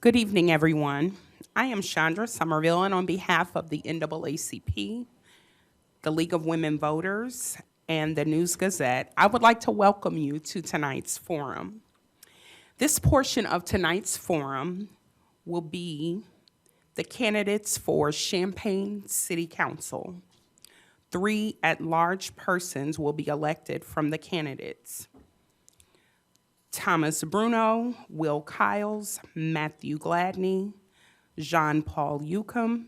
Good evening, everyone. I am Chandra Somerville, and on behalf of the NAACP, the League of Women Voters, and the News Gazette, I would like to welcome you to tonight's forum. This portion of tonight's forum will be the candidates for Champaign City Council. 3 at-large persons will be elected from the candidates: Thomas Bruno, Will Kiles, Matthew Gladney, Jean-Paul Yukam,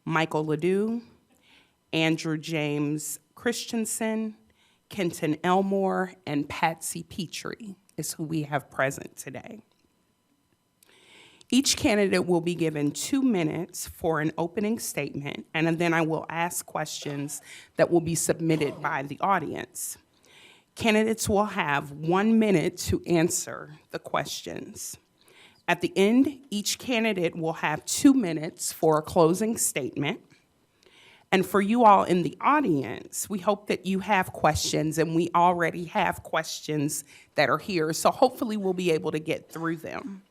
Michael Ledoux, Andrew James Christensen, Kenton Elmore, and Patsy Petrie is who we have present today. Each candidate will be given 2 minutes for an opening statement, and then I will ask questions that will be submitted by the audience. Candidates will have 1 minute to answer the questions. At the end, each candidate will have 2 minutes for a closing statement. And for you all in the audience, we hope that you have questions, and we already have questions that are here, so hopefully we'll be able to get through them.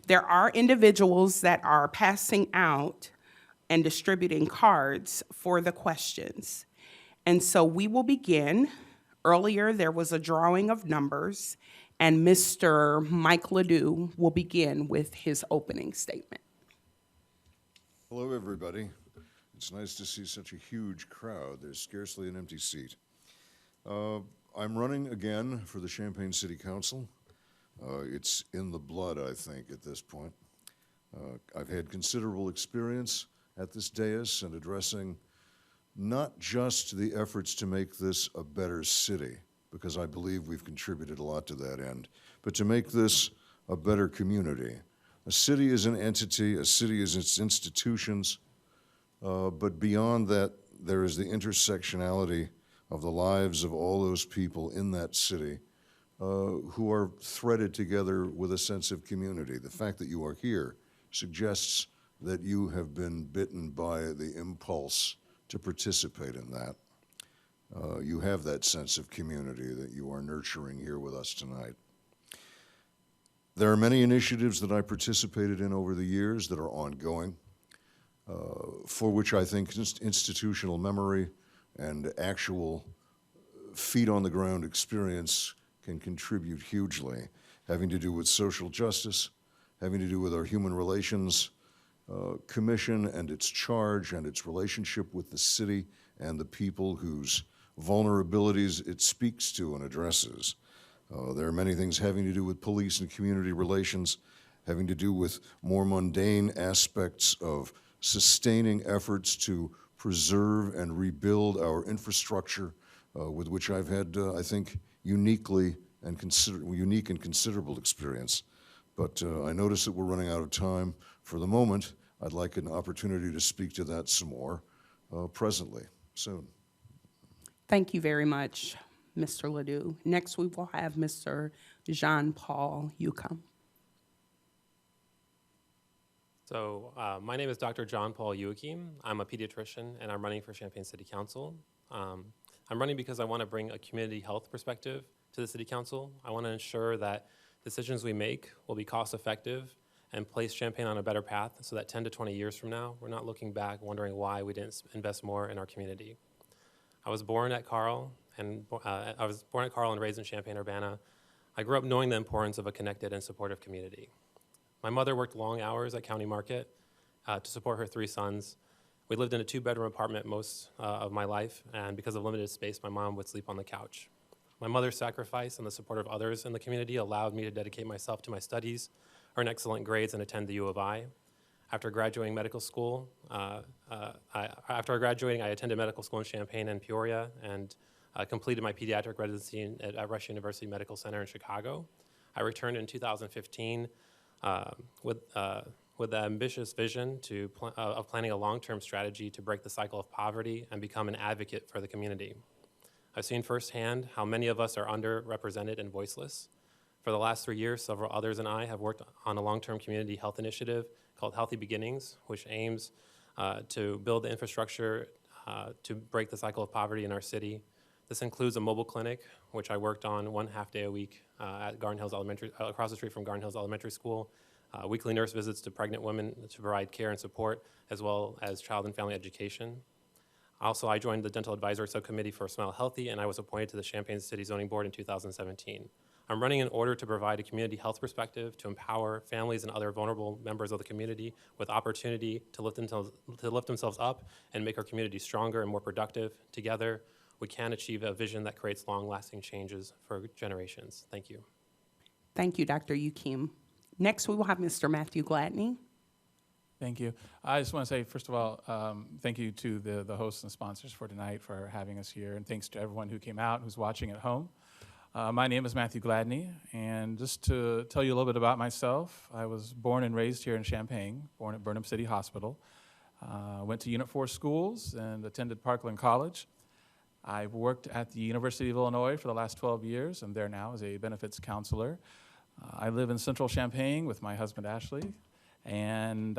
There are individuals that are passing out and distributing cards for the questions. And so we will begin. Earlier, there was a drawing of numbers, and Mr. Mike Ledoux will begin with his opening statement. Hello, everybody. It's nice to see such a huge crowd. There's scarcely an empty seat. I'm running again for the Champaign City Council. It's in the blood, I think, at this point. I've had considerable experience at this dais and addressing not just the efforts to make this a better city, because I believe we've contributed a lot to that end, but to make this a better community. A city is an entity, a city is its institutions, but beyond that, there is the intersectionality of the lives of all those people in that city who are threaded together with a sense of community. The fact that you are here suggests that you have been bitten by the impulse to participate in that. You have that sense of community that you are nurturing here with us tonight. There are many initiatives that I participated in over the years that are ongoing, for which I think institutional memory and actual feet-on-the-ground experience can contribute hugely, having to do with social justice, having to do with our human relations commission and its charge and its relationship with the city and the people whose vulnerabilities it speaks to and addresses. There are many things having to do with police and community relations, having to do with more mundane aspects of sustaining efforts to preserve and rebuild our infrastructure, with which I've had, I think, unique and considerable experience. But I notice that we're running out of time. For the moment, I'd like an opportunity to speak to that some more presently, soon. Thank you very much, Mr. Ledoux. Next, we will have Mr. Jean-Paul Yukam. So my name is Dr. John Paul Joachim. I'm a pediatrician, and I'm running for Champaign City Council. I'm running because I want to bring a community health perspective to the City Council. I want to ensure that decisions we make will be cost-effective and place Champaign on a better path so that 10 to 20 years from now, we're not looking back wondering why we didn't invest more in our community. I was born at Carl and raised in Champaign-Urbana. I grew up knowing the importance of a connected and supportive community. My mother worked long hours at County Market to support her 3 sons. We lived in a 2-bedroom apartment most of my life, and because of limited space, my mom would sleep on the couch. My mother's sacrifice and the support of others in the community allowed me to dedicate myself to my studies, earn excellent grades, and attend the U of I. After graduating medical school, I attended medical school in Champaign and Peoria and completed my pediatric residency at Rush University Medical Center in Chicago. I returned in 2015 with the ambitious vision of planning a long-term strategy to break the cycle of poverty and become an advocate for the community. I've seen firsthand how many of us are underrepresented and voiceless. For the last 3 years, several others and I have worked on a long-term community health initiative called Healthy Beginnings, which aims to build the infrastructure to break the cycle of poverty in our city, This includes a mobile clinic, which I worked on one half day a week at Garden Hills Elementary, across the street from Garden Hills Elementary School, weekly nurse visits to pregnant women to provide care and support, as well as child and family education. Also, I joined the Dental Advisory Subcommittee for Smile Healthy, and I was appointed to the Champaign City Zoning Board in 2017. I'm running in order to provide a community health perspective to empower families and other vulnerable members of the community with opportunity to lift themselves up and make our community stronger and more productive. Together, we can achieve a vision that creates long-lasting changes for generations. Thank you. Thank you, Dr. Ukim. Next, we will have Mr. Matthew Gladney. Thank you. I just want to say, first of all, thank you to the hosts and sponsors for tonight for having us here, and thanks to everyone who came out, who's watching at home. My name is Matthew Gladney, and just to tell you a little bit about myself, I was born and raised here in Champaign, born at Burnham City Hospital. Went to Unit 4 schools and attended Parkland College. I've worked at the University of Illinois for the last 12 years. I'm there now as a benefits counselor. I live in central Champaign with my husband, Ashley. And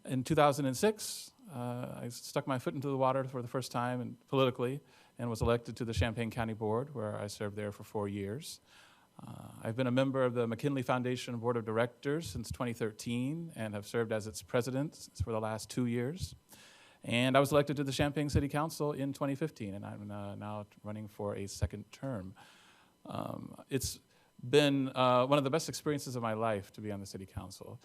in 2006, I stuck my foot into the water for the first time and politically and was elected to the Champaign County Board, where I served there for 4 years. I've been a member of the McKinley Foundation Board of Directors since 2013 and have served as its president for the last 2 years. And I was elected to the Champaign City Council in 2015, and I'm now running for a second term. It's been one of the best experiences of my life to be on the City Council.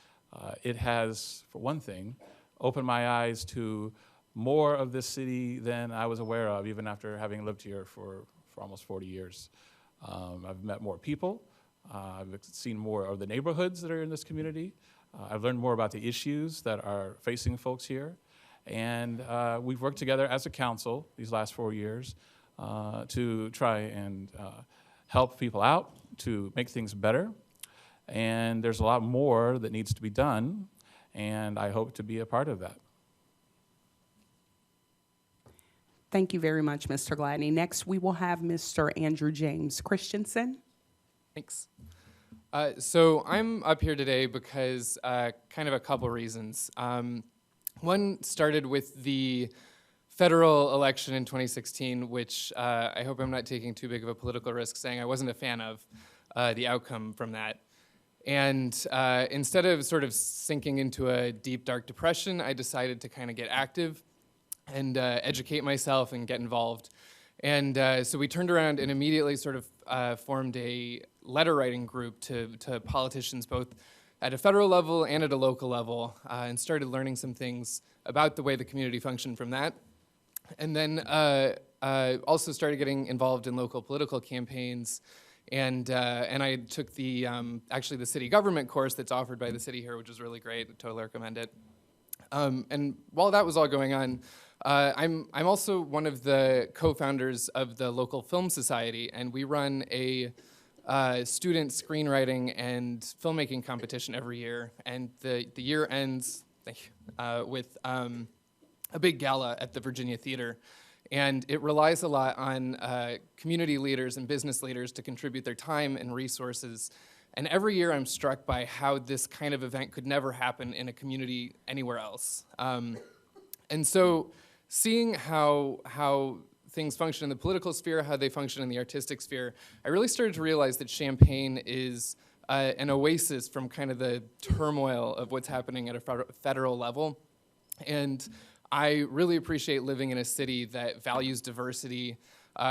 It has, for one thing, opened my eyes to more of this city than I was aware of, even after having lived here for almost 40 years. I've met more people. I've seen more of the neighborhoods that are in this community. I've learned more about the issues that are facing folks here. And we've worked together as a council these last 4 years to try and help people out, to make things better. And there's a lot more that needs to be done, and I hope to be a part of that. Thank you very much, Mr. Gladney. Next, we will have Mr. Andrew James Christensen. Thanks. So I'm up here today because kind of a couple reasons. One started with the federal election in 2016, which I hope I'm not taking too big of a political risk saying I wasn't a fan of the outcome from that. And instead of sort of sinking into a deep, dark depression, I decided to kind of get active and educate myself and get involved. And so we turned around and immediately sort of formed a letter writing group to politicians, both at a federal level and at a local level, and started learning some things about the way the community functioned from that. And then also started getting involved in local political campaigns. And I took the actually the city government course that's offered by the city here, which is really great. I totally recommend it. And while that was all going on, I'm also one of the co-founders of the local film society, and we run a student screenwriting and filmmaking competition every year. And the year ends with a big gala at the Virginia Theater. And it relies a lot on community leaders and business leaders to contribute their time and resources. And every year I'm struck by how this kind of event could never happen in a community anywhere else. And so seeing how things function in the political sphere, how they function in the artistic sphere, I really started to realize that Champaign is an oasis from kind of the turmoil of what's happening at a federal level. And I really appreciate living in a city that values diversity,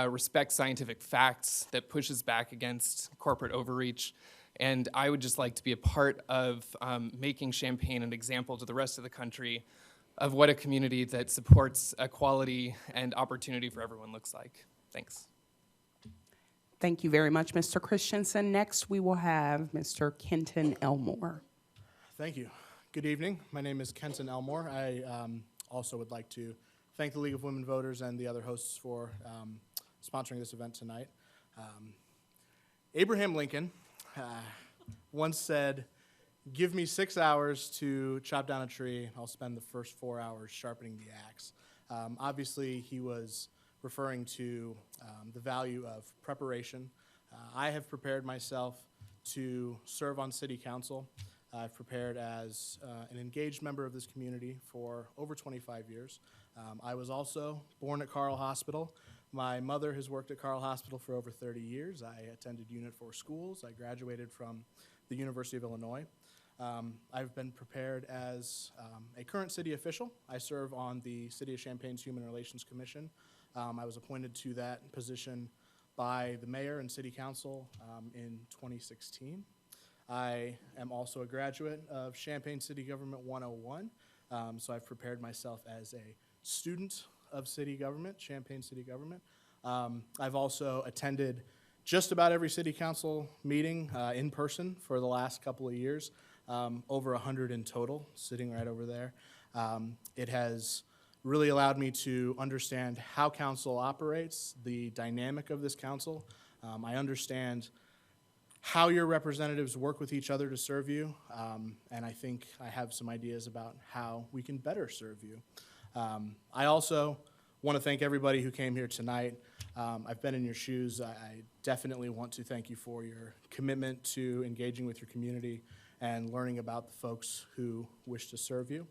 respects scientific facts, that pushes back against corporate overreach. And I would just like to be a part of making Champaign an example to the rest of the country of what a community that supports equality and opportunity for everyone looks like. Thanks. Thank you very much, Mr. Christensen. Next, we will have Mr. Kenton Elmore. Thank you. Good evening. My name is Kenton Elmore. I also would like to thank the League of Women Voters and the other hosts for sponsoring this event tonight. Abraham Lincoln once said, "Give me 6 hours to chop down a tree, I'll spend the first 4 hours sharpening the axe." Obviously, he was referring to the value of preparation. I have prepared myself to serve on city council. I've prepared as an engaged member of this community for over 25 years. I was also born at Carle Hospital, My mother has worked at Carle Hospital for over 30 years. I attended Unit 4 schools. I graduated from the University of Illinois. I've been prepared as a current city official. I serve on the City of Champaign's Human Relations Commission. I was appointed to that position by the mayor and city council in 2016. I am also a graduate of Champaign City Government 101, so I've prepared myself as a student of city government, Champaign City Government. I've also attended just about every city council meeting in person for the last couple of years, over 100 in total, sitting right over there. It has really allowed me to understand how council operates, the dynamic of this council. I understand how your representatives work with each other to serve you, and I think I have some ideas about how we can better serve you. I also want to thank everybody who came here tonight. I've been in your shoes. I definitely want to thank you for your commitment to engaging with your community and learning about the folks who wish to serve you.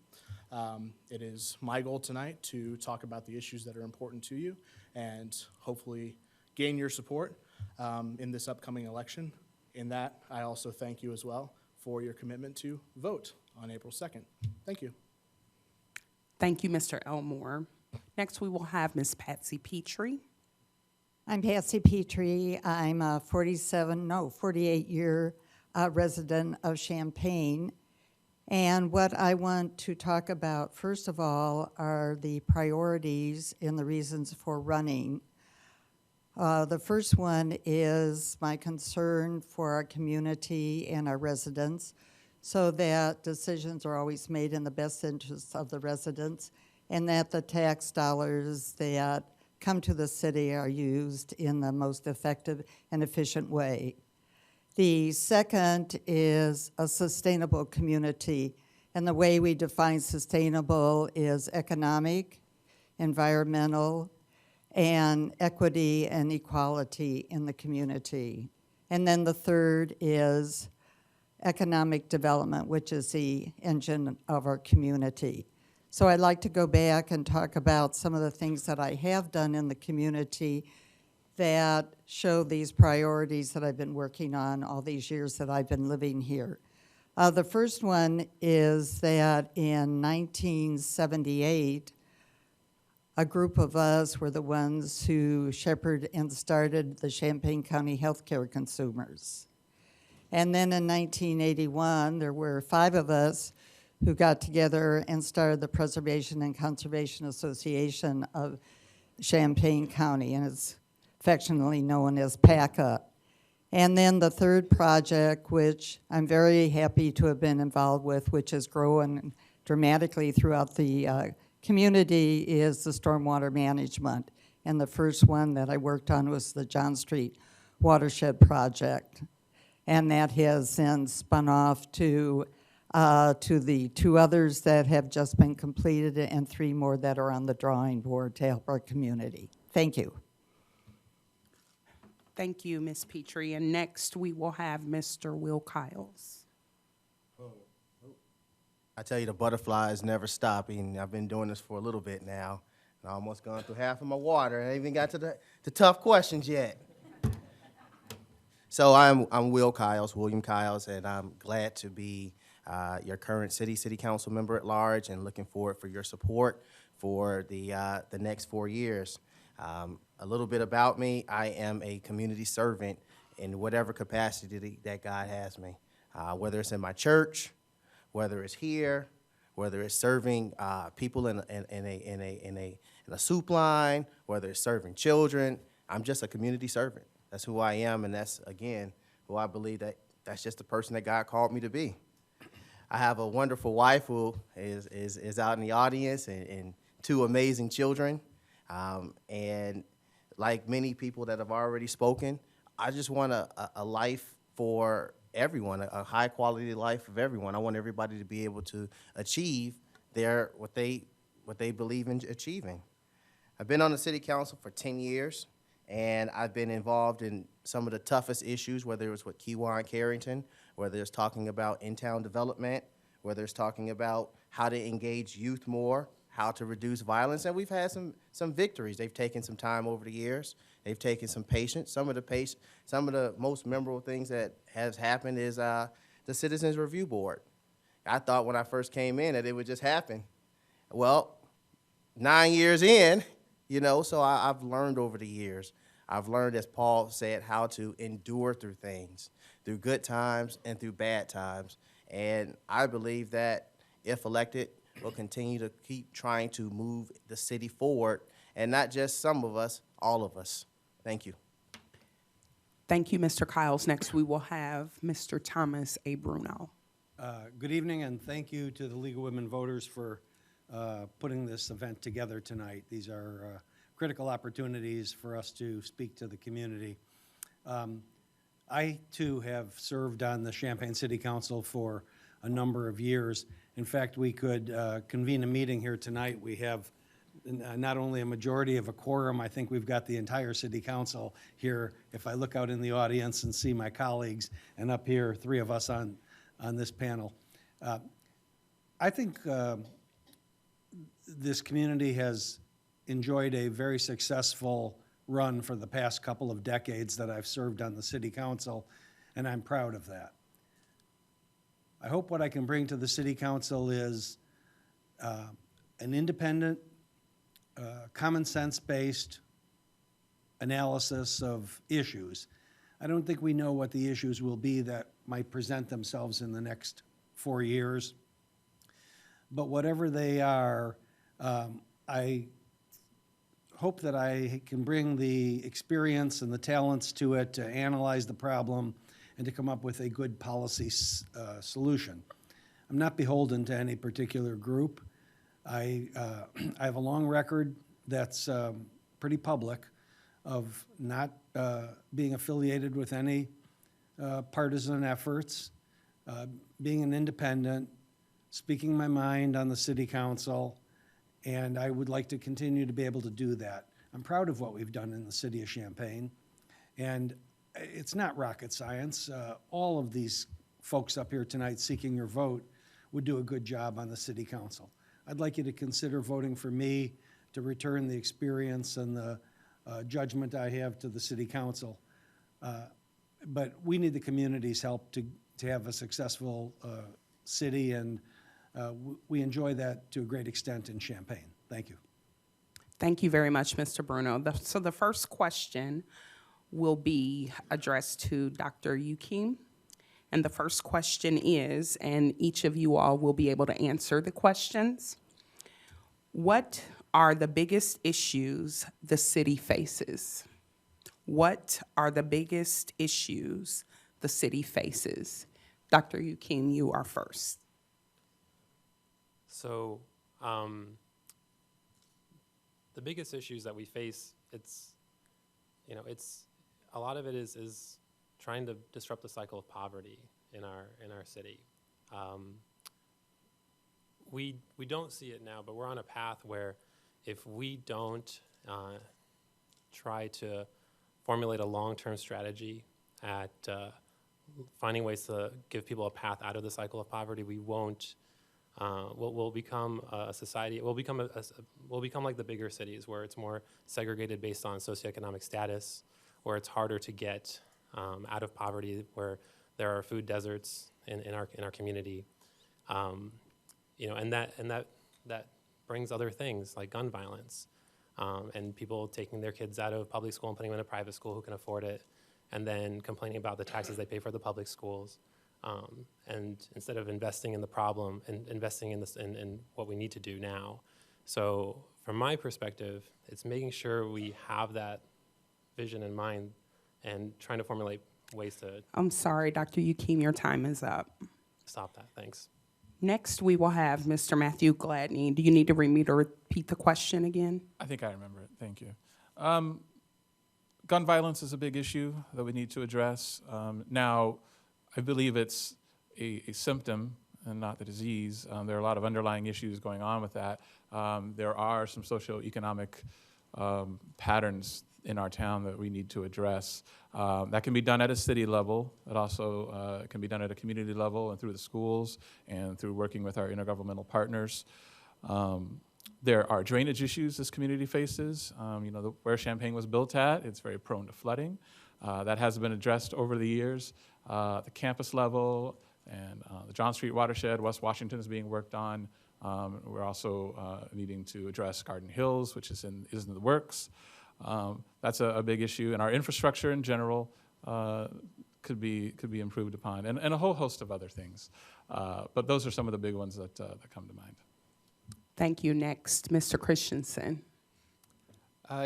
It is my goal tonight to talk about the issues that are important to you and hopefully gain your support in this upcoming election. In that, I also thank you as well for your commitment to vote on April 2nd. Thank you. Thank you, Mr. Elmore. Next, we will have Ms. Patsy Petrie. I'm Patsy Petrie. I'm a 48-year resident of Champaign. And what I want to talk about, first of all, are the priorities and the reasons for running. The first one is my concern for our community and our residents so that decisions are always made in the best interests of the residents and that the tax dollars that come to the city are used in the most effective and efficient way. The second is a sustainable community, and the way we define sustainable is economic, environmental, and equity and equality in the community. And then the third is economic development, which is the engine of our community. So I'd like to go back and talk about some of the things that I have done in the community that show these priorities that I've been working on all these years that I've been living here. The first one is that in 1978, a group of us were the ones who shepherded and started the Champaign County Healthcare Consumers. And then in 1981, there were 5 of us who got together and started the Preservation and Conservation Association of Champaign County, and it's affectionately known as PACA. And then the third project, which I'm very happy to have been involved with, which has grown dramatically throughout the community, is the stormwater management. And the first one that I worked on was the John Street Watershed Project. And that has then spun off to the 2 others that have just been completed and 3 more that are on the drawing board to help our community. Thank you. Thank you, Ms. Petrie. And next, we will have Mr. Will Kiles. I tell you, the butterflies never stopping. I've been doing this for a little bit now, and I almost gone through half of my water. I ain't even got to the tough questions yet. So I'm Will Kiles, William Kiles, and I'm glad to be your current city council member at large, and looking forward for your support for the next 4 years. A little bit about me: I am a community servant in whatever capacity that God has me, whether it's in my church, whether it's here, whether it's serving people in a soup line, whether it's serving children. I'm just a community servant. That's who I am, and that's, again, who I believe that's just the person that God called me to be. I have a wonderful wife who is out in the audience, and 2 amazing children. And like many people that have already spoken, I just want a life for everyone, a high quality life of everyone. I want everybody to be able to achieve what they believe in achieving. I've been on the city council for 10 years, and I've been involved in some of the toughest issues, whether it was with Kiwa and Carrington, whether it's talking about in-town development, whether it's talking about how to engage youth more, how to reduce violence, and we've had some victories. They've taken some time over the years. They've taken some patience. Some of the most memorable things that has happened is the Citizens Review Board. I thought when I first came in that it would just happen. Well, 9 years in, so I've learned over the years. I've learned, as Paul said, how to endure through things, through good times and through bad times. And I believe that if elected, we'll continue to keep trying to move the city forward, and not just some of us, all of us. Thank you. Thank you, Mr. Kiles. Next, we will have Mr. Thomas A. Bruno. Good evening, and thank you to the League of Women Voters for putting this event together tonight. These are critical opportunities for us to speak to the community. I, too, have served on the Champaign City Council for a number of years. In fact, we could convene a meeting here tonight. We have not only a majority of a quorum, I think we've got the entire city council here. If I look out in the audience and see my colleagues, and up here, 3 of us on this panel. I think this community has enjoyed a very successful run for the past couple of decades that I've served on the city council, and I'm proud of that. I hope what I can bring to the city council is an independent, common sense-based analysis of issues. I don't think we know what the issues will be that might present themselves in the next 4 years. But whatever they are, I hope that I can bring the experience and the talents to it to analyze the problem and to come up with a good policy solution. I'm not beholden to any particular group. I have a long record that's pretty public of not being affiliated with any partisan efforts, being an independent, speaking my mind on the city council, and I would like to continue to be able to do that. I'm proud of what we've done in the city of Champaign, and it's not rocket science. All of these folks up here tonight seeking your vote would do a good job on the city council. I'd like you to consider voting for me to return the experience and the judgment I have to the city council. But we need the community's help to have a successful city, and we enjoy that to a great extent in Champaign. Thank you. Thank you very much, Mr. Bruno. So the first question will be addressed to Dr. Yukim. And the first question is, and each of you all will be able to answer the questions, what are the biggest issues the city faces? What are the biggest issues the city faces? Dr. Yukim, you are first. So the biggest issues that we face, it's a lot of it is trying to disrupt the cycle of poverty in our city. We don't see it now, but we're on a path where if we don't try to formulate a long-term strategy at finding ways to give people a path out of the cycle of poverty, we won't. We'll become a society. We'll become like the bigger cities, where it's more segregated based on socioeconomic status, where it's harder to get out of poverty, where there are food deserts in our community, and that brings other things like gun violence, and people taking their kids out of public school and putting them in a private school who can afford it, and then complaining about the taxes they pay for the public schools. And instead of investing in the problem and investing in what we need to do now. So from my perspective, it's making sure we have that vision in mind and trying to formulate ways to I'm sorry, Dr. Yukim, your time is up. stop that. Thanks. Next, we will have Mr. Matthew Gladney. Do you need to repeat the question again? I think I remember it. Thank you. Gun violence is a big issue that we need to address. Now, I believe it's a symptom and not the disease. There are a lot of underlying issues going on with that. There are some socioeconomic patterns in our town that we need to address. That can be done at a city level. It also can be done at a community level and through the schools and through working with our intergovernmental partners. There are drainage issues this community faces. Where Champaign was built at, it's very prone to flooding. That has been addressed over the years. The campus level and the John Street watershed, West Washington is being worked on. We're also needing to address Garden Hills, which is in the works. That's a big issue, and our infrastructure in general could be improved upon, and a whole host of other things. But those are some of the big ones that come to mind. Thank you. Next, Mr. Christensen.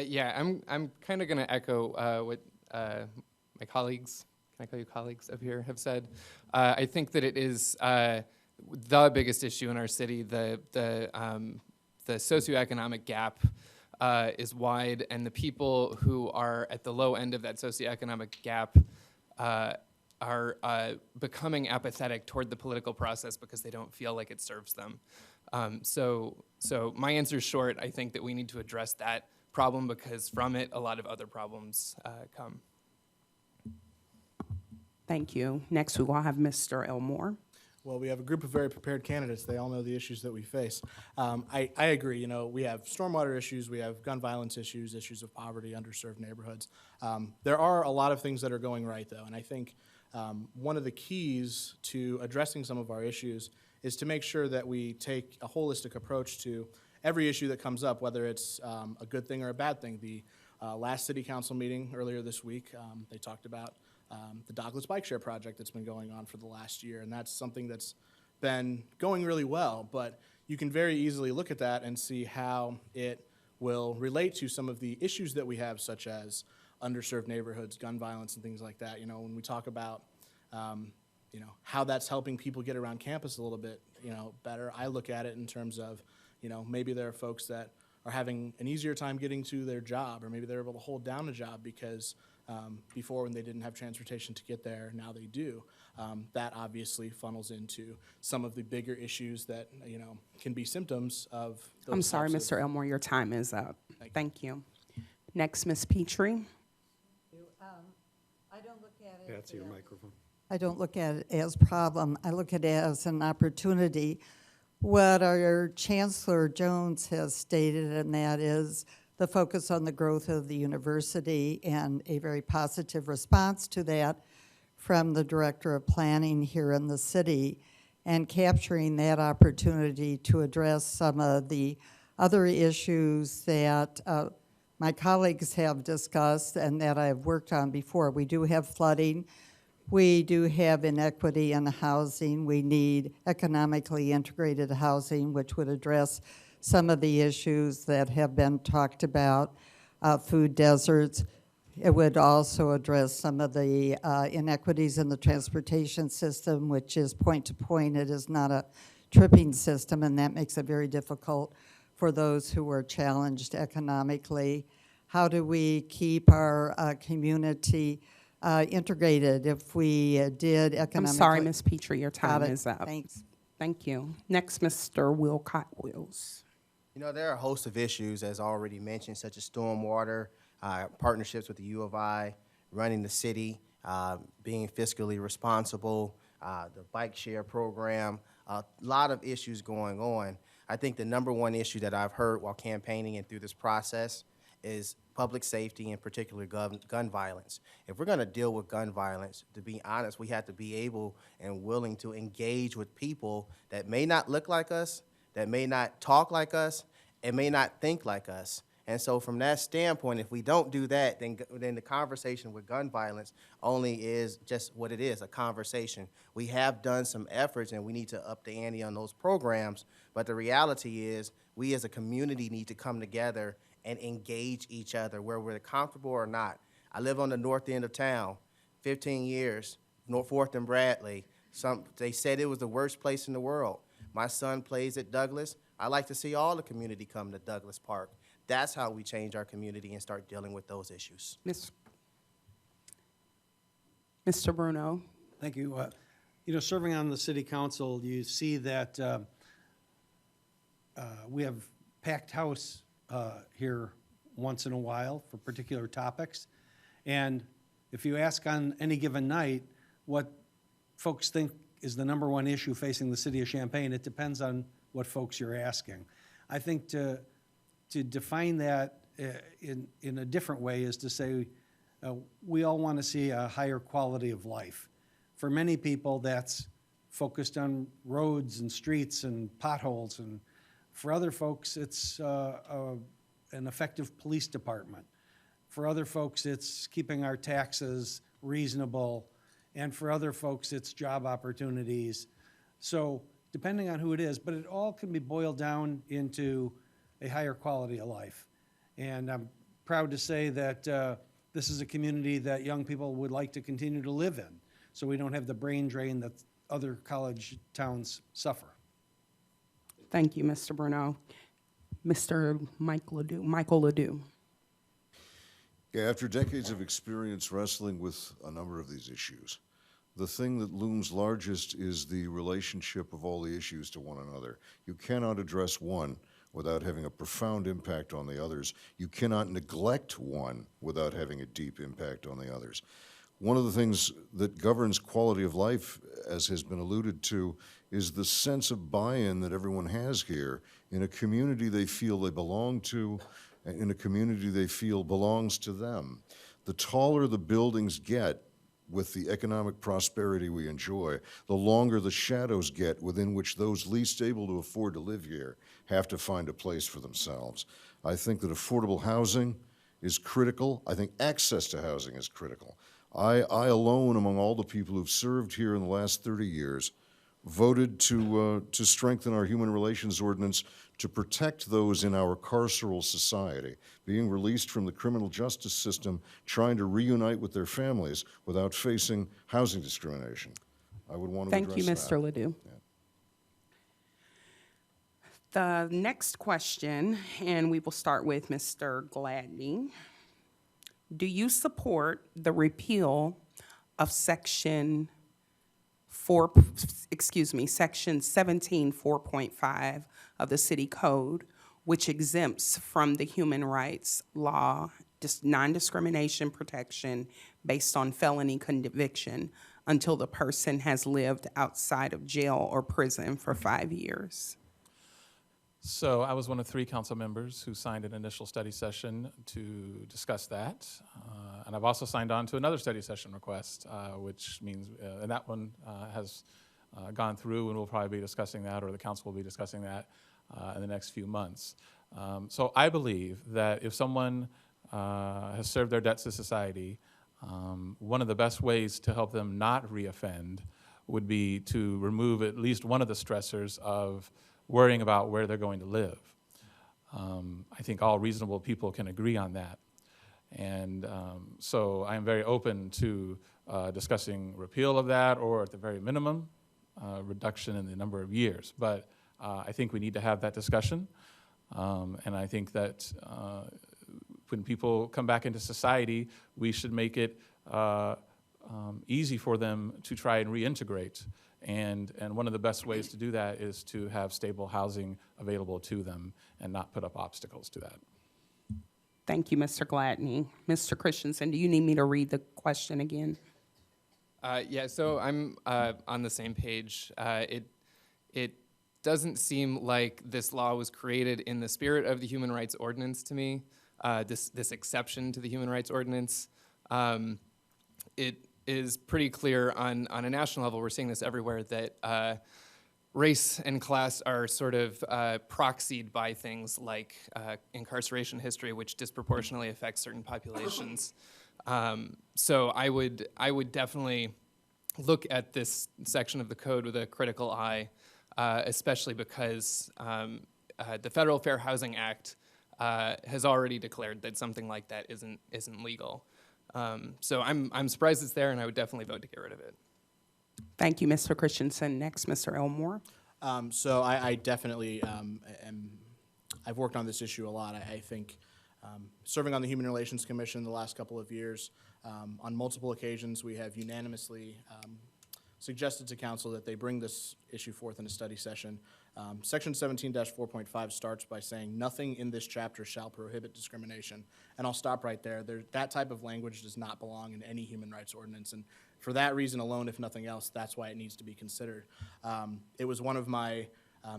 Yeah, I'm kind of going to echo what my colleagues, can I call you colleagues up here, have said. I think that it is the biggest issue in our city. The socioeconomic gap is wide, and the people who are at the low end of that socioeconomic gap are becoming apathetic toward the political process because they don't feel like it serves them. So my answer is short. I think that we need to address that problem because from it, a lot of other problems come. Thank you. Next, we will have Mr. Elmore. Well, we have a group of very prepared candidates. They all know the issues that we face. I agree. We have stormwater issues, we have gun violence issues, issues of poverty, underserved neighborhoods. There are a lot of things that are going right, though, and I think one of the keys to addressing some of our issues is to make sure that we take a holistic approach to every issue that comes up, whether it's a good thing or a bad thing. The last city council meeting earlier this week, they talked about the Douglas Bike Share project that's been going on for the last year, and that's something that's been going really well, but you can very easily look at that and see how it will relate to some of the issues that we have, such as underserved neighborhoods, gun violence, and things like that. When we talk about how that's helping people get around campus a little bit better, I look at it in terms of maybe there are folks that are having an easier time getting to their job, or maybe they're able to hold down a job because before, when they didn't have transportation to get there, now they do. That obviously funnels into some of the bigger issues that can be symptoms of those I'm sorry, types Mr. Elmore, your time is up. Thank you. Thank you. Next, Ms. Petrie. I don't look at it. That's your microphone. I don't look at it as a problem. I look at it as an opportunity. What our Chancellor Jones has stated, and that is the focus on the growth of the university and a very positive response to that from the Director of Planning here in the city, and capturing that opportunity to address some of the other issues that my colleagues have discussed and that I've worked on before. We do have flooding. We do have inequity in housing. We need economically integrated housing, which would address some of the issues that have been talked about, food deserts. It would also address some of the inequities in the transportation system, which is point to point. It is not a tripping system, and that makes it very difficult for those who are challenged economically. How do we keep our community integrated if we did economically? I'm sorry, Ms. Petrie, your time Got it. is up. Thanks. Thank you. Next, Mr. Wilcott Wills. There are a host of issues, as already mentioned, such as stormwater, partnerships with the U of I, running the city, being fiscally responsible, the bike share program, a lot of issues going on. I think the number one issue that I've heard while campaigning and through this process is public safety, and particularly gun violence. If we're going to deal with gun violence, to be honest, we have to be able and willing to engage with people that may not look like us, that may not talk like us, and may not think like us. And so from that standpoint, if we don't do that, then the conversation with gun violence only is just what it is, a conversation. We have done some efforts, and we need to up the ante on those programs, but the reality is we as a community need to come together and engage each other, where we're comfortable or not. I live on the north end of town, 15 years, North 4th and Bradley. They said it was the worst place in the world. My son plays at Douglas. I like to see all the community come to Douglas Park. That's how we change our community and start dealing with those issues. Mr. Bruno. Thank you. Serving on the city council, you see that we have packed house here once in a while for particular topics. And if you ask on any given night what folks think is the number one issue facing the city of Champaign, it depends on what folks you're asking. I think to define that in a different way is to say we all want to see a higher quality of life. For many people, that's focused on roads and streets and potholes, and for other folks, it's an effective police department. For other folks, it's keeping our taxes reasonable, and for other folks, it's job opportunities. So depending on who it is, but it all can be boiled down into a higher quality of life. And I'm proud to say that this is a community that young people would like to continue to live in, so we don't have the brain drain that other college towns suffer. Thank you, Mr. Bruno. Mr. Michael Ledoux. Yeah, after decades of experience wrestling with a number of these issues, the thing that looms largest is the relationship of all the issues to one another. You cannot address one without having a profound impact on the others. You cannot neglect one without having a deep impact on the others. One of the things that governs quality of life, as has been alluded to, is the sense of buy-in that everyone has here in a community they feel they belong to, in a community they feel belongs to them. The taller the buildings get with the economic prosperity we enjoy, the longer the shadows get within which those least able to afford to live here have to find a place for themselves. I think that affordable housing is critical. I think access to housing is critical. I alone, among all the people who've served here in the last 30 years, voted to strengthen our human relations ordinance to protect those in our carceral society, being released from the criminal justice system, trying to reunite with their families without facing housing discrimination. I would want to Thank you, address that. Mr. Ledoux. The next question, and we will start with Mr. Gladney. Do you support the repeal of section 17 4.5 of the City Code, which exempts from the human rights law non-discrimination protection based on felony conviction until the person has lived outside of jail or prison for 5 years? So I was one of 3 council members who signed an initial study session to discuss that. And I've also signed on to another study session request, which means, and that one has gone through, and we'll probably be discussing that, or the council will be discussing that in the next few months. So I believe that if someone has served their debts to society, one of the best ways to help them not reoffend would be to remove at least one of the stressors of worrying about where they're going to live. I think all reasonable people can agree on that. And so I am very open to discussing repeal of that, or at the very minimum, reduction in the number of years. But I think we need to have that discussion. And I think that when people come back into society, we should make it easy for them to try and reintegrate. And one of the best ways to do that is to have stable housing available to them and not put up obstacles to that. Thank you, Mr. Gladney. Mr. Christensen, do you need me to read the question again? Yeah, so I'm on the same page. It doesn't seem like this law was created in the spirit of the Human Rights Ordinance to me, this exception to the Human Rights Ordinance. It is pretty clear on a national level, we're seeing this everywhere, that race and class are sort of proxied by things like incarceration history, which disproportionately affects certain populations. So I would definitely look at this section of the code with a critical eye, especially because the Federal Fair Housing Act has already declared that something like that isn't legal. So I'm surprised it's there, and I would definitely vote to get rid of it. Thank you, Mr. Christensen. Next, Mr. Elmore. So I definitely I've worked on this issue a lot. I think serving on the Human Relations Commission the last couple of years, on multiple occasions, we have unanimously suggested to council that they bring this issue forth in a study session. Section 17-4.5 starts by saying, nothing in this chapter shall prohibit discrimination. And I'll stop right there. That type of language does not belong in any human rights ordinance. And for that reason alone, if nothing else, that's why it needs to be considered. It was one of my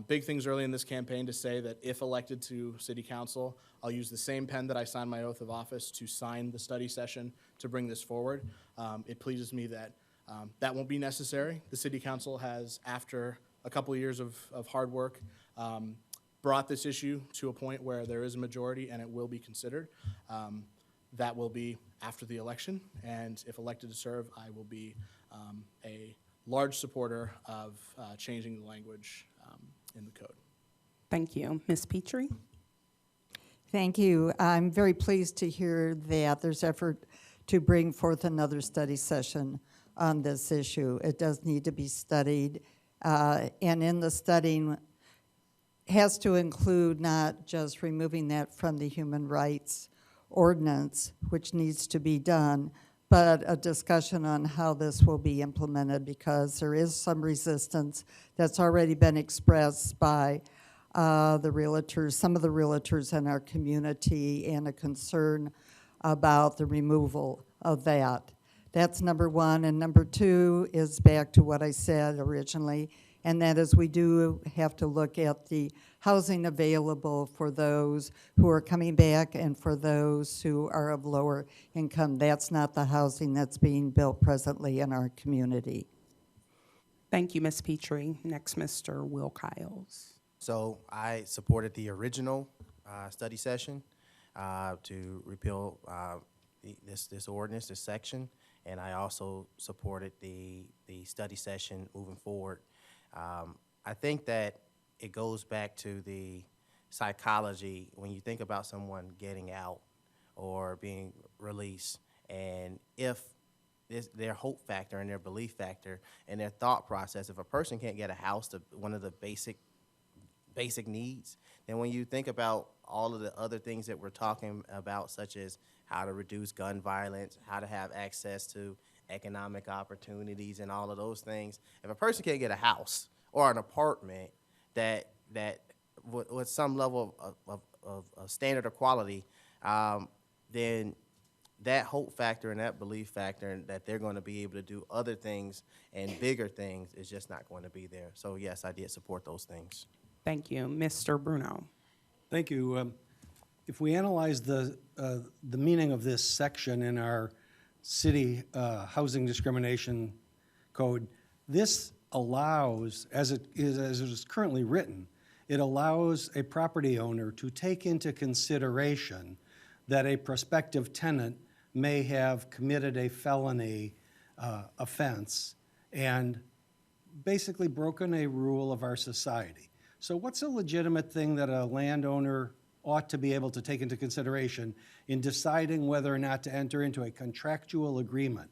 Big things early in this campaign to say that if elected to city council, I'll use the same pen that I signed my oath of office to sign the study session to bring this forward. It pleases me that that won't be necessary. The city council has, after a couple of years of hard work, brought this issue to a point where there is a majority and it will be considered. That will be after the election, and if elected to serve, I will be a large supporter of changing the language in the code. Thank you. Ms. Petrie? Thank you. I'm very pleased to hear that there's effort to bring forth another study session on this issue. It does need to be studied, and in the studying has to include not just removing that from the human rights ordinance, which needs to be done, but a discussion on how this will be implemented, because there is some resistance that's already been expressed by the realtors, some of the realtors in our community, and a concern about the removal of that. That's number one. And number two is back to what I said originally, and that is we do have to look at the housing available for those who are coming back and for those who are of lower income. That's not the housing that's being built presently in our community. Thank you, Ms. Petrie. Next, Mr. Will Kiles. So I supported the original study session to repeal this ordinance, this section, and I also supported the study session moving forward. I think that it goes back to the psychology when you think about someone getting out or being released, and if their hope factor and their belief factor and their thought process, if a person can't get a house, to one of the basic needs, then when you think about all of the other things that we're talking about, such as how to reduce gun violence, how to have access to economic opportunities and all of those things, if a person can't get a house or an apartment that with some level of standard of quality, then that hope factor and that belief factor and that they're going to be able to do other things and bigger things is just not going to be there. So yes, I did support those things. Thank you. Mr. Bruno. Thank you. If we analyze the meaning of this section in our city housing discrimination code, this allows, as it is currently written, it allows a property owner to take into consideration that a prospective tenant may have committed a felony offense and basically broken a rule of our society. So what's a legitimate thing that a landowner ought to be able to take into consideration in deciding whether or not to enter into a contractual agreement?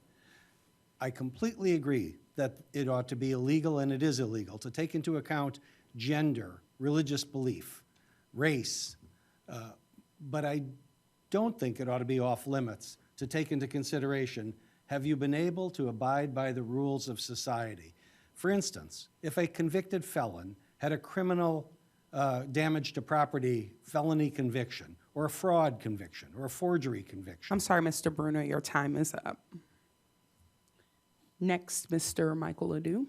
I completely agree that it ought to be illegal, and it is illegal, to take into account gender, religious belief, race, but I don't think it ought to be off limits to take into consideration, have you been able to abide by the rules of society? For instance, if a convicted felon had a criminal damage to property felony conviction, or a fraud conviction, or a forgery conviction. I'm sorry, Mr. Bruno, your time is up. Next, Mr. Michael Ledoux.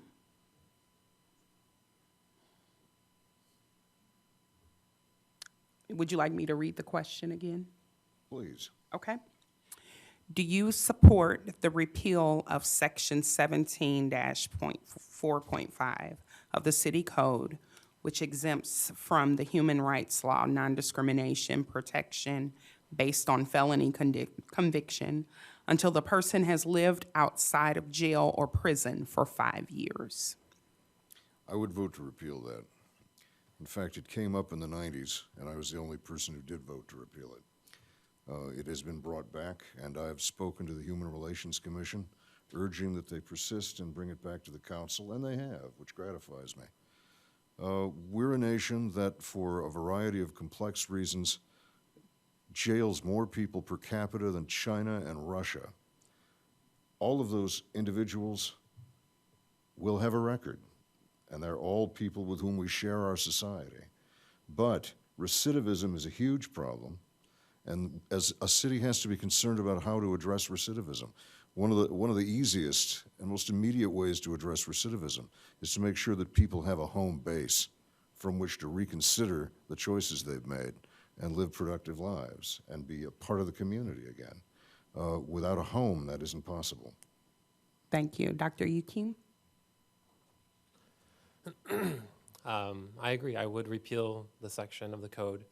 Would you like me to read the question again? Please. Okay. Do you support the repeal of Section 17-4.5 of the City Code, which exempts from the human rights law non-discrimination protection based on felony conviction until the person has lived outside of jail or prison for 5 years? I would vote to repeal that. In fact, it came up in the 90s, and I was the only person who did vote to repeal it. It has been brought back, and I have spoken to the Human Relations Commission, urging that they persist and bring it back to the council, and they have, which gratifies me. We're a nation that, for a variety of complex reasons, jails more people per capita than China and Russia. All of those individuals will have a record, and they're all people with whom we share our society. But recidivism is a huge problem, and as a city has to be concerned about how to address recidivism. One of the easiest and most immediate ways to address recidivism is to make sure that people have a home base from which to reconsider the choices they've made and live productive lives and be a part of the community again. Without a home, that isn't possible. Thank you. Dr. Yukim? I agree. I would repeal the section of the code.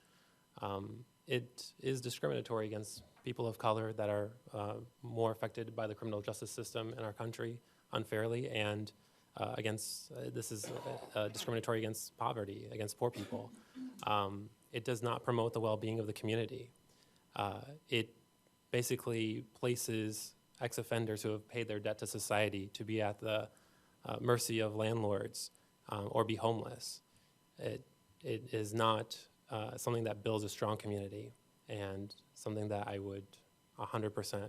It is discriminatory against people of color that are more affected by the criminal justice system in our country unfairly, and this is discriminatory against poverty, against poor people. It does not promote the well-being of the community. It basically places ex-offenders who have paid their debt to society to be at the mercy of landlords or be homeless. It is not something that builds a strong community, and something that I would 100%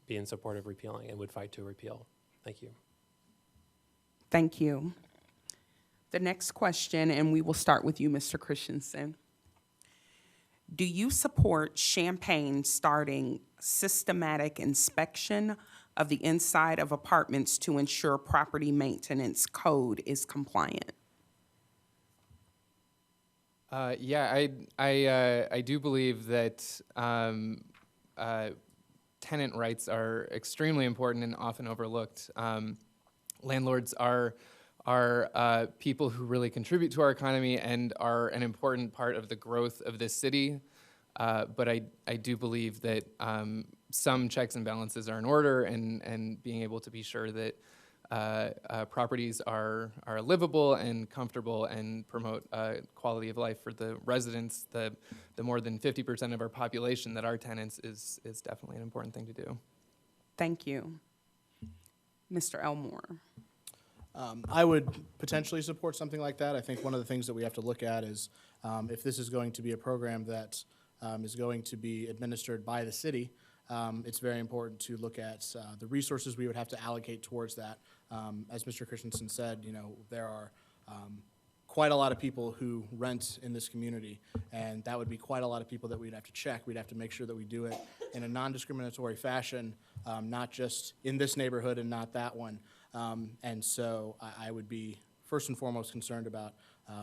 be in support of repealing and would fight to repeal. Thank you. Thank you. The next question, and we will start with you, Mr. Christensen. Do you support Champaign starting systematic inspection of the inside of apartments to ensure property maintenance code is compliant? Yeah, I do believe that tenant rights are extremely important and often overlooked. Landlords are people who really contribute to our economy and are an important part of the growth of this city. But I do believe that some checks and balances are in order, and being able to be sure that properties are livable and comfortable and promote quality of life for the residents, the more than 50% of our population that are tenants, is definitely an important thing to do. Thank you. Mr. Elmore. I would potentially support something like that. I think one of the things that we have to look at is if this is going to be a program that is going to be administered by the city, it's very important to look at the resources we would have to allocate towards that. As Mr. Christensen said, there are quite a lot of people who rent in this community, and that would be quite a lot of people that we'd have to check. We'd have to make sure that we do it in a non-discriminatory fashion, not just in this neighborhood and not that one. And so I would be first and foremost concerned about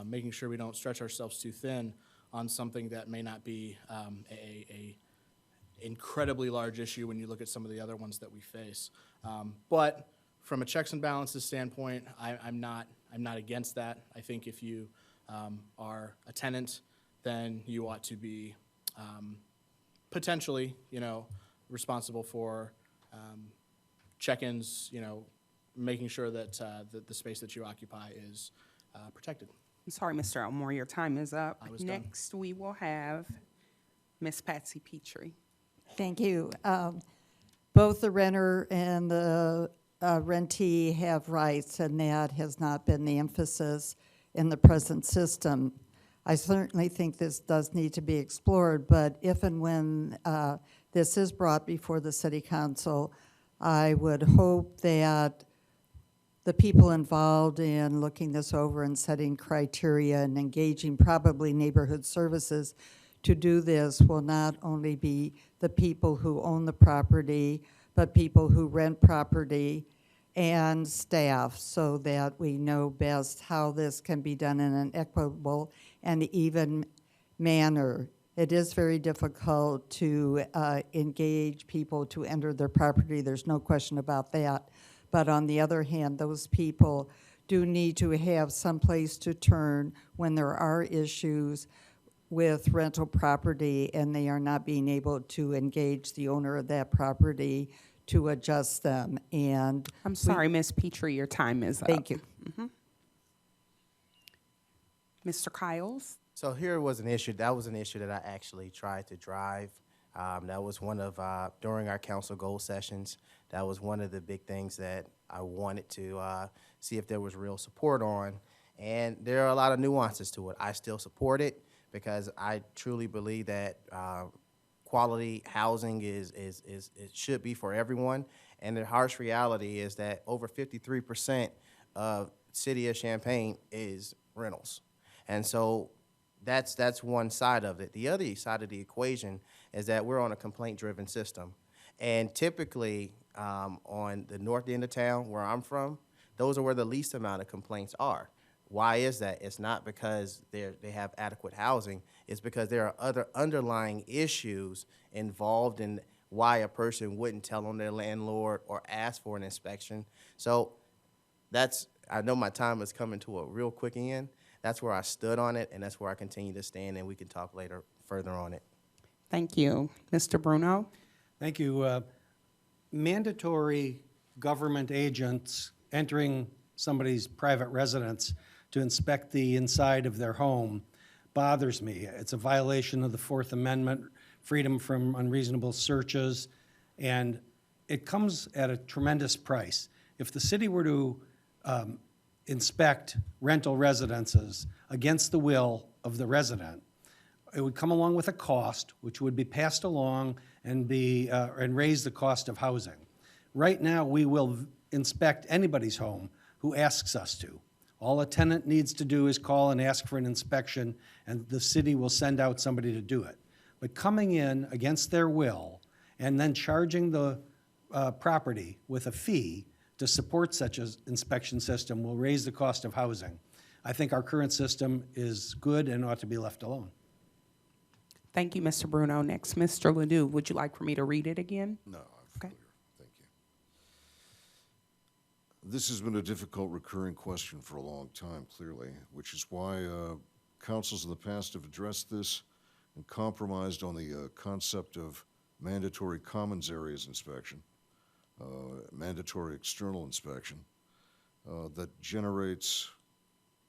making sure we don't stretch ourselves too thin on something that may not be a incredibly large issue when you look at some of the other ones that we face. But from a checks and balances standpoint, I'm not against that. I think if you are a tenant, then you ought to be potentially, responsible for check-ins, making sure that the space that you occupy is protected. I'm sorry, Mr. Elmore, your time is up. I was done. Next, we will have Ms. Patsy Petrie. Thank you. Both the renter and the rentee have rights, and that has not been the emphasis in the present system. I certainly think this does need to be explored, but if and when this is brought before the City Council, I would hope that the people involved in looking this over and setting criteria and engaging probably neighborhood services to do this will not only be the people who own the property, but people who rent property and staff, so that we know best how this can be done in an equitable and even manner. It is very difficult to engage people to enter their property. There's no question about that. But on the other hand, those people do need to have some place to turn when there are issues with rental property and they are not being able to engage the owner of that property to adjust them. And I'm sorry, Ms. Petrie, your time is up. thank you. Mr. Kiles? So here was an issue. That was an issue that I actually tried to drive. That was one of, during our council goal sessions, that was one of the big things that I wanted to see if there was real support on. And there are a lot of nuances to it. I still support it because I truly believe that quality housing it should be for everyone. And the harsh reality is that over 53% of city of Champaign is rentals. And so that's one side of it. The other side of the equation is that we're on a complaint-driven system. And typically, on the north end of town, where I'm from, those are where the least amount of complaints are. Why is that? It's not because they have adequate housing. It's because there are other underlying issues involved in why a person wouldn't tell on their landlord or ask for an inspection. So I know my time is coming to a real quick end. That's where I stood on it, and that's where I continue to stand, and we can talk later further on it. Thank you. Mr. Bruno? Thank you. Mandatory government agents entering somebody's private residence to inspect the inside of their home bothers me. It's a violation of the Fourth Amendment, freedom from unreasonable searches, and it comes at a tremendous price. If the city were to inspect rental residences against the will of the resident, it would come along with a cost, which would be passed along and raise the cost of housing. Right now, we will inspect anybody's home who asks us to. All a tenant needs to do is call and ask for an inspection, and the city will send out somebody to do it. But coming in against their will and then charging the property with a fee to support such an inspection system will raise the cost of housing. I think our current system is good and ought to be left alone. Thank you, Mr. Bruno. Next, Mr. Ledoux. Would you like for me to read it again? No, I'm Okay. familiar. Thank you. This has been a difficult recurring question for a long time, clearly, which is why councils in the past have addressed this and compromised on the concept of mandatory commons areas inspection, mandatory external inspection that generates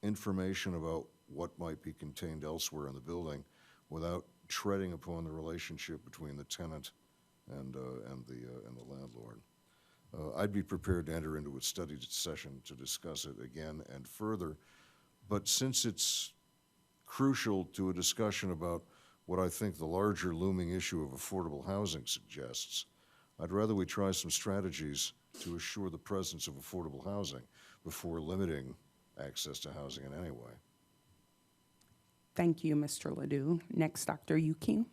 information about what might be contained elsewhere in the building without treading upon the relationship between the tenant and the landlord. I'd be prepared to enter into a study session to discuss it again and further, but since it's crucial to a discussion about what I think the larger looming issue of affordable housing suggests, I'd rather we try some strategies to assure the presence of affordable housing before limiting access to housing in any way. Thank you, Mr. Ledoux. Next, Dr. Yuki.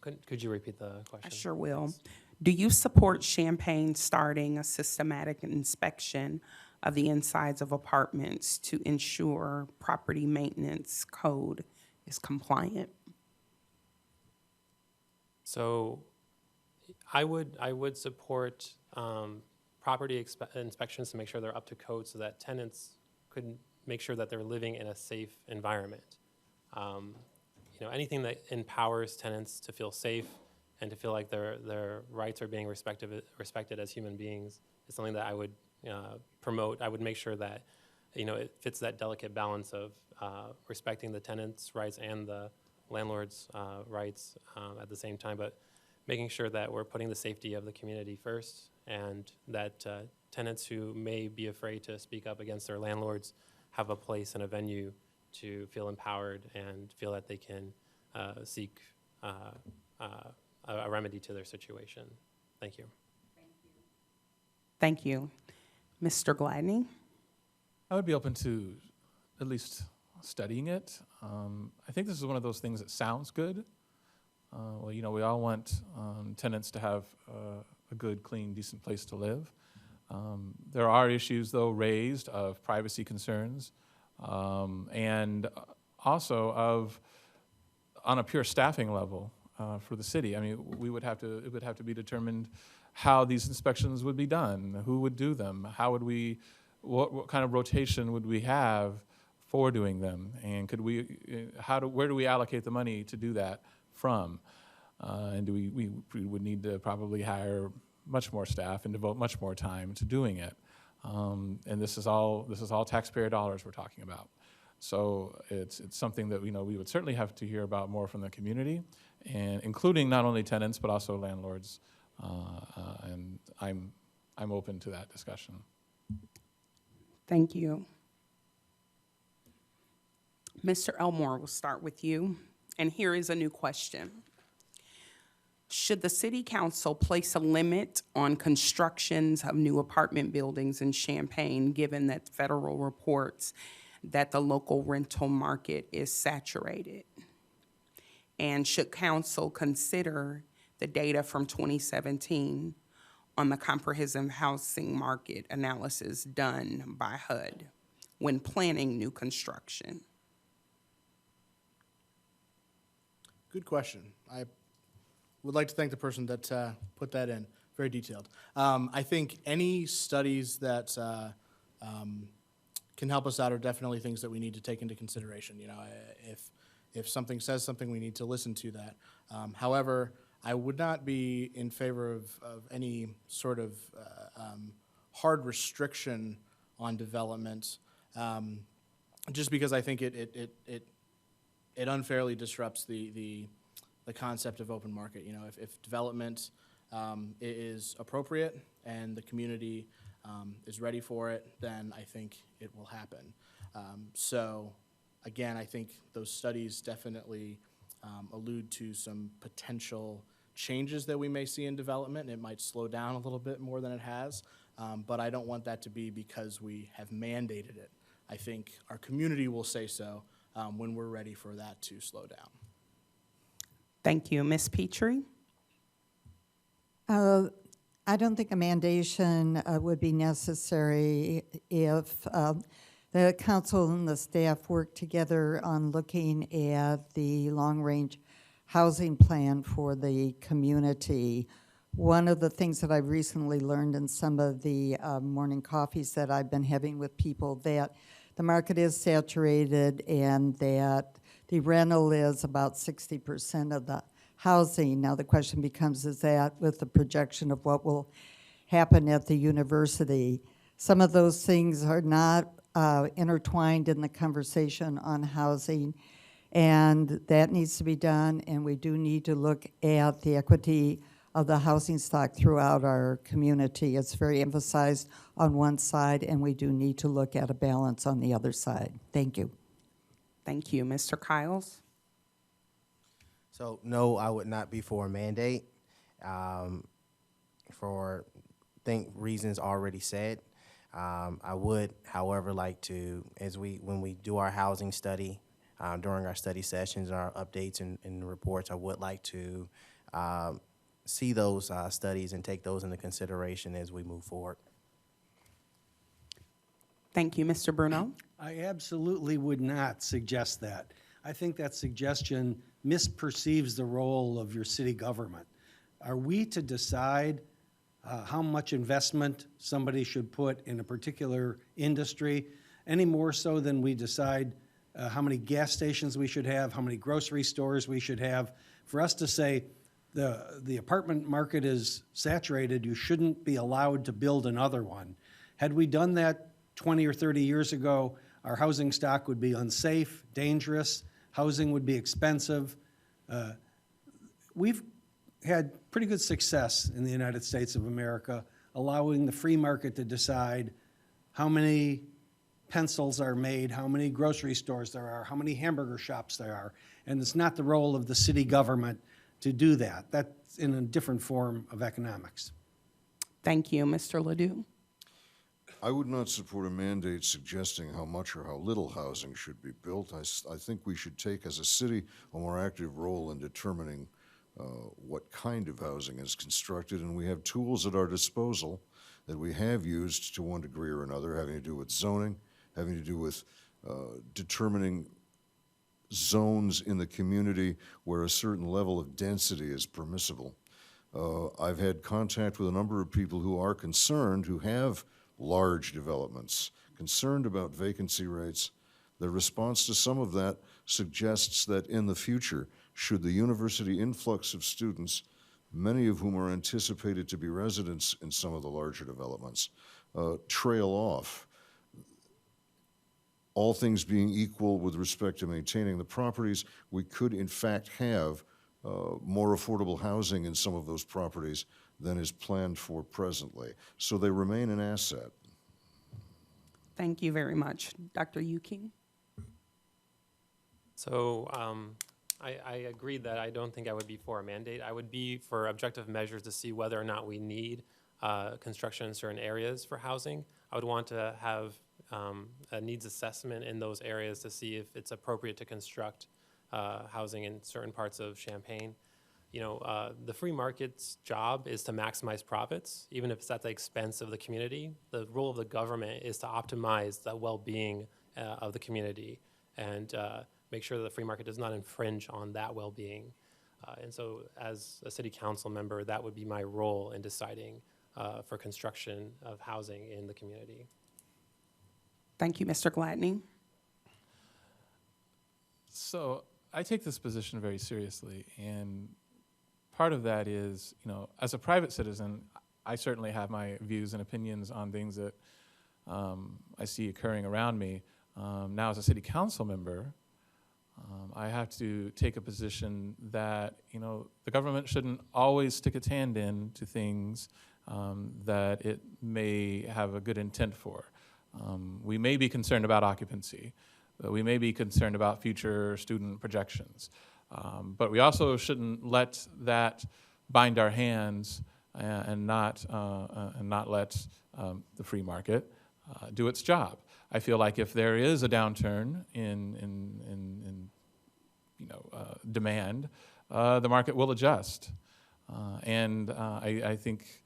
Could you repeat the question? I sure will. Do you support Champaign starting a systematic inspection of the insides of apartments to ensure property maintenance code is compliant? So I would support property inspections to make sure they're up to code so that tenants could make sure that they're living in a safe environment. Anything that empowers tenants to feel safe and to feel like their rights are being respected as human beings is something that I would promote. I would make sure that it fits that delicate balance of respecting the tenants' rights and the landlord's rights at the same time, but making sure that we're putting the safety of the community first, and that tenants who may be afraid to speak up against their landlords have a place and a venue to feel empowered and feel that they can seek a remedy to their situation. Thank you. Thank you. Mr. Gladney? I would be open to at least studying it. I think this is one of those things that sounds good. We all want tenants to have a good, clean, decent place to live. There are issues, though, raised of privacy concerns and also on a pure staffing level for the city. I mean, it would have to be determined how these inspections would be done, who would do them, what kind of rotation would we have for doing them, and where do we allocate the money to do that from? And we would need to probably hire much more staff and devote much more time to doing it. And this is all taxpayer dollars we're talking about. So it's something that we would certainly have to hear about more from the community, and including not only tenants but also landlords. And I'm open to that discussion. Thank you. Mr. Elmore, we'll start with you. And here is a new question. Should the city council place a limit on constructions of new apartment buildings in Champaign, given that federal reports that the local rental market is saturated? And should council consider the data from 2017 on the comprehensive housing market analysis done by HUD? when planning new construction? Good question. I would like to thank the person that put that in. Very detailed. I think any studies that can help us out are definitely things that we need to take into consideration. You know, if something says something, we need to listen to that. However, I would not be in favor of any sort of hard restriction on development, just because I think it unfairly disrupts the concept of open market. You know, if development is appropriate and the community is ready for it, then I think it will happen. So again, I think those studies definitely allude to some potential changes that we may see in development. It might slow down a little bit more than it has, but I don't want that to be because we have mandated it. I think our community will say so when we're ready for that to slow down. Thank you. Ms. Petrie? I don't think a mandation would be necessary if the council and the staff work together on looking at the long-range housing plan for the community. One of the things that I've recently learned in some of the morning coffees that I've been having with people, that the market is saturated and that the rental is about 60% of the housing. Now the question becomes, is that with the projection of what will happen at the university? Some of those things are not intertwined in the conversation on housing, and that needs to be done, and we do need to look at the equity of the housing stock throughout our community. It's very emphasized on one side, and we do need to look at a balance on the other side. Thank you. Thank you. Mr. Kiles? So, no, I would not be for a mandate for reasons already said. I would, however, like to, when we do our housing study, during our study sessions, our updates and reports, I would like to see those studies and take those into consideration as we move forward. Thank you. Mr. Bruno? I absolutely would not suggest that. I think that suggestion misperceives the role of your city government. Are we to decide how much investment somebody should put in a particular industry, any more so than we decide how many gas stations we should have, how many grocery stores we should have? For us to say the apartment market is saturated, you shouldn't be allowed to build another one. Had we done that 20 or 30 years ago, our housing stock would be unsafe, dangerous, housing would be expensive. We've had pretty good success in the United States of America, allowing the free market to decide how many pencils are made, how many grocery stores there are, how many hamburger shops there are. And it's not the role of the city government to do that. That's in a different form of economics. Thank you. Mr. Ledoux? I would not support a mandate suggesting how much or how little housing should be built. I think we should take, as a city, a more active role in determining what kind of housing is constructed, and we have tools at our disposal that we have used to one degree or another, having to do with zoning, having to do with determining zones in the community where a certain level of density is permissible. I've had contact with a number of people who are concerned, who have large developments, concerned about vacancy rates. The response to some of that suggests that in the future, should the university influx of students, many of whom are anticipated to be residents in some of the larger developments, trail off, all things being equal with respect to maintaining the properties, we could in fact have more affordable housing in some of those properties than is planned for presently. So they remain an asset. Thank you very much. Dr. Yuking? So I agree that I don't think I would be for a mandate. I would be for objective measures to see whether or not we need construction in certain areas for housing. I would want to have a needs assessment in those areas to see if it's appropriate to construct housing in certain parts of Champaign. the free market's job is to maximize profits, even if it's at the expense of the community. The role of the government is to optimize the well-being of the community and make sure that the free market does not infringe on that well-being. And so as a city council member, that would be my role in deciding for construction of housing in the community. Thank you, Mr. Gladney. So I take this position very seriously, and part of that is, as a private citizen, I certainly have my views and opinions on things that I see occurring around me. Now, as a city council member, I have to take a position that, the government shouldn't always stick its hand into things that it may have a good intent for. We may be concerned about occupancy. We may be concerned about future student projections. But we also shouldn't let that bind our hands and not let the free market do its job. I feel like if there is a downturn in demand, the market will adjust. And I think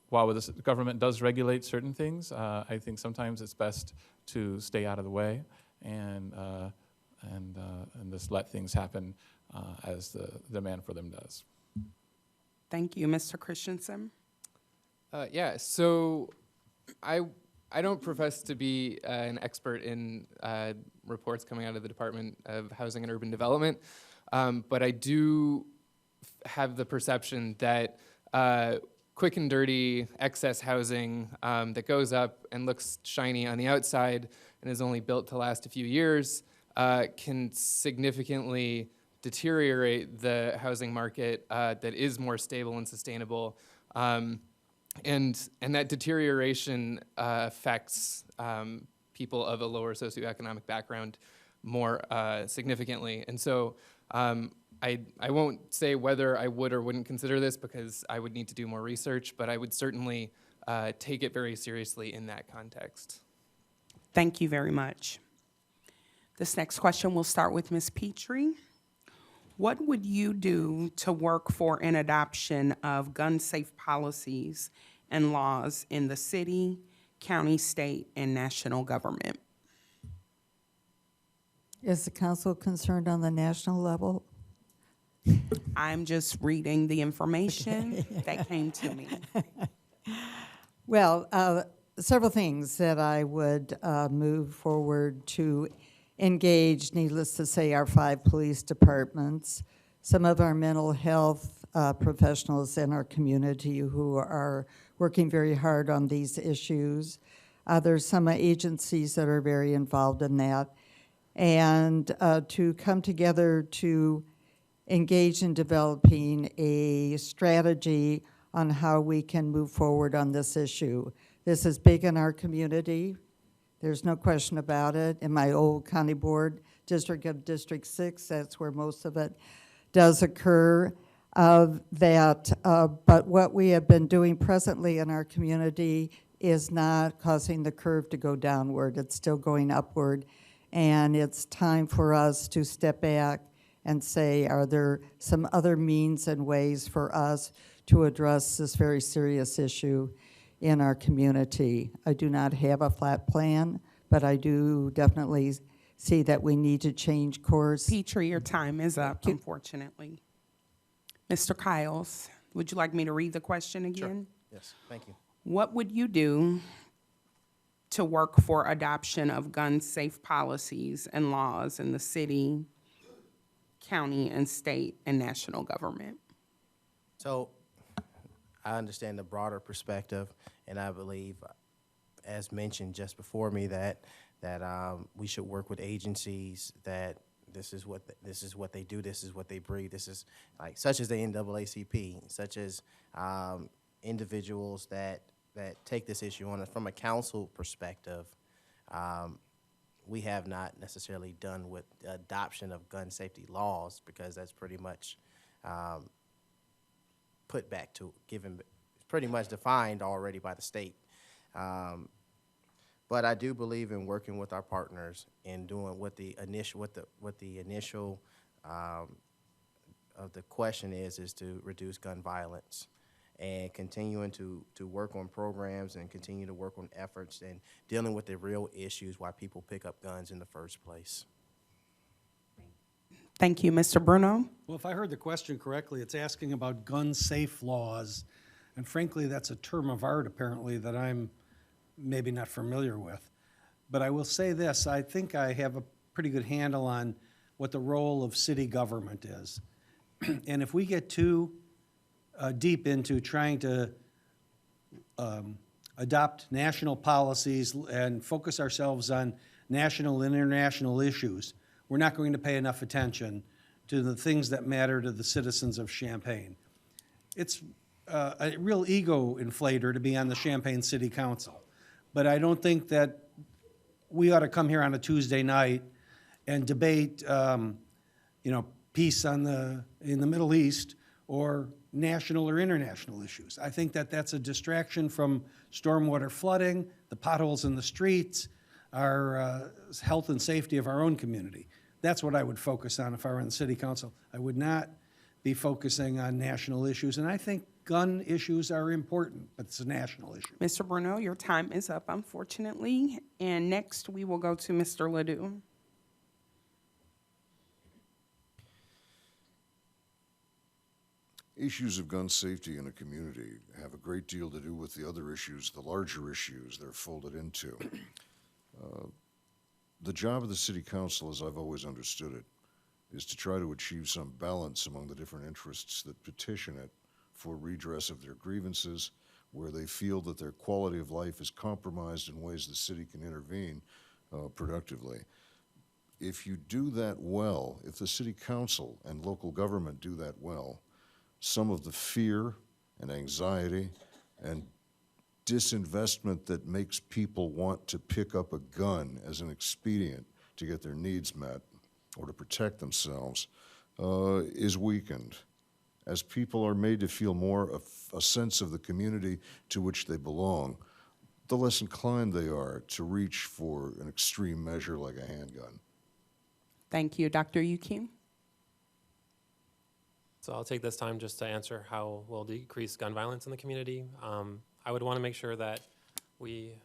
while the government does regulate certain things, I think sometimes it's best to stay out of the way and just let things happen as the demand for them does. Thank you, Mr. Christensen. Yeah, so I don't profess to be an expert in reports coming out of the Department of Housing and Urban Development, but I do have the perception that quick and dirty excess housing that goes up and looks shiny on the outside and is only built to last a few years can significantly deteriorate the housing market that is more stable and sustainable. And that deterioration affects people of a lower socioeconomic background more significantly. And so I won't say whether I would or wouldn't consider this because I would need to do more research, but I would certainly take it very seriously in that context. Thank you very much. This next question will start with Ms. Petrie. What would you do to work for an adoption of gun-safe policies and laws in the city, county, state, and national government? Is the council concerned on the national level? I'm just reading the information that came to me. Well, several things that I would move forward to engage, needless to say, our 5 police departments, some of our mental health professionals in our community who are working very hard on these issues. There's some agencies that are very involved in that. And to come together to engage in developing a strategy on how we can move forward on this issue. This is big in our community. There's no question about it. In my old county board district of District 6, that's where most of it does occur. But what we have been doing presently in our community is not causing the curve to go downward. It's still going upward. And it's time for us to step back and say, are there some other means and ways for us to address this very serious issue in our community? I do not have a flat plan, but I do definitely see that we need to change course. Petrie, your time is up, unfortunately. Mr. Kiles, would you like me to read the question again? Sure. Yes, thank you. What would you do to work for adoption of gun-safe policies and laws in the city, county, and state, and national government? So I understand the broader perspective, and I believe, as mentioned just before me, that we should work with agencies that this is what they do, this is what they breathe, this is like such as the NAACP, such as individuals that take this issue on. From a council perspective, we have not necessarily done with the adoption of gun safety laws because that's pretty much put back to pretty much defined already by the state. But I do believe in working with our partners and doing what the initial the question is to reduce gun violence and continuing to work on programs and continue to work on efforts and dealing with the real issues why people pick up guns in the first place. Thank you, Mr. Bruno. Well, if I heard the question correctly, it's asking about gun-safe laws, and frankly, that's a term of art apparently that I'm maybe not familiar with. But I will say this, I think I have a pretty good handle on what the role of city government is. And if we get too deep into trying to adopt national policies and focus ourselves on national and international issues, we're not going to pay enough attention to the things that matter to the citizens of Champaign. It's a real ego inflator to be on the Champaign City Council, but I don't think that we ought to come here on a Tuesday night and debate, peace in the Middle East or national or international issues. I think that that's a distraction from stormwater flooding, the potholes in the streets, our health and safety of our own community. That's what I would focus on if I were on the city council. I would not be focusing on national issues, and I think gun issues are important, but it's a national issue. Mr. Bruno, your time is up, unfortunately. And next, we will go to Mr. Ledoux. Issues of gun safety in a community have a great deal to do with the other issues, the larger issues they're folded into. The job of the city council, as I've always understood it, is to try to achieve some balance among the different interests that petition it for redress of their grievances, where they feel that their quality of life is compromised in ways the city can intervene productively. If you do that well, if the city council and local government do that well, some of the fear and anxiety and disinvestment that makes people want to pick up a gun as an expedient to get their needs met or to protect themselves is weakened. As people are made to feel more of a sense of the community to which they belong, the less inclined they are to reach for an extreme measure like a handgun. Thank you. Dr. Yukim? So I'll take this time just to answer how we'll decrease gun violence in the community. I would want to make sure that we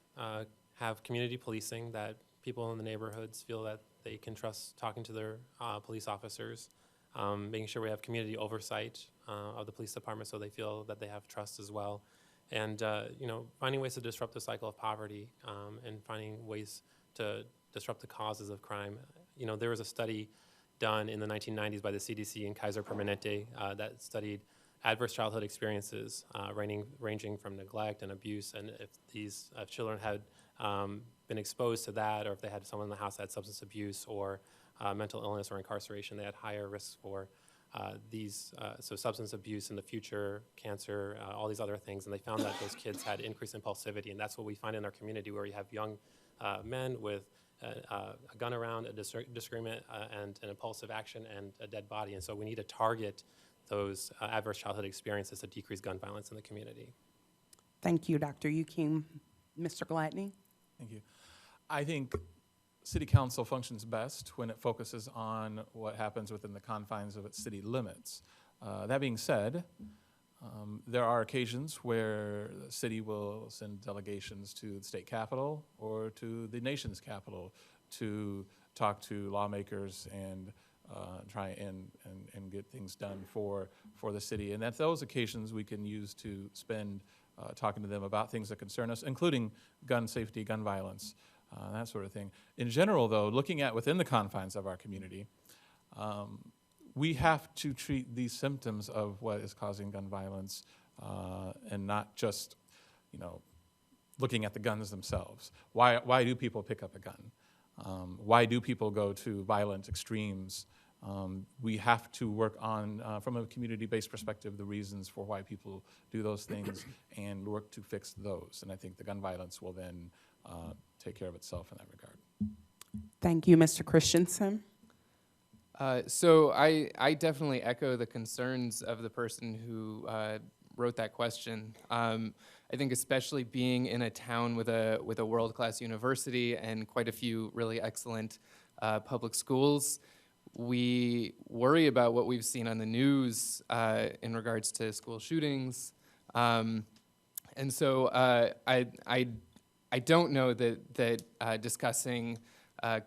have community policing, that people in the neighborhoods feel that they can trust talking to their police officers, making sure we have community oversight of the police department so they feel that they have trust as well, and finding ways to disrupt the cycle of poverty and finding ways to disrupt the causes of crime. There was a study done in the 1990s by the CDC in Kaiser Permanente that studied adverse childhood experiences ranging from neglect and abuse, and if these children had been exposed to that, or if they had someone in the house that had substance abuse or mental illness or incarceration, they had higher risks for so substance abuse in the future, cancer, all these other things, and they found that those kids had increased impulsivity, and that's what we find in our community, where you have young men with a gun around, a disagreement, and an impulsive action, and a dead body. And so we need to target those adverse childhood experiences to decrease gun violence in the community. Thank you, Dr. Yukim. Mr. Gladney? Thank you. I think city council functions best when it focuses on what happens within the confines of its city limits. That being said, there are occasions where the city will send delegations to the state capitol or to the nation's capital to talk to lawmakers and try and get things done for the city. And at those occasions, we can use to spend talking to them about things that concern us, including gun safety, gun violence, that sort of thing. In general, though, looking at within the confines of our community, we have to treat these symptoms of what is causing gun violence and not just, looking at the guns themselves. Why do people pick up a gun? Why do people go to violent extremes? We have to work on, from a community-based perspective, the reasons for why people do those things and work to fix those. And I think the gun violence will then take care of itself in that regard. Thank you, Mr. Christensen. So I definitely echo the concerns of the person who wrote that question. I think especially being in a town with a world-class university and quite a few really excellent public schools, we worry about what we've seen on the news in regards to school shootings. And so I don't know that discussing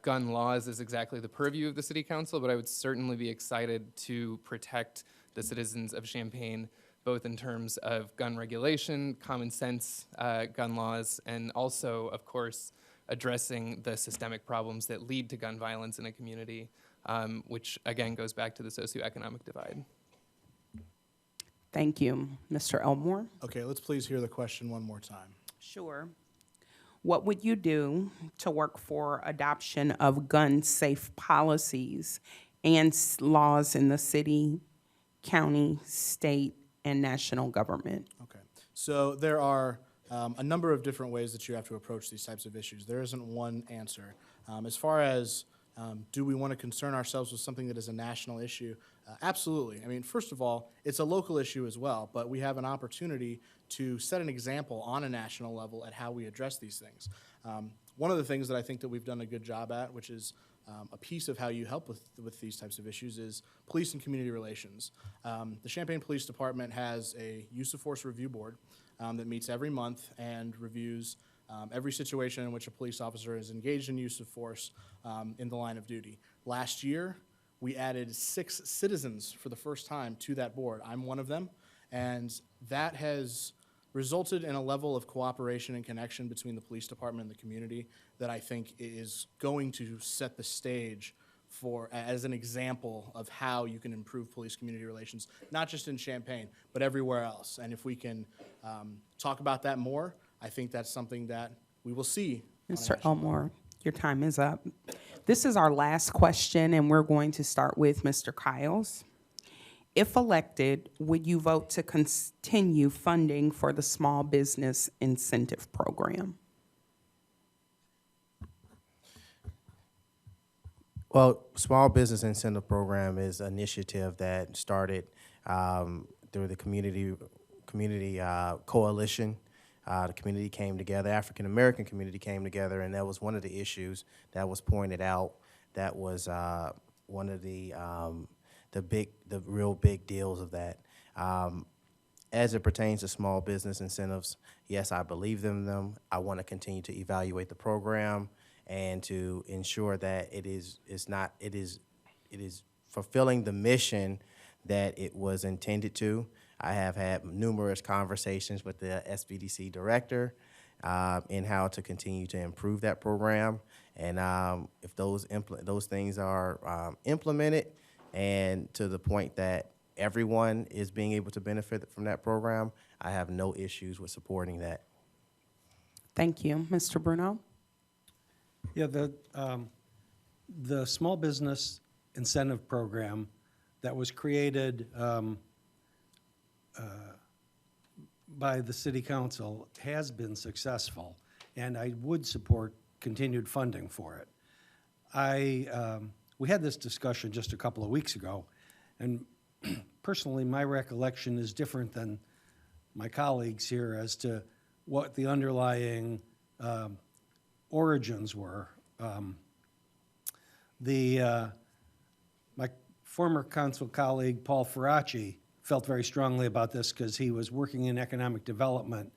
gun laws is exactly the purview of the City Council, but I would certainly be excited to protect the citizens of Champaign, both in terms of gun regulation, common sense gun laws, and also, of course, addressing the systemic problems that lead to gun violence in a community, which again goes back to the socioeconomic divide. Thank you. Mr. Elmore? Okay, let's please hear the question one more time. Sure. What would you do to work for adoption of gun-safe policies and laws in the city, county, state, and national government? Okay, so there are a number of different ways that you have to approach these types of issues. There isn't one answer. As far as do we want to concern ourselves with something that is a national issue? Absolutely. I mean, first of all, it's a local issue as well, but we have an opportunity to set an example on a national level at how we address these things. One of the things that I think that we've done a good job at, which is a piece of how you help with these types of issues, is police and community relations. The Champaign Police Department has a use of force review board that meets every month and reviews every situation in which a police officer is engaged in use of force in the line of duty. Last year, we added 6 citizens for the first time to that board. I'm one of them, and that has resulted in a level of cooperation and connection between the police department and the community that I think is going to set the stage for as an example of how you can improve police-community relations, not just in Champaign, but everywhere else. And if we can talk about that more, I think that's something that we will see. Mr. Elmore, your time is up. This is our last question, and we're going to start with Mr. Kiles. If elected, would you vote to continue funding for the Small Business Incentive Program? Well, Small Business Incentive Program is an initiative that started through the community coalition. The community came together, African American community came together, and that was one of the issues that was pointed out. That was one of the real big deals of that. As it pertains to small business incentives, yes, I believe in them. I want to continue to evaluate the program and to ensure that it is fulfilling the mission that it was intended to. I have had numerous conversations with the SBDC director in how to continue to improve that program. And if those things are implemented and to the point that everyone is being able to benefit from that program, I have no issues with supporting that. Thank you. Mr. Bruno? Yeah, the Small Business Incentive Program that was created by the City Council has been successful, and I would support continued funding for it. We had this discussion just a couple of weeks ago, and personally, my recollection is different than my colleagues here as to what the underlying origins were. My former council colleague, Paul Faraci, felt very strongly about this because he was working in economic development,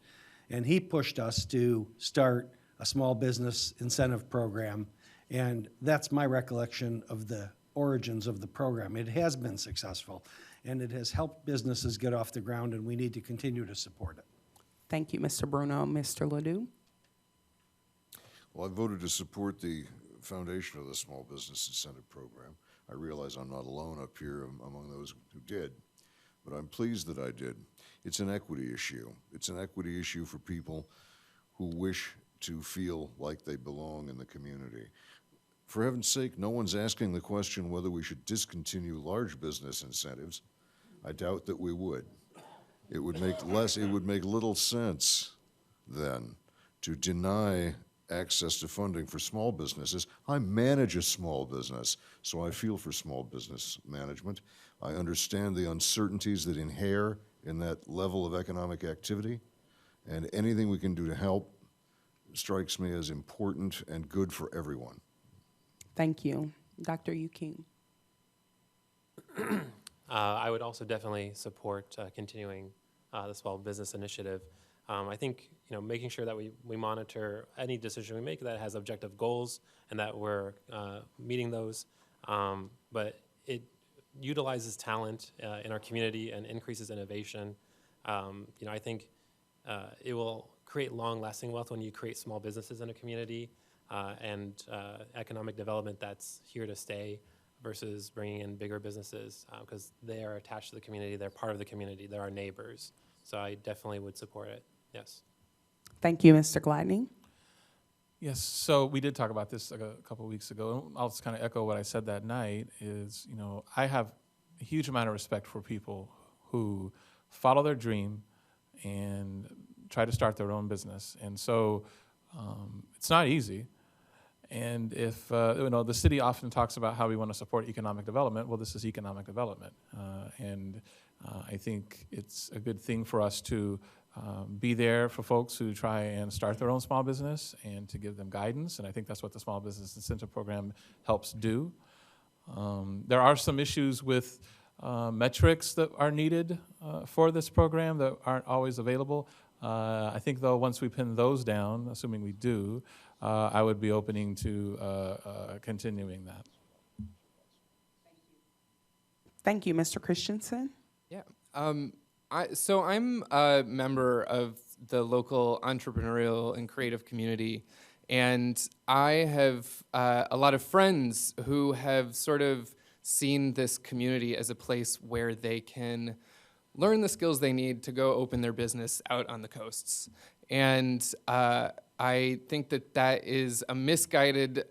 and he pushed us to start a small business incentive program, and that's my recollection of the origins of the program. It has been successful, and it has helped businesses get off the ground, and we need to continue to support it. Thank you, Mr. Bruno. Mr. Ledoux? Well, I voted to support the foundation of the Small Business Incentive Program. I realize I'm not alone up here among those who did, but I'm pleased that I did. It's an equity issue. It's an equity issue for people who wish to feel like they belong in the community. For heaven's sake, no one's asking the question whether we should discontinue large business incentives. I doubt that we would. It would make little sense then to deny access to funding for small businesses. I manage a small business, so I feel for small business management. I understand the uncertainties that inhere in that level of economic activity, and anything we can do to help strikes me as important and good for everyone. Thank you. Dr. Yuking? I would also definitely support continuing the small business initiative. I think making sure that we monitor any decision we make that has objective goals and that we're meeting those, but it utilizes talent in our community and increases innovation. I think it will create long-lasting wealth when you create small businesses in a community and economic development that's here to stay versus bringing in bigger businesses because they are attached to the community, they're part of the community, they're our neighbors. So I definitely would support it, yes. Thank you, Mr. Gladney. Yes, so we did talk about this like a couple of weeks ago. I'll just kind of echo what I said that night is, I have a huge amount of respect for people who follow their dream and try to start their own business. And so it's not easy. And if, the city often talks about how we want to support economic development, well, this is economic development. I think it's a good thing for us to be there for folks who try and start their own small business and to give them guidance. And I think that's what the Small Business Incentive Program helps do. There are some issues with metrics that are needed for this program that aren't always available. I think, though, once we pin those down, assuming we do, I would be opening to continuing that. Thank you, Mr. Christensen. Yeah. So I'm a member of the local entrepreneurial and creative community, and I have a lot of friends who have sort of seen this community as a place where they can learn the skills they need to go open their business out on the coasts. And I think that is a misguided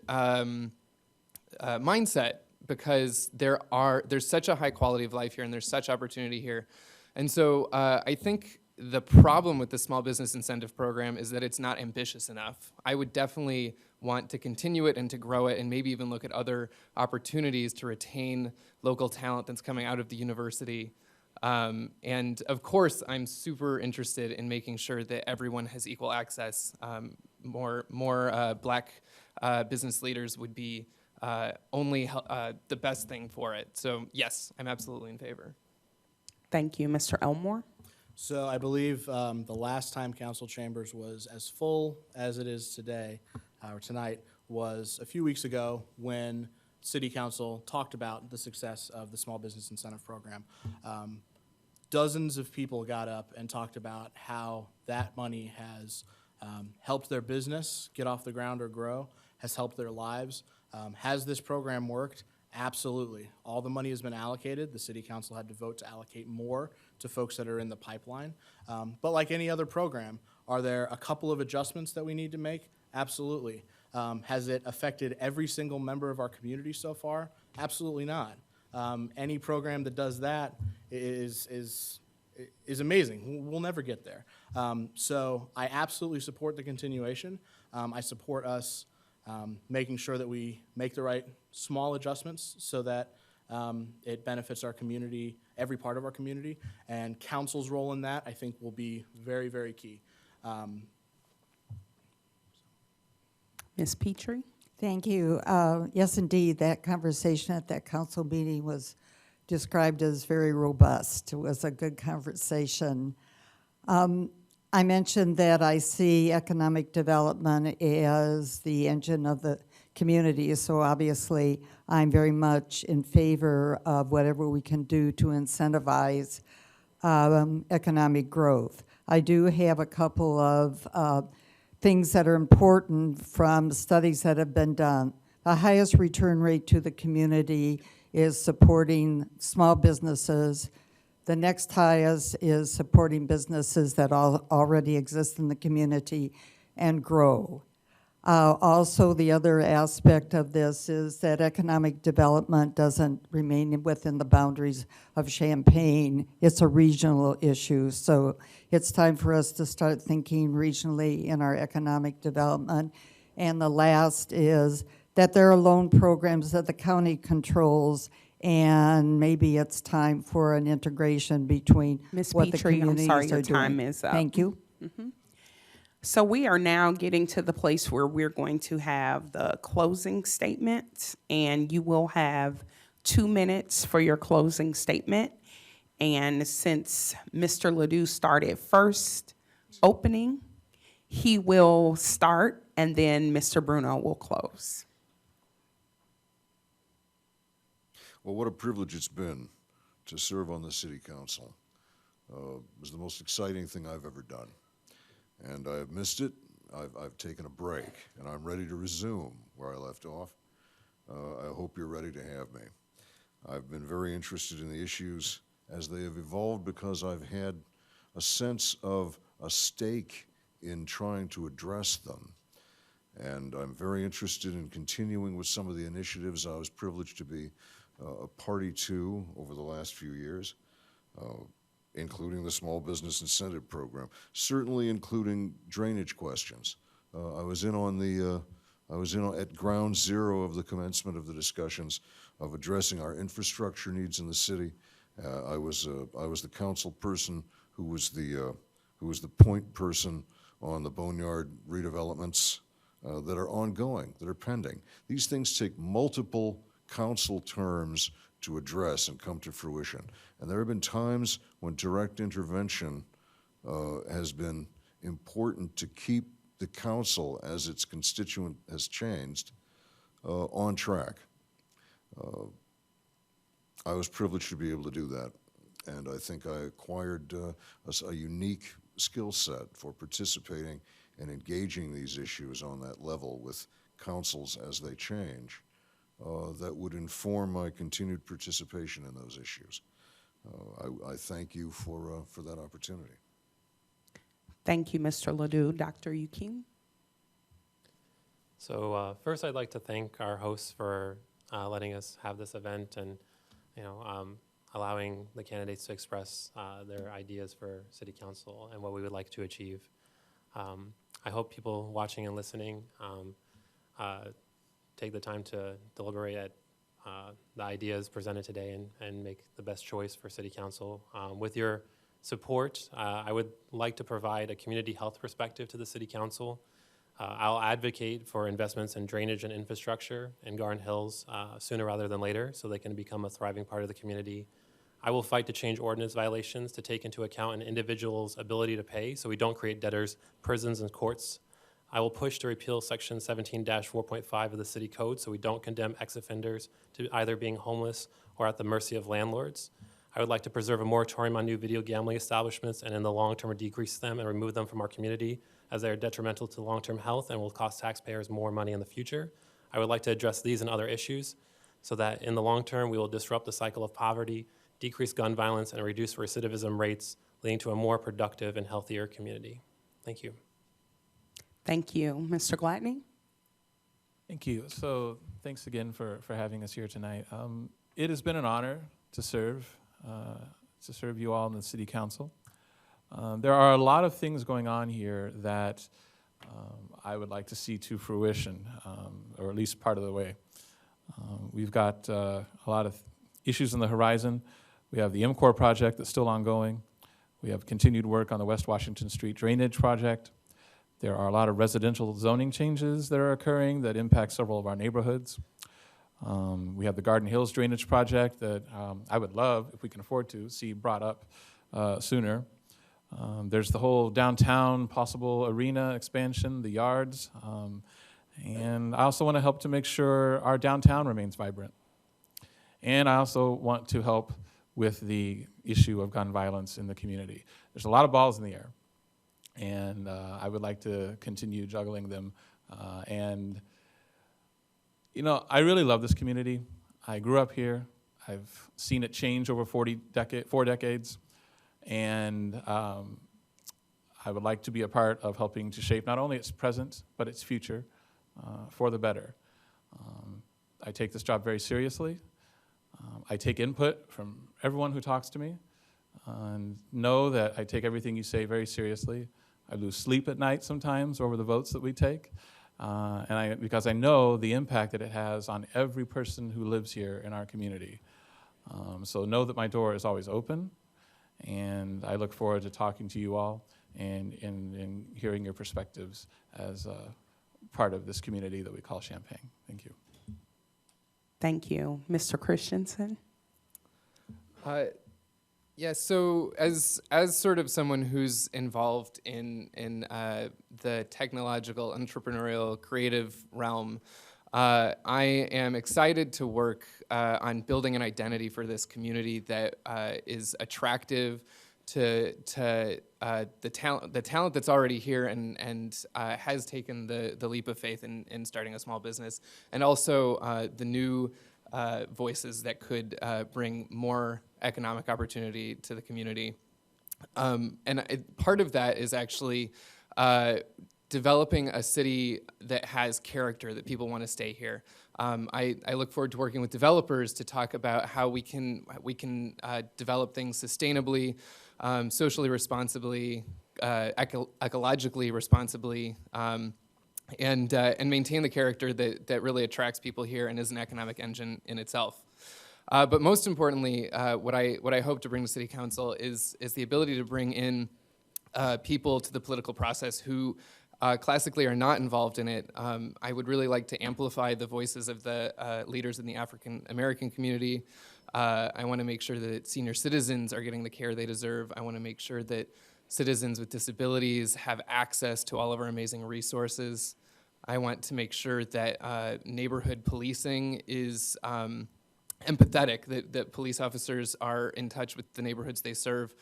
mindset because there's such a high quality of life here and there's such opportunity here. And so I think the problem with the Small Business Incentive Program is that it's not ambitious enough. I would definitely want to continue it and to grow it and maybe even look at other opportunities to retain local talent that's coming out of the university. And of course, I'm super interested in making sure that everyone has equal access. More Black business leaders would be only the best thing for it. So yes, I'm absolutely in favor. Thank you, Mr. Elmore. So I believe the last time council chambers was as full as it is today, or tonight, was a few weeks ago when City Council talked about the success of the Small Business Incentive Program. Dozens of people got up and talked about how that money has helped their business get off the ground or grow, has helped their lives. Has this program worked? Absolutely. All the money has been allocated. The City Council had to vote to allocate more to folks that are in the pipeline. But like any other program, are there a couple of adjustments that we need to make? Absolutely. Has it affected every single member of our community so far? Absolutely not. Any program that does that is amazing. We'll never get there. So I absolutely support the continuation. I support us making sure that we make the right small adjustments so that it benefits our community, every part of our community, and council's role in that, I think, will be very, very key. Ms. Petrie? Thank you. Yes, indeed, that conversation at that council meeting was described as very robust. It was a good conversation. I mentioned that I see economic development as the engine of the community, so obviously I'm very much in favor of whatever we can do to incentivize economic growth. I do have a couple of things that are important from studies that have been done. The highest return rate to the community is supporting small businesses. The next highest is supporting businesses that already exist in the community and grow. Also, the other aspect of this is that economic development doesn't remain within the boundaries of Champaign. It's a regional issue, so it's time for us to start thinking regionally in our economic development. And the last is that there are loan programs that the county controls, and maybe it's time for an integration between Ms. what the Petrie, I'm communities sorry, are your doing. time is up. Thank you. So we are now getting to the place where we're going to have the closing statements, and you will have 2 minutes for your closing statement. And since Mr. Ledoux started first opening, he will start and then Mr. Bruno will close. Well, what a privilege it's been to serve on the city council. It was the most exciting thing I've ever done. And I have missed it. I've taken a break, and I'm ready to resume where I left off. I hope you're ready to have me. I've been very interested in the issues as they have evolved because I've had a sense of a stake in trying to address them. And I'm very interested in continuing with some of the initiatives I was privileged to be a party to over the last few years, including the Small Business Incentive Program, certainly including drainage questions. I was in at ground zero of the commencement of the discussions of addressing our infrastructure needs in the city. I was the council person who was the point person on the Boneyard redevelopments that are ongoing, that are pending. These things take multiple council terms to address and come to fruition. And there have been times when direct intervention has been important to keep the council, as its constituent has changed, on track. I was privileged to be able to do that, and I think I acquired a unique skill set for participating and engaging these issues on that level with councils as they change. That would inform my continued participation in those issues. I thank you for that opportunity. Thank you, Mr. Ledoux. Dr. Yukim? So first, I'd like to thank our hosts for letting us have this event and, allowing the candidates to express their ideas for City Council and what we would like to achieve. I hope people watching and listening take the time to deliberate at the ideas presented today and make the best choice for City Council. With your support, I would like to provide a community health perspective to the City Council. I'll advocate for investments in drainage and infrastructure in Garden Hills sooner rather than later so they can become a thriving part of the community. I will fight to change ordinance violations to take into account an individual's ability to pay so we don't create debtors, prisons, and courts. I will push to repeal Section 17-4.5 of the City Code so we don't condemn ex-offenders to either being homeless or at the mercy of landlords. I would like to preserve a moratorium on new video gambling establishments and in the long term decrease them and remove them from our community as they are detrimental to long-term health and will cost taxpayers more money in the future. I would like to address these and other issues so that in the long term we will disrupt the cycle of poverty, decrease gun violence, and reduce recidivism rates, leading to a more productive and healthier community. Thank you. Thank you. Mr. Gladney? Thank you. So thanks again for having us here tonight. It has been an honor to serve you all in the City Council. There are a lot of things going on here that I would like to see to fruition, or at least part of the way. We've got a lot of issues on the horizon. We have the MCOR project that's still ongoing. We have continued work on the West Washington Street drainage project. There are a lot of residential zoning changes that are occurring that impact several of our neighborhoods. We have the Garden Hills drainage project that I would love, if we can afford to, see brought up sooner. There's the whole downtown possible arena expansion, the yards. And I also want to help to make sure our downtown remains vibrant. And I also want to help with the issue of gun violence in the community. There's a lot of balls in the air. And I would like to continue juggling them. I really love this community. I grew up here. I've seen it change over 4 decades. And I would like to be a part of helping to shape not only its present, but its future for the better. I take this job very seriously. I take input from everyone who talks to me. And know that I take everything you say very seriously. I lose sleep at night sometimes over the votes that we take, because I know the impact that it has on every person who lives here in our community. So know that my door is always open, and I look forward to talking to you all and hearing your perspectives as part of this community that we call Champaign. Thank you. Thank you. Mr. Christensen? Yeah, so as sort of someone who's involved in the technological, entrepreneurial, creative realm, I am excited to work on building an identity for this community that is attractive to the talent that's already here and has taken the leap of faith in starting a small business, and also the new voices that could bring more economic opportunity to the community. Part of that is actually developing a city that has character, that people want to stay here. I look forward to working with developers to talk about how we can develop things sustainably, socially responsibly, ecologically responsibly, and maintain the character that really attracts people here and is an economic engine in itself. But most importantly, what I hope to bring to City Council is the ability to bring in people to the political process who classically are not involved in it. I would really like to amplify the voices of the leaders in the African American community. I want to make sure that senior citizens are getting the care they deserve. I want to make sure that citizens with disabilities have access to all of our amazing resources. I want to make sure that neighborhood policing is empathetic, that police officers are in touch with the neighborhoods they serve.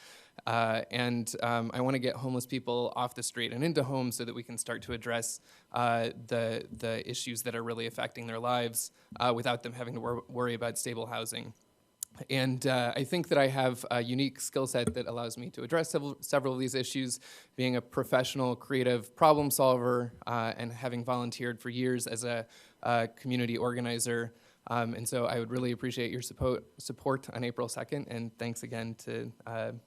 And I want to get homeless people off the street and into homes so that we can start to address the issues that are really affecting their lives without them having to worry about stable housing. And I think that I have a unique skill set that allows me to address several of these issues, being a professional, creative problem solver, and having volunteered for years as a community organizer. And so I would really appreciate your support on April 2nd, and thanks again to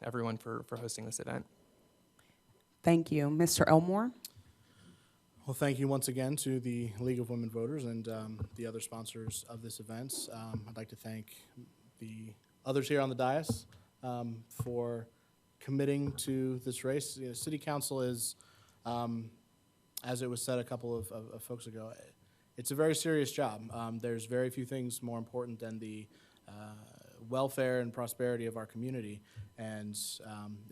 everyone for hosting this event. Thank you. Mr. Elmore? Well, thank you once again to the League of Women Voters and the other sponsors of this event. I'd like to thank the others here on the dais for committing to this race. You know, City Council is, as it was said a couple of folks ago, it's a very serious job. There's very few things more important than the welfare and prosperity of our community. And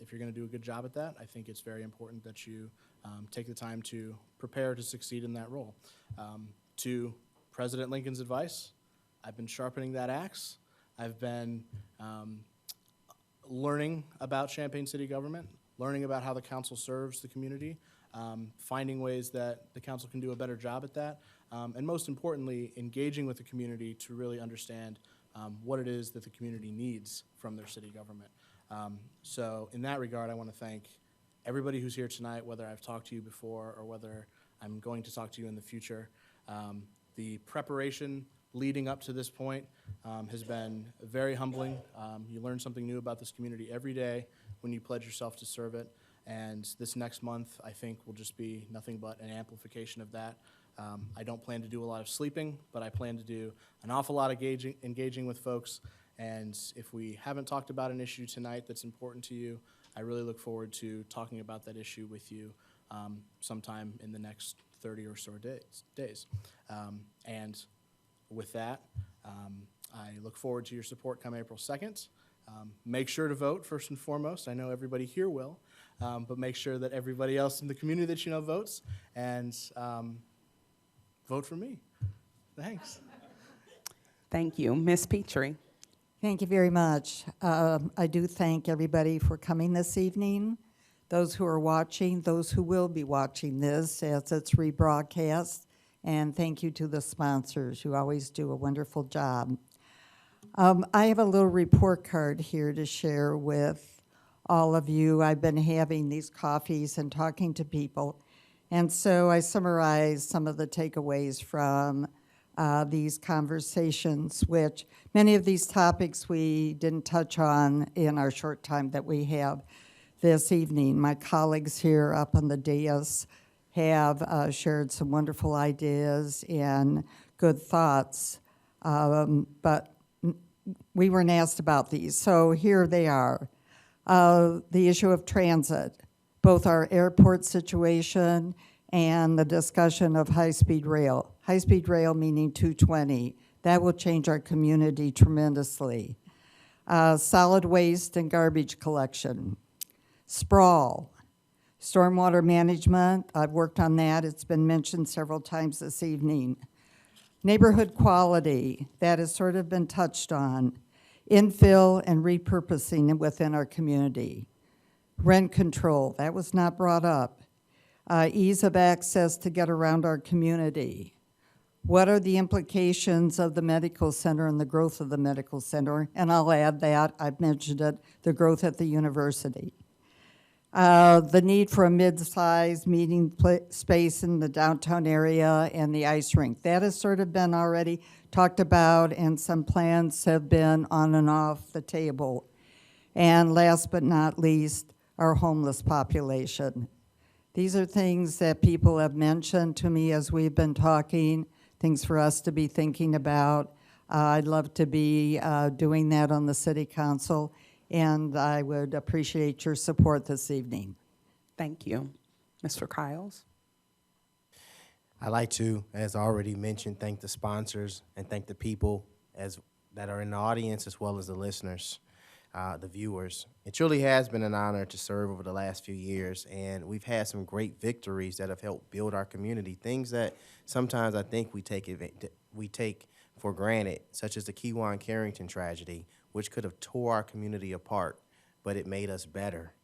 if you're going to do a good job at that, I think it's very important that you take the time to prepare to succeed in that role. To President Lincoln's advice, I've been sharpening that axe. I've been learning about Champaign city government, learning about how the council serves the community, finding ways that the council can do a better job at that, and most importantly, engaging with the community to really understand what it is that the community needs from their city government. So in that regard, I want to thank everybody who's here tonight, whether I've talked to you before or whether I'm going to talk to you in the future. The preparation leading up to this point has been very humbling. You learn something new about this community every day when you pledge yourself to serve it. And this next month, I think, will just be nothing but an amplification of that. I don't plan to do a lot of sleeping, but I plan to do an awful lot of engaging with folks. And if we haven't talked about an issue tonight that's important to you, I really look forward to talking about that issue with you sometime in the next 30 or so days. And with that, I look forward to your support come April 2nd. Make sure to vote first and foremost. I know everybody here will, but make sure that everybody else in the community that you know votes, and vote for me. Thanks. Thank you. Ms. Petrie? Thank you very much. I do thank everybody for coming this evening, those who are watching, those who will be watching this as it's rebroadcast, and thank you to the sponsors who always do a wonderful job. I have a little report card here to share with all of you. I've been having these coffees and talking to people, and so I summarized some of the takeaways from these conversations, which many of these topics we didn't touch on in our short time that we have this evening. My colleagues here up on the dais have shared some wonderful ideas and good thoughts, but we weren't asked about these, so here they are. The issue of transit, both our airport situation and the discussion of high-speed rail. High-speed rail meaning 220, That will change our community tremendously. Solid waste and garbage collection. Sprawl. Stormwater management, I've worked on that. It's been mentioned several times this evening. Neighborhood quality, that has sort of been touched on. Infill and repurposing within our community. Rent control, that was not brought up. Ease of access to get around our community. What are the implications of the medical center and the growth of the medical center? And I'll add that, I've mentioned it, the growth at the university. The need for a mid-sized meeting space in the downtown area and the ice rink. That has sort of been already talked about, and some plans have been on and off the table. And last but not least, our homeless population. These are things that people have mentioned to me as we've been talking, things for us to be thinking about. I'd love to be doing that on the city council, and I would appreciate your support this evening. Thank you. Mr. Kiles? I'd like to, as already mentioned, thank the sponsors and thank the people that are in the audience as well as the listeners, the viewers. It truly has been an honor to serve over the last few years, and we've had some great victories that have helped build our community, things that sometimes I think we take for granted, such as the Kewan Carrington tragedy, which could have tore our community apart, but it made us better.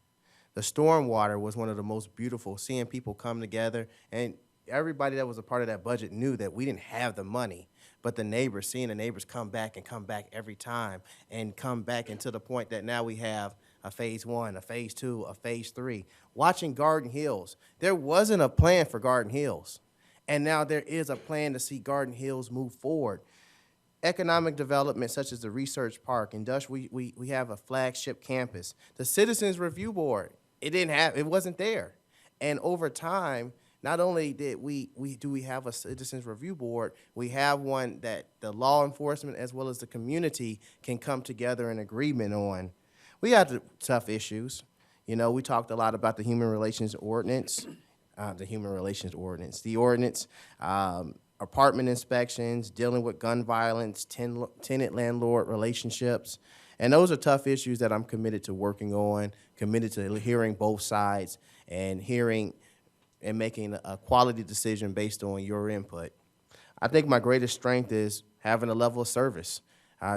The stormwater was one of the most beautiful, seeing people come together, and everybody that was a part of that budget knew that we didn't have the money, but the neighbors, seeing the neighbors come back every time, and come back into the point that now we have a phase 1, a phase 2, a phase 3. Watching Garden Hills, there wasn't a plan for Garden Hills, and now there is a plan to see Garden Hills move forward. Economic development such as the Research Park, we have a flagship campus. The Citizens Review Board, it wasn't there. And over time, not only did we have a Citizens Review Board, we have one that the law enforcement as well as the community can come together in agreement on. We have the tough issues. You know, we talked a lot about the Human Relations Ordinance, the ordinance, apartment inspections, dealing with gun violence, tenant-landlord relationships. And those are tough issues that I'm committed to working on, committed to hearing both sides and hearing and making a quality decision based on your input. I think my greatest strength is having a level of service.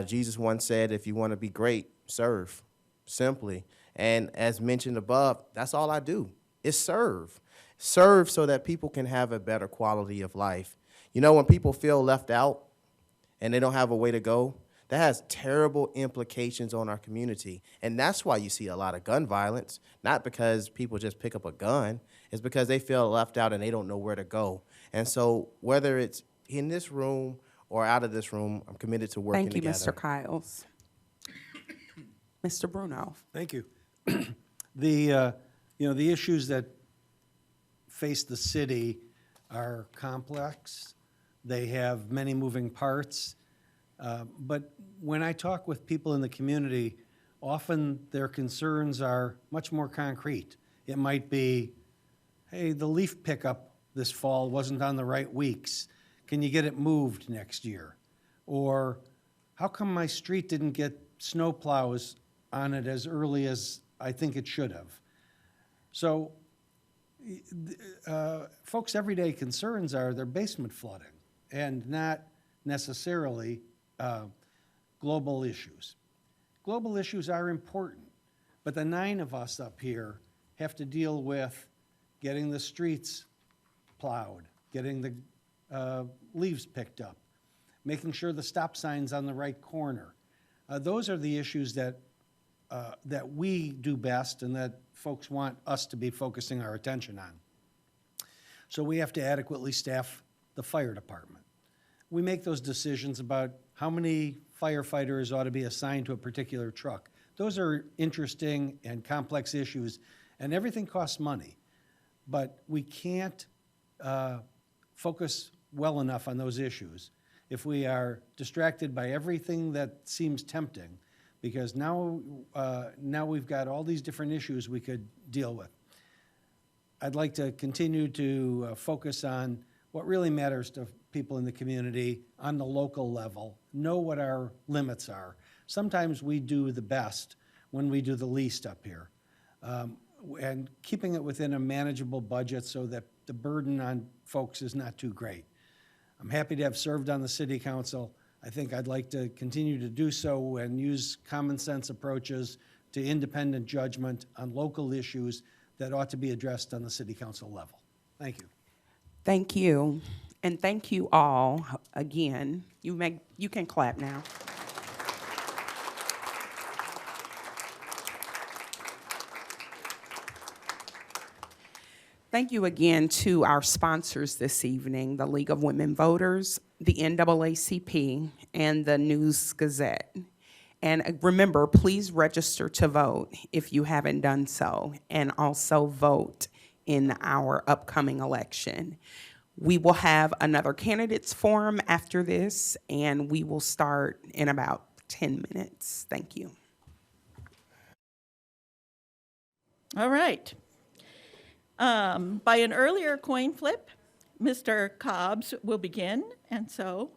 Jesus once said, if you want to be great, serve, simply. And as mentioned above, that's all I do, is serve. Serve so that people can have a better quality of life. You know, when people feel left out and they don't have a way to go, that has terrible implications on our community. And that's why you see a lot of gun violence, not because people just pick up a gun. It's because they feel left out and they don't know where to go. And so whether it's in this room or out of this room, I'm committed to working together. Thank you, Mr. Kiles. Mr. Bruno? Thank you. The issues that face the city are complex. They have many moving parts. But when I talk with people in the community, often their concerns are much more concrete. It might be, hey, the leaf pickup this fall wasn't on the right weeks. Can you get it moved next year? Or how come my street didn't get snow plows on it as early as I think it should have? So folks' everyday concerns are their basement flooding and not necessarily global issues. Global issues are important, but the 9 of us up here have to deal with getting the streets plowed, getting the leaves picked up, making sure the stop sign's on the right corner. Those are the issues that we do best and that folks want us to be focusing our attention on. So we have to adequately staff the fire department. We make those decisions about how many firefighters ought to be assigned to a particular truck. Those are interesting and complex issues, and everything costs money. But we can't focus well enough on those issues if we are distracted by everything that seems tempting, because now we've got all these different issues we could deal with. I'd like to continue to focus on what really matters to people in the community on the local level know what our limits are. Sometimes we do the best when we do the least up here. And keeping it within a manageable budget so that the burden on folks is not too great. I'm happy to have served on the city council. I think I'd like to continue to do so and use common sense approaches to independent judgment on local issues that ought to be addressed on the city council level. Thank you. Thank you. And thank you all again. You can clap now. Thank you again to our sponsors this evening, the League of Women Voters, the NAACP, and the News Gazette. And remember, please register to vote if you haven't done so, and also vote in our upcoming election. We will have another candidates forum after this, and we will start in about 10 minutes. Thank you. All right. By an earlier coin flip, Mr. Cobbs will begin, and so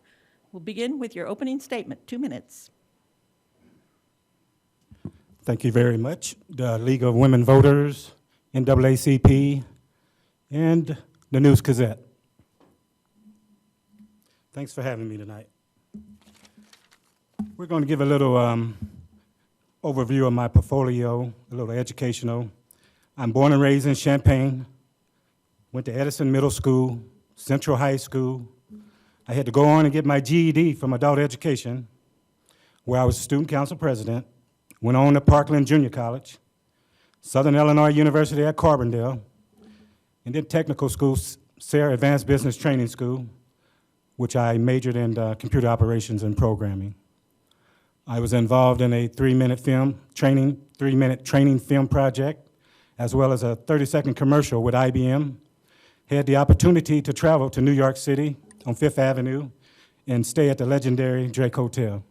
we'll begin with your opening statement, 2 minutes. Thank you very much. The League of Women Voters, NAACP, and the News Gazette. Thanks for having me tonight. We're going to give a little overview of my portfolio, a little educational. I'm born and raised in Champaign, went to Edison Middle School, Central High School. I had to go on and get my GED from adult education, where I was student council president. Went on to Parkland Junior College, Southern Illinois University at Carbondale, and then technical school, Sarah Advanced Business Training School, which I majored in computer operations and programming. I was involved in a 3-minute training film project, as well as a 30-second commercial with IBM. Had the opportunity to travel to New York City on Fifth Avenue and stay at the legendary Drake Hotel.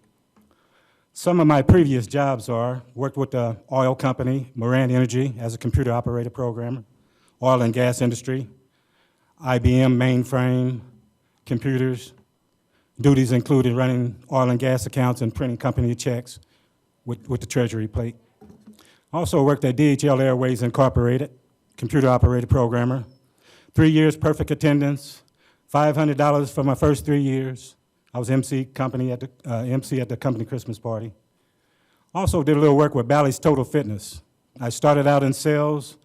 Some of my previous jobs worked with the oil company, Moran Energy, as a computer operator programmer, oil and gas industry, IBM mainframe, computers. Duties included running oil and gas accounts and printing company checks with the treasury plate. Also worked at DHL Airways Incorporated, computer operator programmer. 3 years perfect attendance, $500 for my first 3 years. I was MC at the company Christmas party. Also did a little work with Bally's Total Fitness. I started out in sales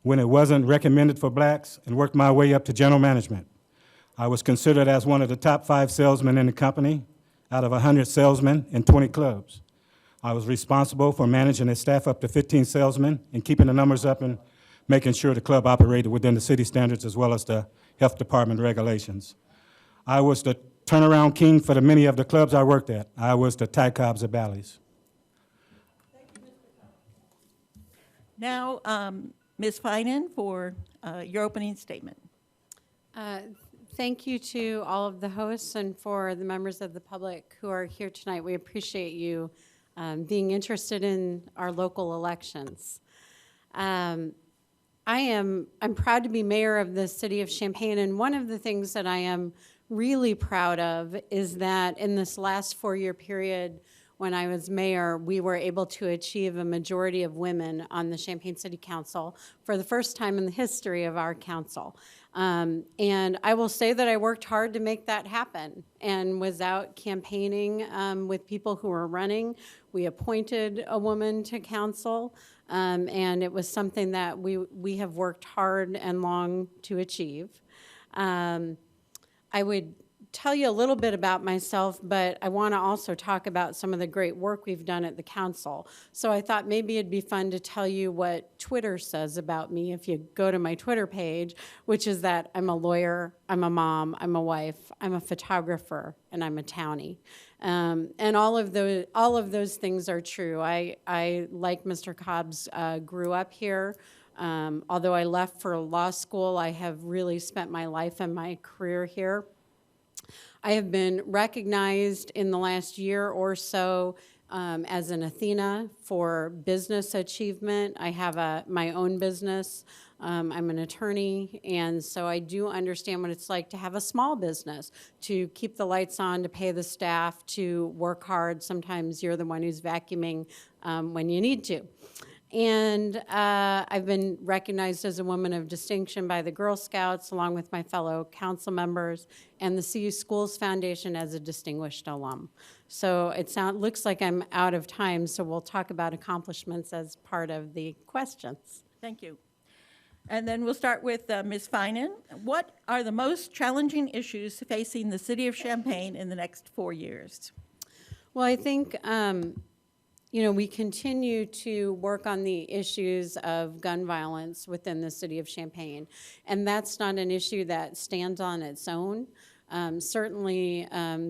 when it wasn't recommended for blacks and worked my way up to general management. I was considered as one of the top 5 salesmen in the company out of 100 salesmen in 20 clubs. I was responsible for managing a staff up to 15 salesmen and keeping the numbers up and making sure the club operated within the city standards as well as the health department regulations. I was the turnaround king for the many of the clubs I worked at. I was the Ty Cobbs of Bally's. Now, Ms. Finan for your opening statement. Thank you to all of the hosts and for the members of the public who are here tonight. We appreciate you being interested in our local elections. I'm proud to be mayor of the city of Champaign, and one of the things that I am really proud of is that in this last 4-year period when I was mayor, we were able to achieve a majority of women on the Champaign City Council for the first time in the history of our council. And I will say that I worked hard to make that happen and was out campaigning with people who were running. We appointed a woman to council, and it was something that we have worked hard and long to achieve. I would tell you a little bit about myself, but I want to also talk about some of the great work we've done at the council. So I thought maybe it'd be fun to tell you what Twitter says about me if you go to my Twitter page, which is that I'm a lawyer, I'm a mom, I'm a wife, I'm a photographer, and I'm a townie. And all of those things are true. I like Mr. Cobbs, grew up here. Although I left for law school, I have really spent my life and my career here. I have been recognized in the last year or so as an Athena for business achievement. I have my own business I'm an attorney, and so I do understand what it's like to have a small business, to keep the lights on, to pay the staff, to work hard. Sometimes you're the one who's vacuuming when you need to. And I've been recognized as a woman of distinction by the Girl Scouts, along with my fellow council members, and the CU Schools Foundation as a distinguished alum. So it looks like I'm out of time, so we'll talk about accomplishments as part of the questions. Thank you. And then we'll start with Ms. Finan. What are the most challenging issues facing the city of Champaign in the next 4 years? Well, I think we continue to work on the issues of gun violence within the city of Champaign, and that's not an issue that stands on its own. Certainly,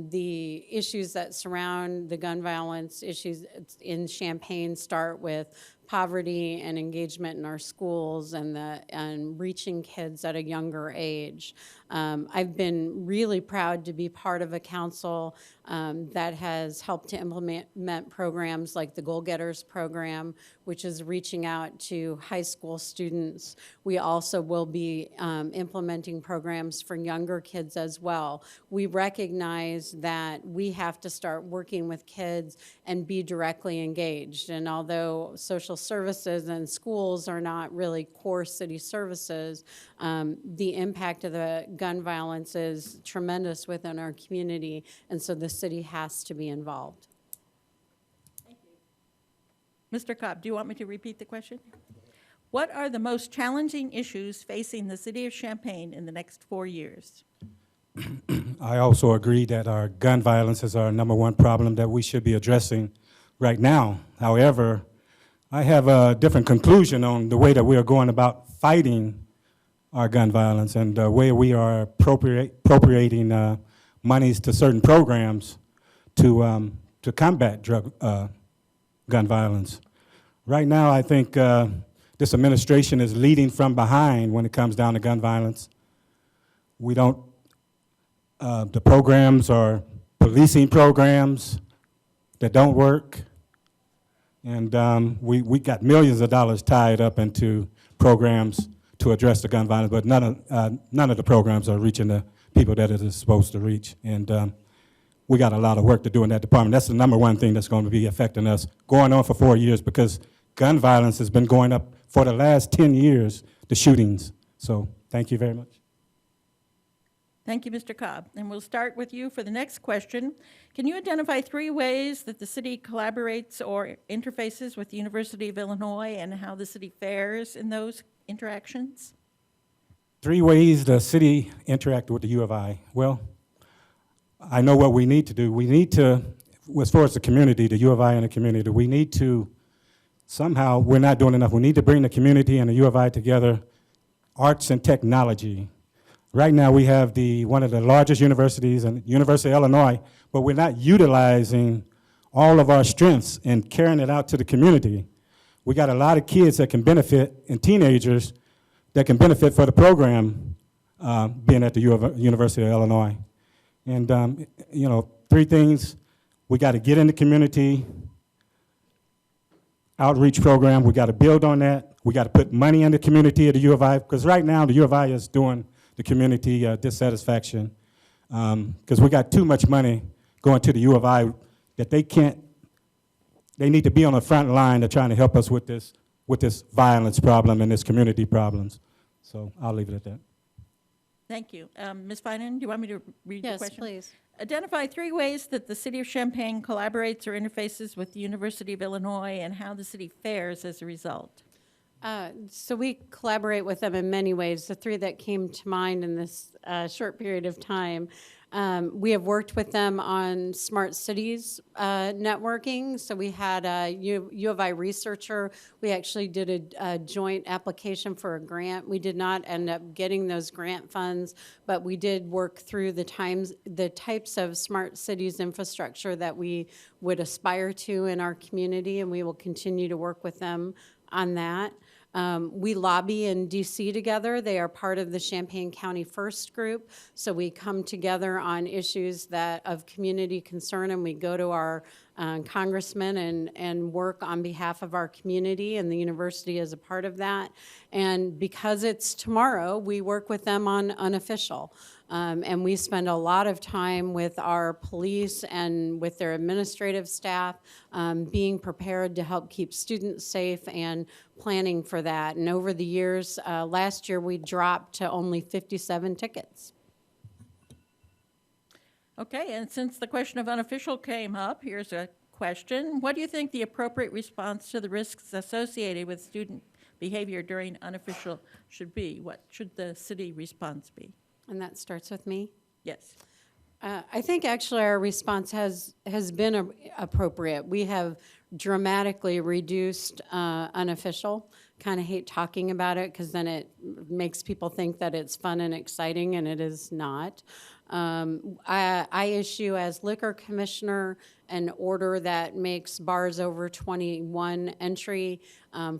the issues that surround the gun violence issues in Champaign start with poverty and engagement in our schools and reaching kids at a younger age. I've been really proud to be part of a council that has helped to implement programs like the Goal Getters program, which is reaching out to high school students. We also will be implementing programs for younger kids as well. We recognize that we have to start working with kids and be directly engaged. And although social services and schools are not really core city services, the impact of the gun violence is tremendous within our community, and so the city has to be involved. Thank you. Mr. Cobb, do you want me to repeat the question? What are the most challenging issues facing the city of Champaign in the next 4 years? I also agree that our gun violence is our #1 problem that we should be addressing right now. However, I have a different conclusion on the way that we are going about fighting our gun violence and the way we are appropriating monies to certain programs to combat gun violence. Right now, I think this administration is leading from behind when it comes down to gun violence. We don't, the programs are policing programs that don't work. And we got millions of dollars tied up into programs to address the gun violence, but none of the programs are reaching the people that it is supposed to reach. And we got a lot of work to do in that department. That's the #1 thing that's going to be affecting us going on for 4 years, because gun violence has been going up for the last 10 years, the shootings. So thank you very much. Thank you, Mr. Cobb. And we'll start with you for the next question. Can you identify 3 ways that the city collaborates or interfaces with the University of Illinois and how the city fares in those interactions? 3 ways the city interact with the U of I. Well, I know what we need to do. We need to, as far as the community, the U of I and the community, we need to somehow, we're not doing enough. We need to bring the community and the U of I together, arts and technology. Right now, we have one of the largest universities, in University of Illinois, but we're not utilizing all of our strengths and carrying it out to the community. We got a lot of kids that can benefit, and teenagers that can benefit for the program being at the University of Illinois. And, 3 things: we got to get in the community, outreach program, we got to build on that. We got to put money in the community at the U of I, because right now the U of I is doing the community dissatisfaction, because we got too much money going to the U of I that they need to be on the front line of trying to help us with this violence problem and this community problems. So I'll leave it at that. Thank you. Ms. Finan, do you want me to read the Yes, question? please. Identify 3 ways that the city of Champaign collaborates or interfaces with the University of Illinois and how the city fares as a result. So we collaborate with them in many ways. The 3 that came to mind in this short period of time, we have worked with them on smart cities networking. So we had a U of I researcher. We actually did a joint application for a grant. We did not end up getting those grant funds, but we did work through the types of smart cities infrastructure that we would aspire to in our community, and we will continue to work with them on that. We lobby in DC together. They are part of the Champaign County First group. So we come together on issues that of community concern, and we go to our congressmen and work on behalf of our community, and the university is a part of that. And because it's tomorrow, we work with them on unofficial. And we spend a lot of time with our police and with their administrative staff, being prepared to help keep students safe and planning for that. And over the years, last year we dropped to only 57 tickets. Okay, and since the question of unofficial came up, here's a question. What do you think the appropriate response to the risks associated with student behavior during unofficial should be? What should the city response be? And that starts with me. Yes. I think actually our response has been appropriate. We have dramatically reduced unofficial. Kind of hate talking about it because then it makes people think that it's fun and exciting, and it is not. I issue as liquor commissioner an order that makes bars over 21 entry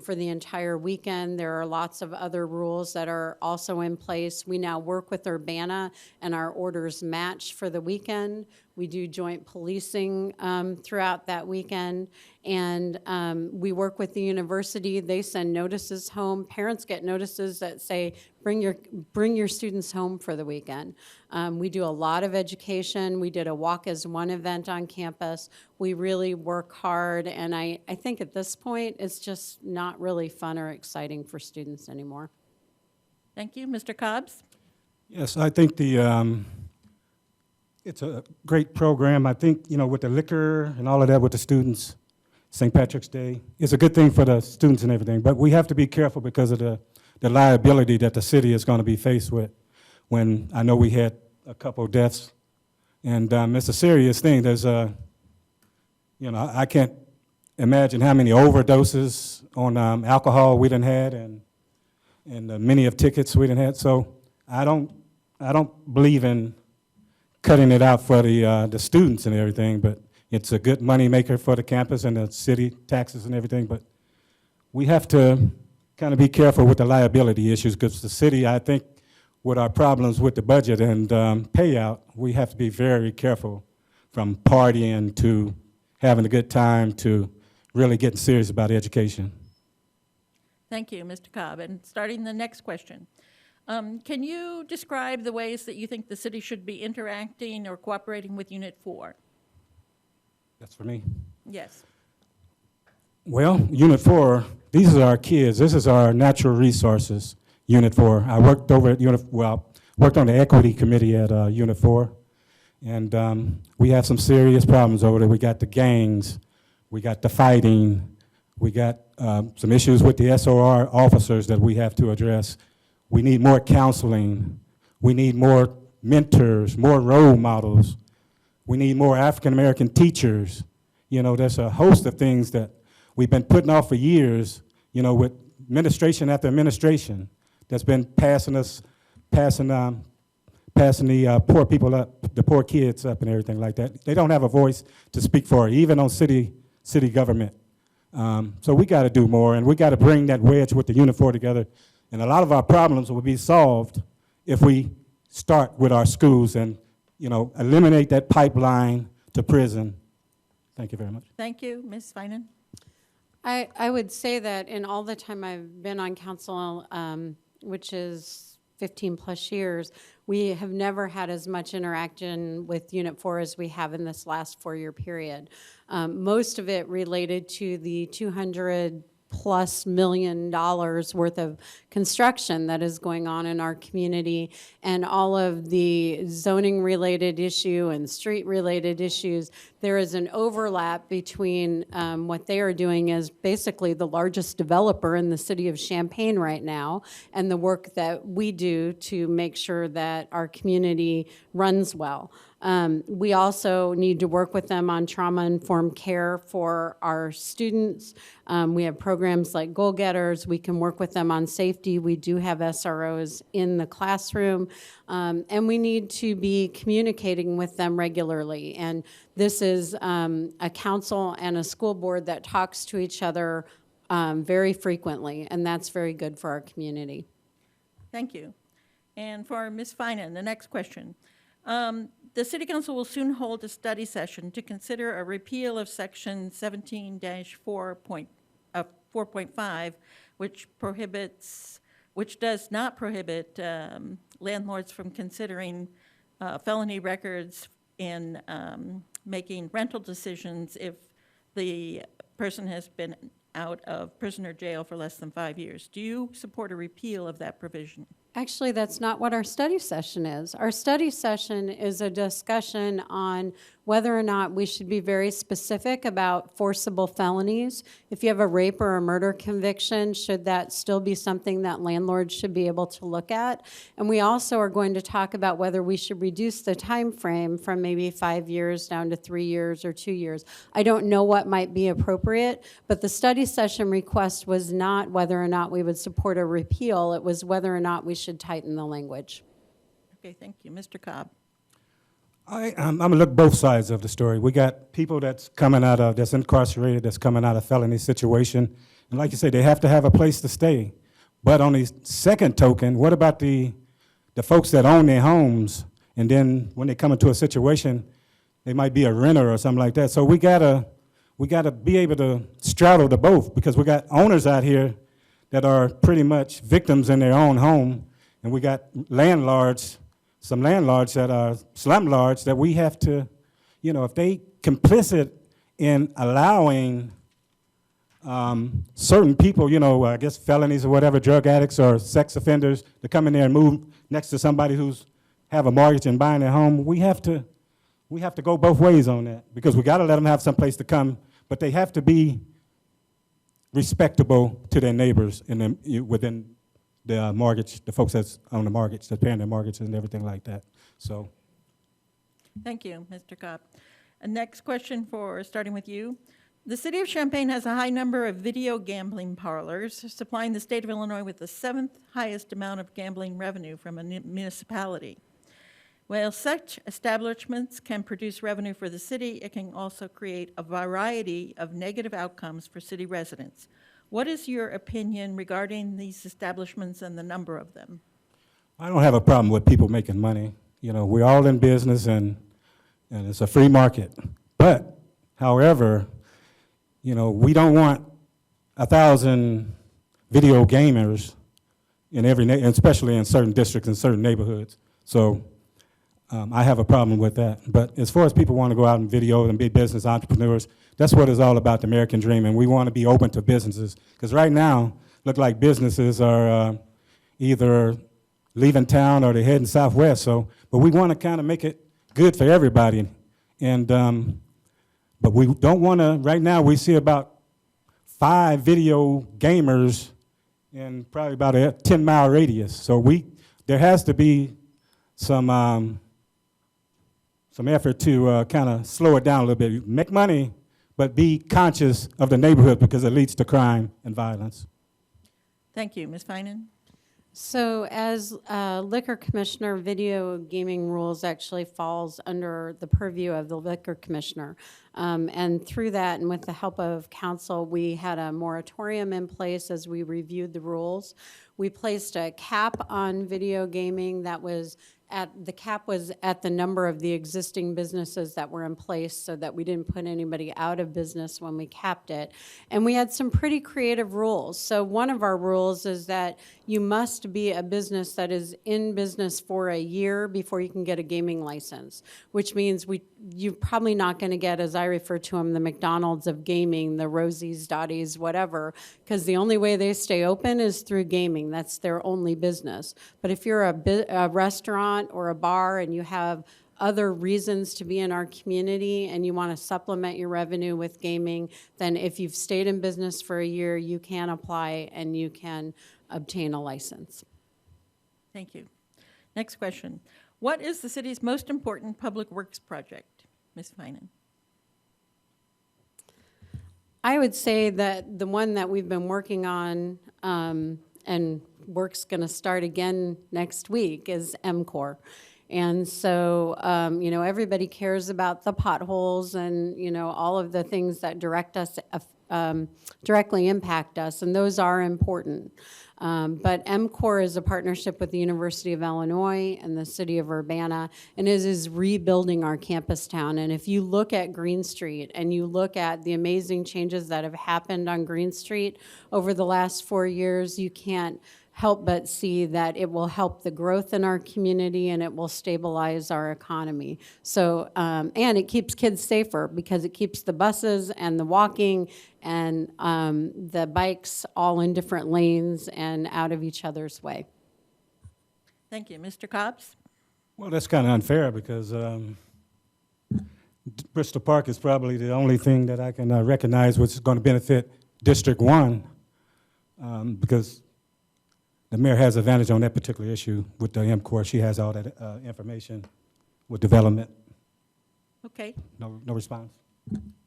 for the entire weekend. There are lots of other rules that are also in place. We now work with Urbana, and our orders match for the weekend. We do joint policing throughout that weekend, and we work with the university. They send notices home. Parents get notices that say, bring your students home for the weekend. We do a lot of education. We did a Walk as One event on campus. We really work hard, and I think at this point, it's just not really fun or exciting for students anymore. Thank you. Mr. Cobbs? Yes, I think it's a great program. I think, with the liquor and all of that with the students, St. Patrick's Day, it's a good thing for the students and everything, but we have to be careful because of the liability that the city is going to be faced with. When I know we had a couple of deaths, and it's a serious thing. There's I can't imagine how many overdoses on alcohol we done had, and many of tickets we done had. So I don't believe in cutting it out for the students and everything, but it's a good money maker for the campus and the city taxes and everything. But we have to kind of be careful with the liability issues because the city, I think, with our problems with the budget and payout, we have to be very careful from partying to having a good time to really getting serious about education. Thank you, Mr. Cobb. And starting the next question. Can you describe the ways that you think the city should be interacting or cooperating with Unit 4? That's for me. Yes. Well, Unit 4, these are our kids. This is our natural resources, Unit 4. I worked over at worked on the equity committee at Unit 4, and we have some serious problems over there. We got the gangs, we got the fighting, we got some issues with the SOR officers that we have to address. We need more counseling. We need more mentors, more role models. We need more African-American teachers. There's a host of things that we've been putting off for years, with administration after administration that's been passing the poor people up, the poor kids up and everything like that. They don't have a voice to speak for, even on city government. So we got to do more, and we got to bring that wedge with the Unit 4 together. And a lot of our problems will be solved if we start with our schools and, eliminate that pipeline to prison. Thank you very much. Thank you, Ms. Finan. I would say that in all the time I've been on council, which is 15 plus years, we have never had as much interaction with Unit 4 as we have in this last 4-year period. Most of it related to the $200+ million worth of construction that is going on in our community, and all of the zoning related issue and street related issues. There is an overlap between what they are doing as basically the largest developer in the city of Champaign right now, and the work that we do to make sure that our community runs well. We also need to work with them on trauma-informed care for our students. We have programs like Goal Getters. We can work with them on safety. We do have SROs in the classroom. And we need to be communicating with them regularly. And this is a council and a school board that talks to each other very frequently, and that's very good for our community. Thank you. And for Ms. Finan, the next question. The City Council will soon hold a study session to consider a repeal of Section 17-4.5, which does not prohibit landlords from considering felony records in making rental decisions if the person has been out of prison or jail for less than 5 years. Do you support a repeal of that provision? Actually, that's not what our study session is. Our study session is a discussion on whether or not we should be very specific about forcible felonies. If you have a rape or a murder conviction, should that still be something that landlords should be able to look at? And we also are going to talk about whether we should reduce the time frame from maybe 5 years down to 3 years or 2 years. I don't know what might be appropriate, but the study session request was not whether or not we would support a repeal. It was whether or not we should tighten the language. Okay, thank you. Mr. Cobb. I'm gonna look both sides of the story. We got people that's incarcerated, that's coming out of felony situation. And like you say, they have to have a place to stay. But on the second token, what about the folks that own their homes, and then when they come into a situation, they might be a renter or something like that. So we gotta be able to straddle the both, because we got owners out here that are pretty much victims in their own home, and we got landlords, some landlords that are slumlords that we have to, if they complicit in allowing certain people, I guess felonies or whatever, drug addicts or sex offenders, to come in there and move next to somebody who's have a mortgage and buying their home, we have to go both ways on that, because we got to let them have some place to come, but they have to be respectable to their neighbors within the mortgage, the folks that's on the mortgage, that's paying their mortgage and everything like that. So, Thank you, Mr. Cobb. Next question starting with you. The city of Champaign has a high number of video gambling parlors, supplying the state of Illinois with the 7th highest amount of gambling revenue from a municipality. While such establishments can produce revenue for the city, it can also create a variety of negative outcomes for city residents. What is your opinion regarding these establishments and the number of them? I don't have a problem with people making money. We're all in business, and it's a free market. But, however, we don't want 1,000 video gamers in especially in certain districts and certain neighborhoods. So I have a problem with that. But as far as people want to go out and video and be business entrepreneurs, that's what it's all about, the American dream, and we want to be open to businesses. Because right now, look like businesses are either leaving town or they're heading southwest. But we want to kind of make it good for everybody. And but we don't want to. Right now, we see about 5 video gamers in probably about a 10-mile radius. So there has to be some effort to kind of slow it down a little bit. Make money, but be conscious of the neighborhood, because it leads to crime and violence. Thank you. Ms. Finan? So as liquor commissioner, video gaming rules actually falls under the purview of the liquor commissioner. And through that, and with the help of council, we had a moratorium in place as we reviewed the rules. We placed a cap on video gaming that was the cap was at the number of the existing businesses that were in place, so that we didn't put anybody out of business when we capped it. And we had some pretty creative rules. So one of our rules is that you must be a business that is in business for a year before you can get a gaming license, which means you're probably not going to get, as I refer to them, the McDonald's of gaming, the Rosie's, Dottie's, whatever, because the only way they stay open is through gaming. That's their only business. But if you're a restaurant or a bar and you have other reasons to be in our community and you want to supplement your revenue with gaming, then if you've stayed in business for a year, you can apply and you can obtain a license. Thank you. Next question. What is the city's most important public works project? Ms. Finan? I would say that the one that we've been working on and work's going to start again next week is MCOR. And so, everybody cares about the potholes and, all of the things that directly impact us, and those are important. But MCOR is a partnership with the University of Illinois and the city of Urbana, and it is rebuilding our campus town. And if you look at Green Street and you look at the amazing changes that have happened on Green Street over the last 4 years, you can't help but see that it will help the growth in our community and it will stabilize our economy. So, and it keeps kids safer because it keeps the buses and the walking and the bikes all in different lanes and out of each other's way. Thank you. Mr. Cobbs? Well, that's kind of unfair because Bristol Park is probably the only thing that I can recognize which is going to benefit District 1 because the mayor has advantage on that particular issue with the MCOR. She has all that information with development. Okay. No response?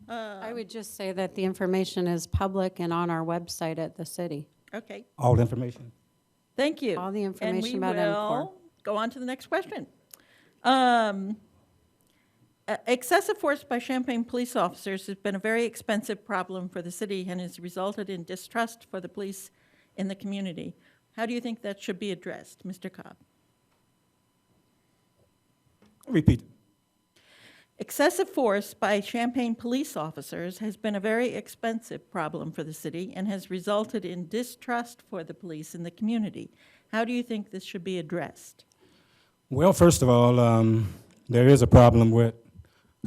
I would just say that the information is public and on our website at the city. Okay. All the information? Thank you. All the information about And we MCOR. will go on to the next question. Excessive force by Champaign police officers has been a very expensive problem for the city and has resulted in distrust for the police in the community. How do you think that should be addressed, Mr. Cobb? Repeat. Excessive force by Champaign police officers has been a very expensive problem for the city and has resulted in distrust for the police in the community. How do you think this should be addressed? Well, first of all, there is a problem with,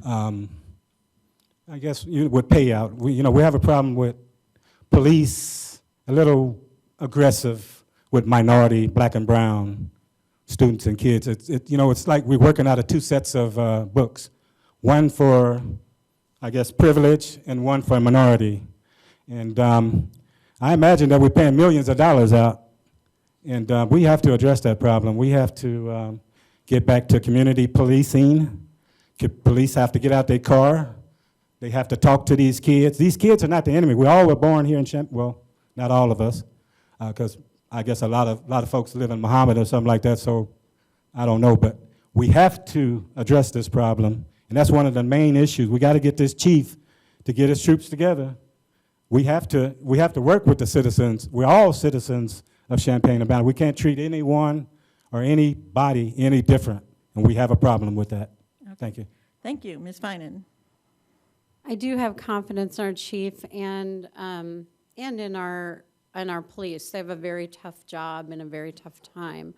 I guess, with payout. We have a problem with police a little aggressive with minority, black and brown students and kids. It's like we're working out of two sets of books. One for, I guess, privilege and one for minority. And I imagine that we're paying millions of dollars out. And we have to address that problem. We have to get back to community policing. Police have to get out their car. They have to talk to these kids. These kids are not the enemy. We all were born here in Champaign. Well, not all of us, because I guess a lot of folks live in Muhammad or something like that, so I don't know. But we have to address this problem, and that's one of the main issues. We got to get this chief to get his troops together. We have to work with the citizens. We're all citizens of Champaign-Urbana. We can't treat anyone or anybody any different, and we have a problem with that. Okay. Thank you. Thank you. Ms. Finan. I do have confidence in our chief and in our police. They have a very tough job and a very tough time.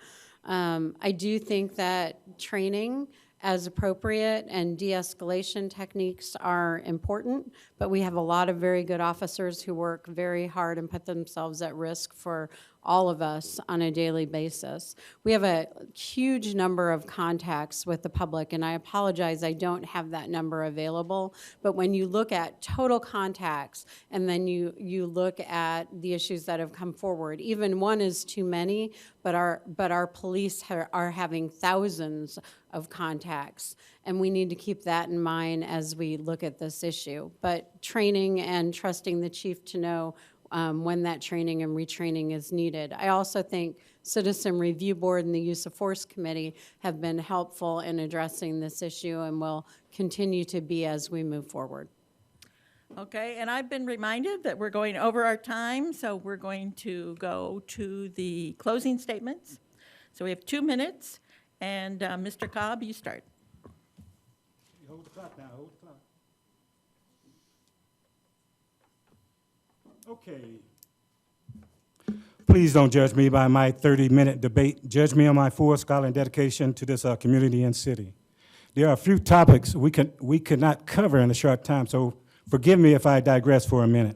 I do think that training as appropriate and de-escalation techniques are important, but we have a lot of very good officers who work very hard and put themselves at risk for all of us on a daily basis. We have a huge number of contacts with the public, and I apologize, I don't have that number available, but when you look at total contacts and then you look at the issues that have come forward, even one is too many, but our police are having thousands of contacts, and we need to keep that in mind as we look at this issue. But training and trusting the chief to know when that training and retraining is needed. I also think Citizen Review Board and the Use of Force Committee have been helpful in addressing this issue and will continue to be as we move forward. Okay, and I've been reminded that we're going over our time, so we're going to go to the closing statements. So we have 2 minutes, and Mr. Cobb, you start. Hold the clock now, hold the clock. Okay. Please don't judge me by my 30-minute debate. Judge me on my full scholar and dedication to this community and city. There are a few topics we could not cover in a short time, so forgive me if I digress for a minute.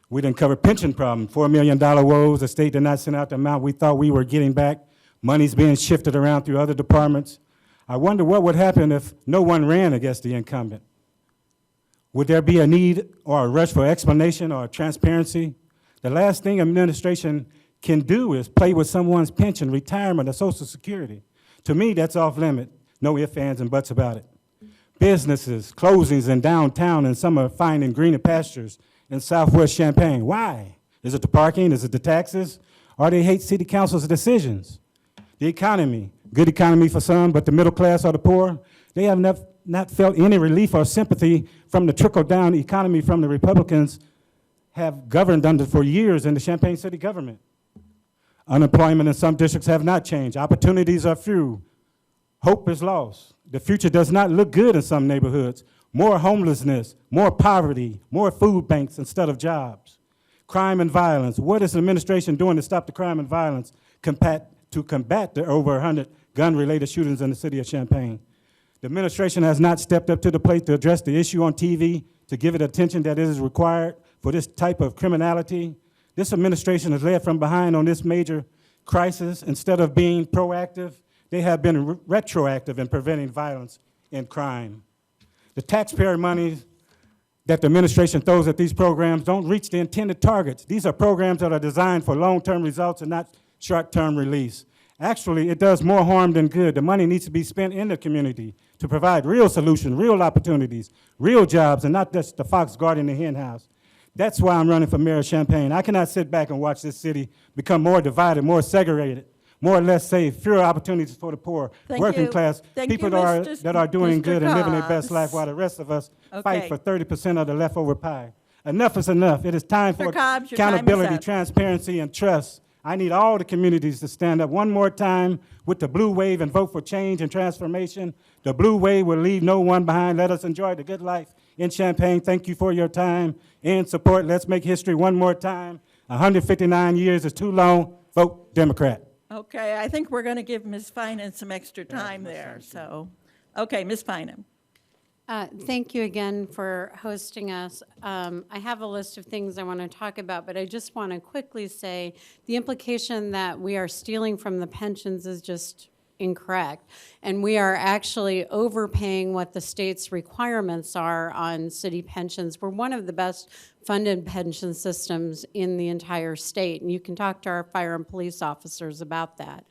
We didn't cover pension problem, $4 million woes. The state did not send out the amount we thought we were getting back. Money's being shifted around through other departments. I wonder what would happen if no one ran against the incumbent. Would there be a need or a rush for explanation or transparency? The last thing administration can do is play with someone's pension, retirement, or Social Security. To me, that's off limit. No ifs, ands, and buts about it. Businesses, closings in downtown, and some are finding greener pastures in Southwest Champaign. Why? Is it the parking? Is it the taxes? Or they hate city council's decisions? The economy, good economy for some, but the middle class or the poor, they have not felt any relief or sympathy from the trickle-down economy from the Republicans have governed under for years in the Champaign City government. Unemployment in some districts have not changed. Opportunities are few. Hope is lost. The future does not look good in some neighborhoods. More homelessness, more poverty, more food banks instead of jobs. Crime and violence. What is the administration doing to stop the crime and violence to combat the over 100 gun-related shootings in the city of Champaign? The administration has not stepped up to the plate to address the issue on TV, to give it attention that it is required for this type of criminality. This administration is led from behind on this major crisis. Instead of being proactive, they have been retroactive in preventing violence and crime. The taxpayer money that the administration throws at these programs don't reach the intended targets. These are programs that are designed for long-term results and not short-term release. Actually, it does more harm than good. The money needs to be spent in the community to provide real solutions, real opportunities, real jobs, and not just the fox guarding the hen house. That's why I'm running for mayor of Champaign. I cannot sit back and watch this city become more divided, more segregated, more or less safe, fewer opportunities for the poor, Thank working you. class, Thank people you, that are doing Mr. good and living their best Cobbs. life while the rest of us Okay. fight for 30% of the leftover pie. Enough is enough. It is time for Mr. Cobbs, your time is accountability, up. transparency, and trust. I need all the communities to stand up one more time with the blue wave and vote for change and transformation. The blue wave will leave no one behind. Let us enjoy the good life in Champaign. Thank you for your time and support. Let's make history one more time. 159 years is too long. Vote Democrat. Okay, I think we're going to give Ms. Finan some extra time there, so. Okay, Ms. Finan. Thank you again for hosting us. I have a list of things I want to talk about, but I just want to quickly say the implication that we are stealing from the pensions is just incorrect. And we are actually overpaying what the state's requirements are on city pensions. We're one of the best funded pension systems in the entire state, and you can talk to our fire and police officers about that.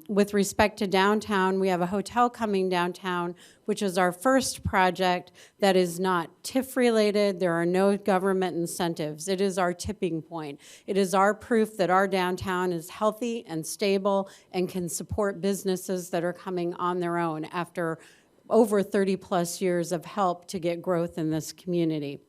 With respect to downtown, we have a hotel coming downtown, which is our first project that is not TIF-related. There are no government incentives. It is our tipping point. It is our proof that our downtown is healthy and stable and can support businesses that are coming on their own after over 30-plus years of help to get growth in this community.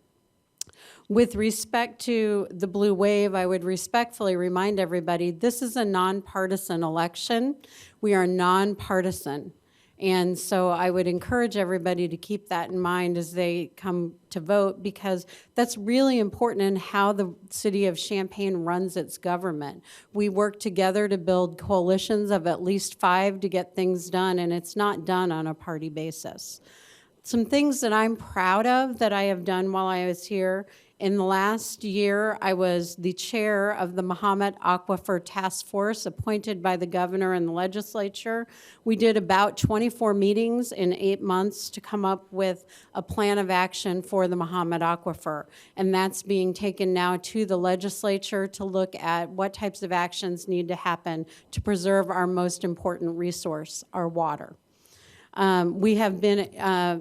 With respect to the blue wave, I would respectfully remind everybody, this is a nonpartisan election. We are nonpartisan. And so I would encourage everybody to keep that in mind as they come to vote, because that's really important in how the city of Champaign runs its government. We work together to build coalitions of at least 5 to get things done, and it's not done on a party basis. Some things that I'm proud of that I have done while I was here. In the last year, I was the chair of the Mahomet Aquifer Task Force appointed by the governor and the legislature. We did about 24 meetings in 8 months to come up with a plan of action for the Mahomet Aquifer. And that's being taken now to the legislature to look at what types of actions need to happen to preserve our most important resource, our water. We have been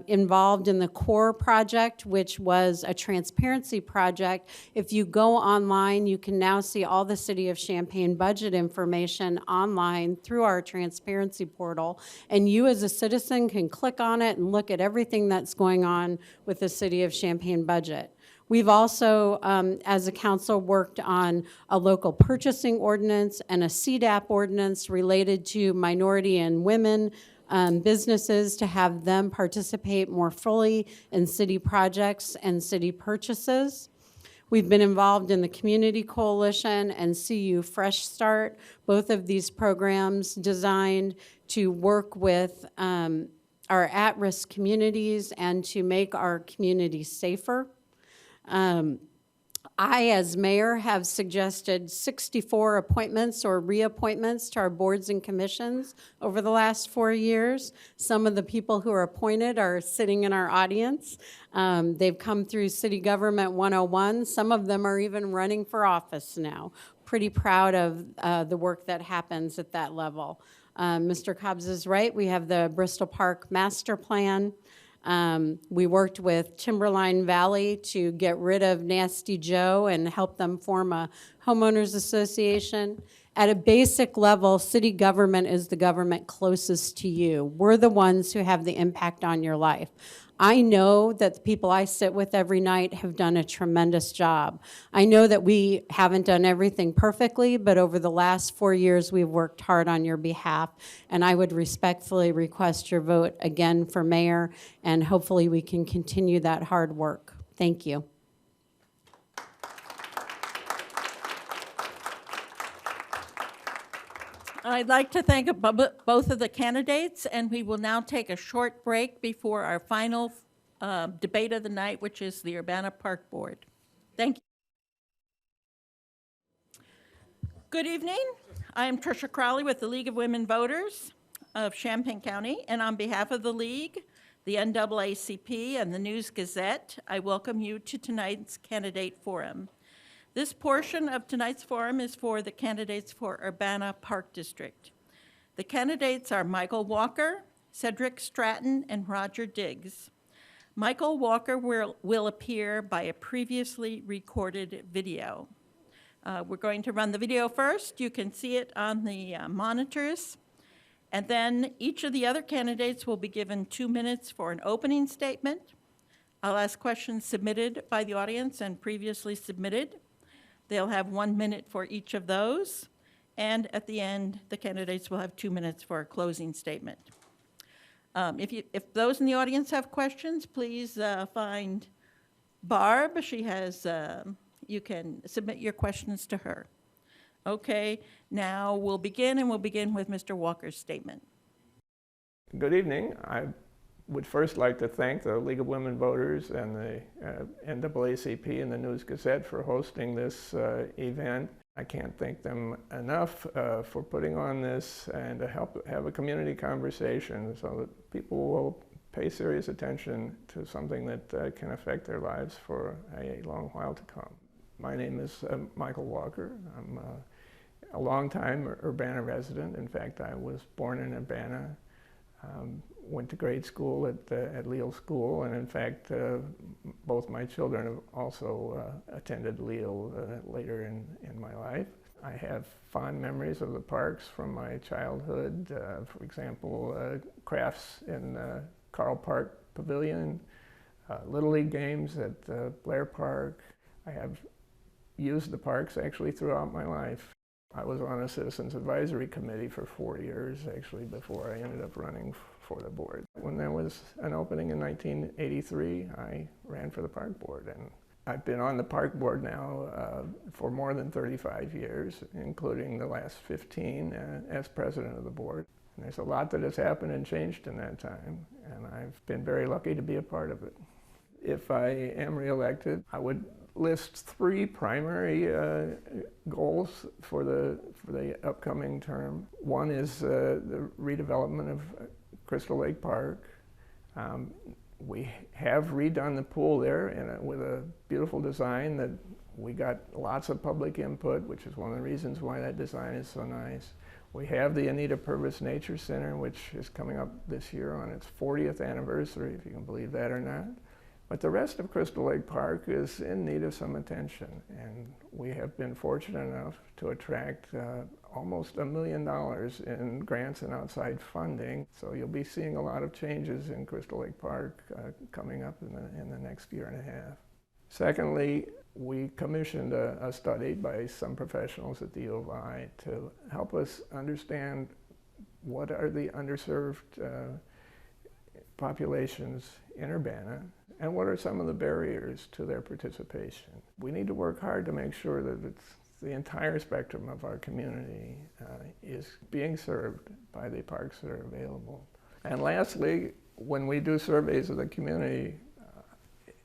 involved in the CORE project, which was a transparency project. If you go online, you can now see all the City of Champaign budget information online through our transparency portal. And you as a citizen can click on it and look at everything that's going on with the City of Champaign budget. We've also, as a council, worked on a local purchasing ordinance and a CDAP ordinance related to minority and women businesses to have them participate more fully in city projects and city purchases. We've been involved in the Community Coalition and CU Fresh Start, both of these programs designed to work with our at-risk communities and to make our communities safer. I, as mayor, have suggested 64 appointments or reappointments to our boards and commissions over the last 4 years. Some of the people who are appointed are sitting in our audience. They've come through City Government 101. Some of them are even running for office now. Pretty proud of the work that happens at that level. Mr. Cobbs is right. We have the Bristol Park Master Plan. We worked with Timberline Valley to get rid of Nasty Joe and help them form a homeowners association. At a basic level, city government is the government closest to you. We're the ones who have the impact on your life. I know that the people I sit with every night have done a tremendous job. I know that we haven't done everything perfectly, but over the last 4 years, we've worked hard on your behalf, and I would respectfully request your vote again for mayor, and hopefully we can continue that hard work. Thank you. I'd like to thank both of the candidates, and we will now take a short break before our final debate of the night, which is the Urbana Park Board. Thank you. Good evening. I am Tricia Crowley with the League of Women Voters of Champaign County, and on behalf of the League, the NAACP, and the News Gazette, I welcome you to tonight's candidate forum. This portion of tonight's forum is for the candidates for Urbana Park District. The candidates are Michael Walker, Cedric Stratton, and Roger Diggs. Michael Walker will appear by a previously recorded video. We're going to run the video first. You can see it on the monitors. And then each of the other candidates will be given 2 minutes for an opening statement. I'll ask questions submitted by the audience and previously submitted. They'll have 1 minute for each of those. And at the end, the candidates will have 2 minutes for a closing statement. If those in the audience have questions, please find Barb. She has, you can submit your questions to her. Okay, now we'll begin, and we'll begin with Mr. Walker's statement. Good evening. I would first like to thank the League of Women Voters and the NAACP and the News Gazette for hosting this event. I can't thank them enough for putting on this and to help have a community conversation so that people will pay serious attention to something that can affect their lives for a long while to come. My name is Michael Walker. I'm a longtime Urbana resident. In fact, I was born in Urbana. Went to grade school at Leal School, and in fact, both my children have also attended Leal later in my life. I have fond memories of the parks from my childhood. For example, crafts in Carl Park Pavilion, Little League games at Blair Park. I have used the parks actually throughout my life. I was on a Citizens Advisory Committee for 4 years, actually, before I ended up running for the board. When there was an opening in 1983, I ran for the park board, and I've been on the park board now for more than 35 years, including the last 15 as president of the board. And there's a lot that has happened and changed in that time, and I've been very lucky to be a part of it. If I am reelected, I would list 3 primary goals for the upcoming term. One is the redevelopment of Crystal Lake Park. We have redone the pool there with a beautiful design that we got lots of public input, which is one of the reasons why that design is so nice. We have the Anita Purvis Nature Center, which is coming up this year on its 40th anniversary, if you can believe that or not. But the rest of Crystal Lake Park is in need of some attention, and we have been fortunate enough to attract almost $1 million in grants and outside funding. So you'll be seeing a lot of changes in Crystal Lake Park coming up in the next year and a half. Secondly, we commissioned a study by some professionals at the U of I to help us understand what are the underserved populations in Urbana, and what are some of the barriers to their participation. We need to work hard to make sure that the entire spectrum of our community is being served by the parks that are available. And lastly, when we do surveys of the community,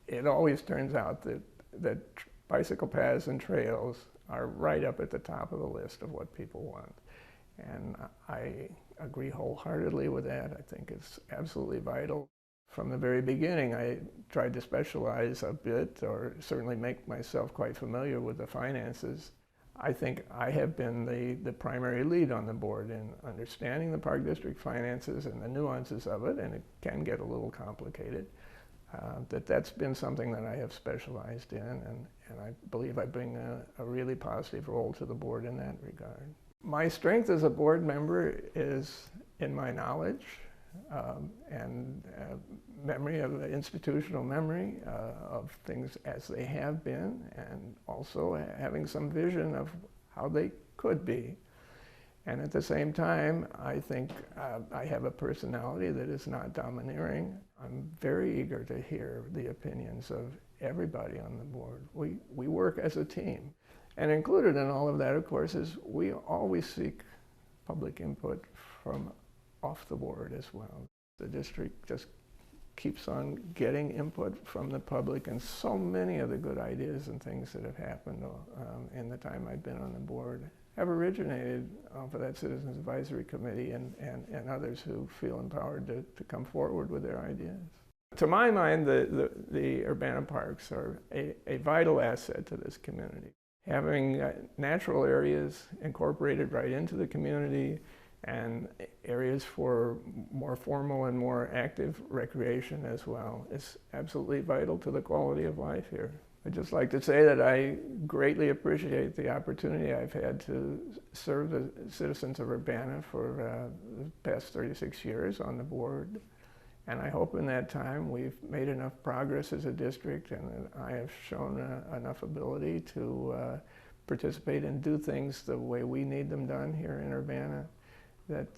it always turns out that bicycle paths and trails are right up at the top of the list of what people want. And I agree wholeheartedly with that. I think it's absolutely vital. From the very beginning, I tried to specialize a bit, or certainly make myself quite familiar with the finances. I think I have been the primary lead on the board in understanding the Park District finances and the nuances of it, and it can get a little complicated. That's been something that I have specialized in, and I believe I bring a really positive role to the board in that regard. My strength as a board member is in my knowledge and memory of institutional memory of things as they have been, and also having some vision of how they could be. And at the same time, I think I have a personality that is not domineering. I'm very eager to hear the opinions of everybody on the board. We work as a team. And included in all of that, of course, is we always seek public input from off the board as well. The district just keeps on getting input from the public, and so many of the good ideas and things that have happened in the time I've been on the board have originated for that Citizens Advisory Committee and others who feel empowered to come forward with their ideas. To my mind, the Urbana parks are a vital asset to this community. Having natural areas incorporated right into the community and areas for more formal and more active recreation as well is absolutely vital to the quality of life here. I'd just like to say that I greatly appreciate the opportunity I've had to serve the citizens of Urbana for the past 36 years on the board. And I hope in that time we've made enough progress as a district, and that I have shown enough ability to participate and do things the way we need them done here in Urbana, that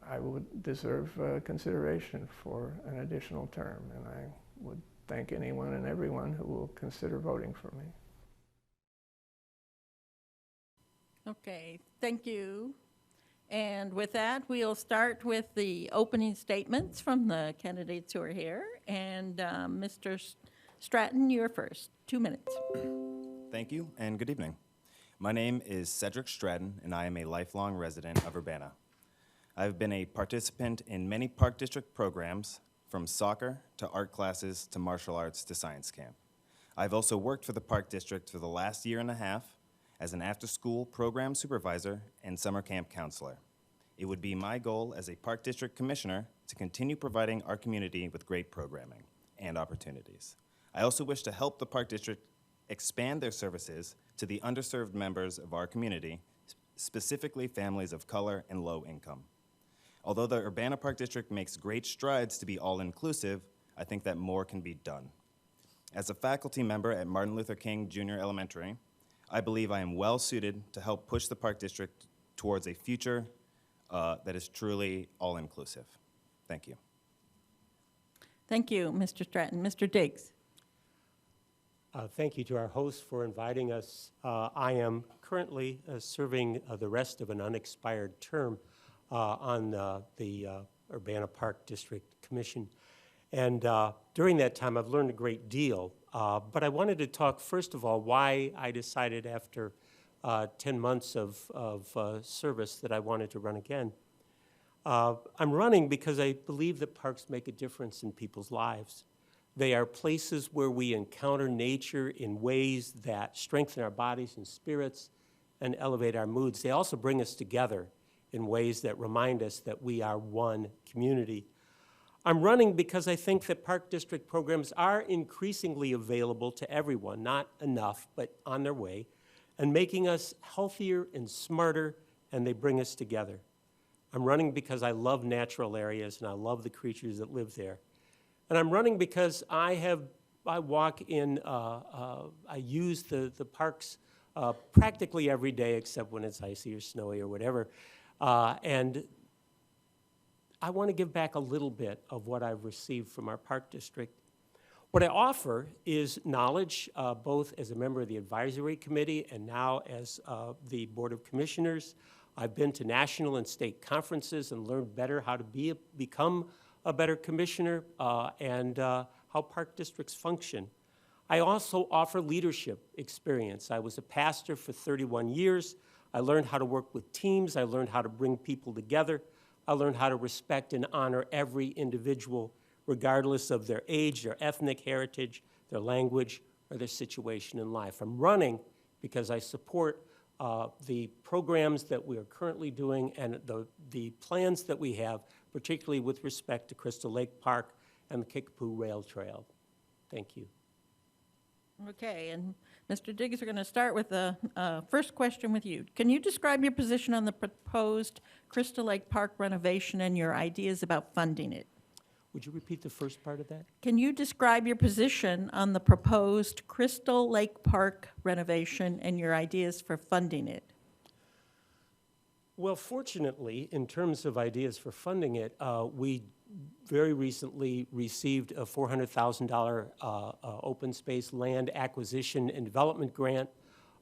I would deserve consideration for an additional term. And I would thank anyone and everyone who will consider voting for me. Okay, thank you. And with that, we'll start with the opening statements from the candidates who are here. And Mr. Stratton, you're first. 2 minutes. Thank you, and good evening. My name is Cedric Stratton, and I am a lifelong resident of Urbana. I've been a participant in many Park District programs, from soccer to art classes to martial arts to science camp. I've also worked for the Park District for the last year and a half as an after-school program supervisor and summer camp counselor. It would be my goal as a Park District Commissioner to continue providing our community with great programming and opportunities. I also wish to help the Park District expand their services to the underserved members of our community, specifically families of color and low income. Although the Urbana Park District makes great strides to be all-inclusive, I think that more can be done. As a faculty member at Martin Luther King Jr. Elementary, I believe I am well-suited to help push the Park District towards a future that is truly all-inclusive. Thank you. Thank you, Mr. Stratton. Mr. Diggs. Thank you to our host for inviting us. I am currently serving the rest of an unexpired term on the Urbana Park District Commission. And during that time, I've learned a great deal. But I wanted to talk, first of all, why I decided after 10 months of service that I wanted to run again. I'm running because I believe that parks make a difference in people's lives. They are places where we encounter nature in ways that strengthen our bodies and spirits and elevate our moods. They also bring us together in ways that remind us that we are one community. I'm running because I think that Park District programs are increasingly available to everyone, not enough, but on their way, and making us healthier and smarter, and they bring us together. I'm running because I love natural areas and I love the creatures that live there. And I'm running because I use the parks practically every day except when it's icy or snowy or whatever. And I want to give back a little bit of what I've received from our Park District. What I offer is knowledge, both as a member of the Advisory Committee and now as the Board of Commissioners. I've been to national and state conferences and learned better how to become a better commissioner and how park districts function. I also offer leadership experience. I was a pastor for 31 years. I learned how to work with teams. I learned how to bring people together. I learned how to respect and honor every individual, regardless of their age, their ethnic heritage, their language, or their situation in life. I'm running because I support the programs that we are currently doing and the plans that we have, particularly with respect to Crystal Lake Park and the Kickapoo Rail Trail. Thank you. Okay, and Mr. Diggs, we're going to start with the first question with you. Can you describe your position on the proposed Crystal Lake Park renovation and your ideas about funding it? Would you repeat the first part of that? Can you describe your position on the proposed Crystal Lake Park renovation and your ideas for funding it? Well, fortunately, in terms of ideas for funding it, we very recently received a $400,000 open space land acquisition and development grant.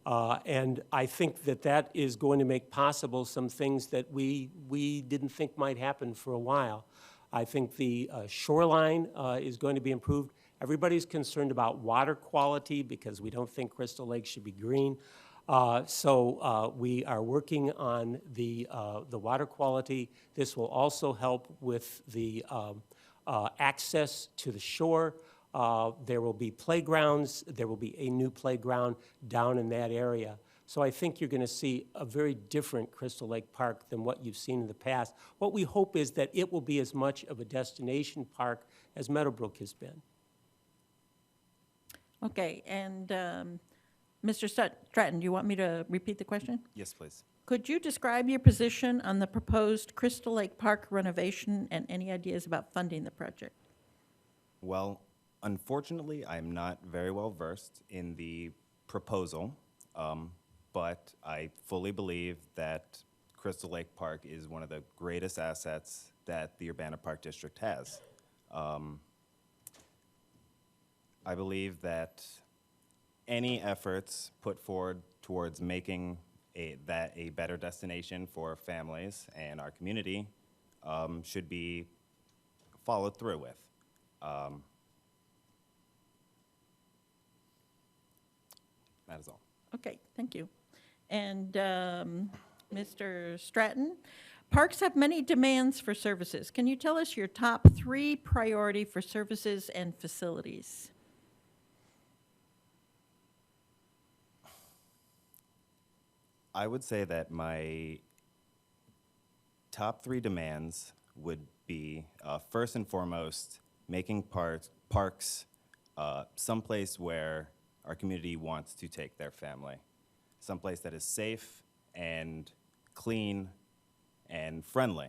And I think that that is going to make possible some things that we didn't think might happen for a while. I think the shoreline is going to be improved. Everybody's concerned about water quality because we don't think Crystal Lake should be green. So we are working on the water quality. This will also help with the access to the shore. There will be playgrounds. There will be a new playground down in that area. So I think you're going to see a very different Crystal Lake Park than what you've seen in the past. What we hope is that it will be as much of a destination park as Meadowbrook has been. Okay, and Mr. Stratton, do you want me to repeat the question? Yes, please. Could you describe your position on the proposed Crystal Lake Park renovation and any ideas about funding the project? Well, unfortunately, I'm not very well versed in the proposal, but I fully believe that Crystal Lake Park is one of the greatest assets that the Urbana Park District has. I believe that any efforts put forward towards making that a better destination for families and our community should be followed through with. That is all. Okay, thank you. And Mr. Stratton, parks have many demands for services. Can you tell us your top 3 priority for services and facilities? I would say that my top 3 demands would be, first and foremost, making parks someplace where our community wants to take their family, someplace that is safe and clean and friendly.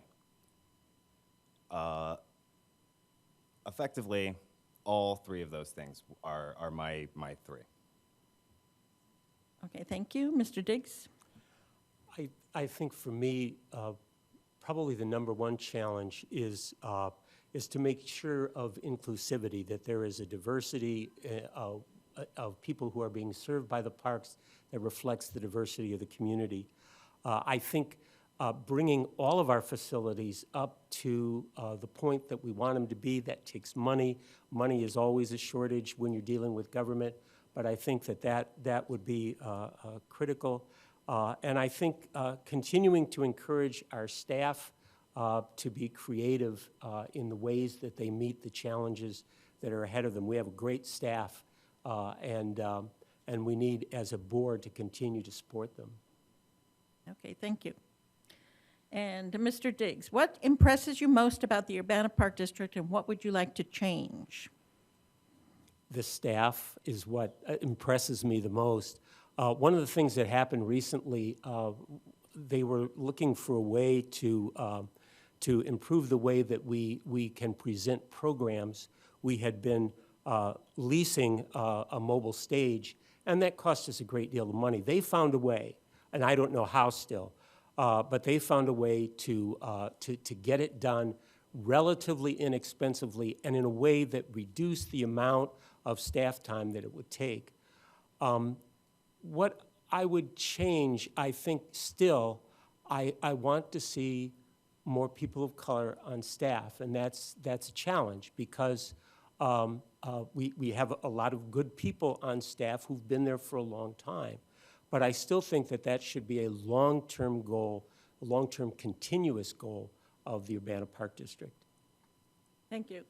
Effectively, all 3 of those things are my 3. Okay, thank you. Mr. Diggs? I think for me, probably the #1 challenge is to make sure of inclusivity, that there is a diversity of people who are being served by the parks that reflects the diversity of the community. I think bringing all of our facilities up to the point that we want them to be, that takes money. Money is always a shortage when you're dealing with government, but I think that would be critical. And I think continuing to encourage our staff to be creative in the ways that they meet the challenges that are ahead of them. We have a great staff, and we need, as a board, to continue to support them. Okay, thank you. And Mr. Diggs, what impresses you most about the Urbana Park District, and what would you like to change? The staff is what impresses me the most. One of the things that happened recently, they were looking for a way to improve the way that we can present programs. We had been leasing a mobile stage, and that cost us a great deal of money. They found a way, and I don't know how still, but they found a way to get it done relatively inexpensively and in a way that reduced the amount of staff time that it would take. What I would change, I think still, I want to see more people of color on staff, and that's a challenge because we have a lot of good people on staff who've been there for a long time. But I still think that should be a long-term goal, a long-term continuous goal of the Urbana Park District. Thank you.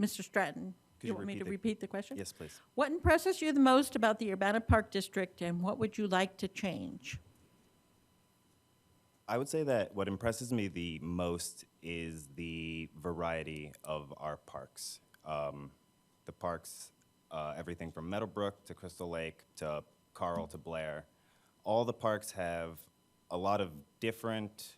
Mr. Stratton, do you want me to repeat the question? Yes, please. What impresses you the most about the Urbana Park District, and what would you like to change? I would say that what impresses me the most is the variety of our parks. The parks, everything from Meadowbrook to Crystal Lake to Carl to Blair, all the parks have a lot of different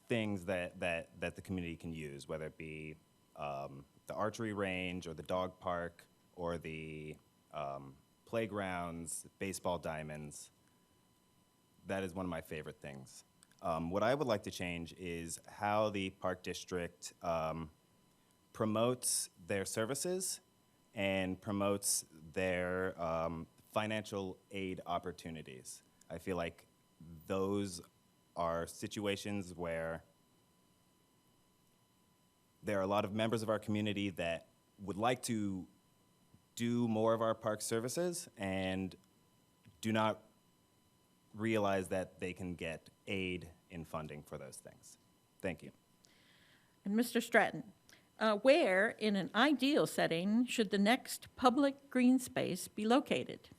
things that the community can use, whether it be the archery range or the dog park or the playgrounds, baseball diamonds. That is one of my favorite things. What I would like to change is how the Park District promotes their services and promotes their financial aid opportunities. I feel like those are situations where there are a lot of members of our community that would like to do more of our park services and do not realize that they can get aid in funding for those things. Thank you. And Mr. Stratton, where in an ideal setting should the next public green space be located?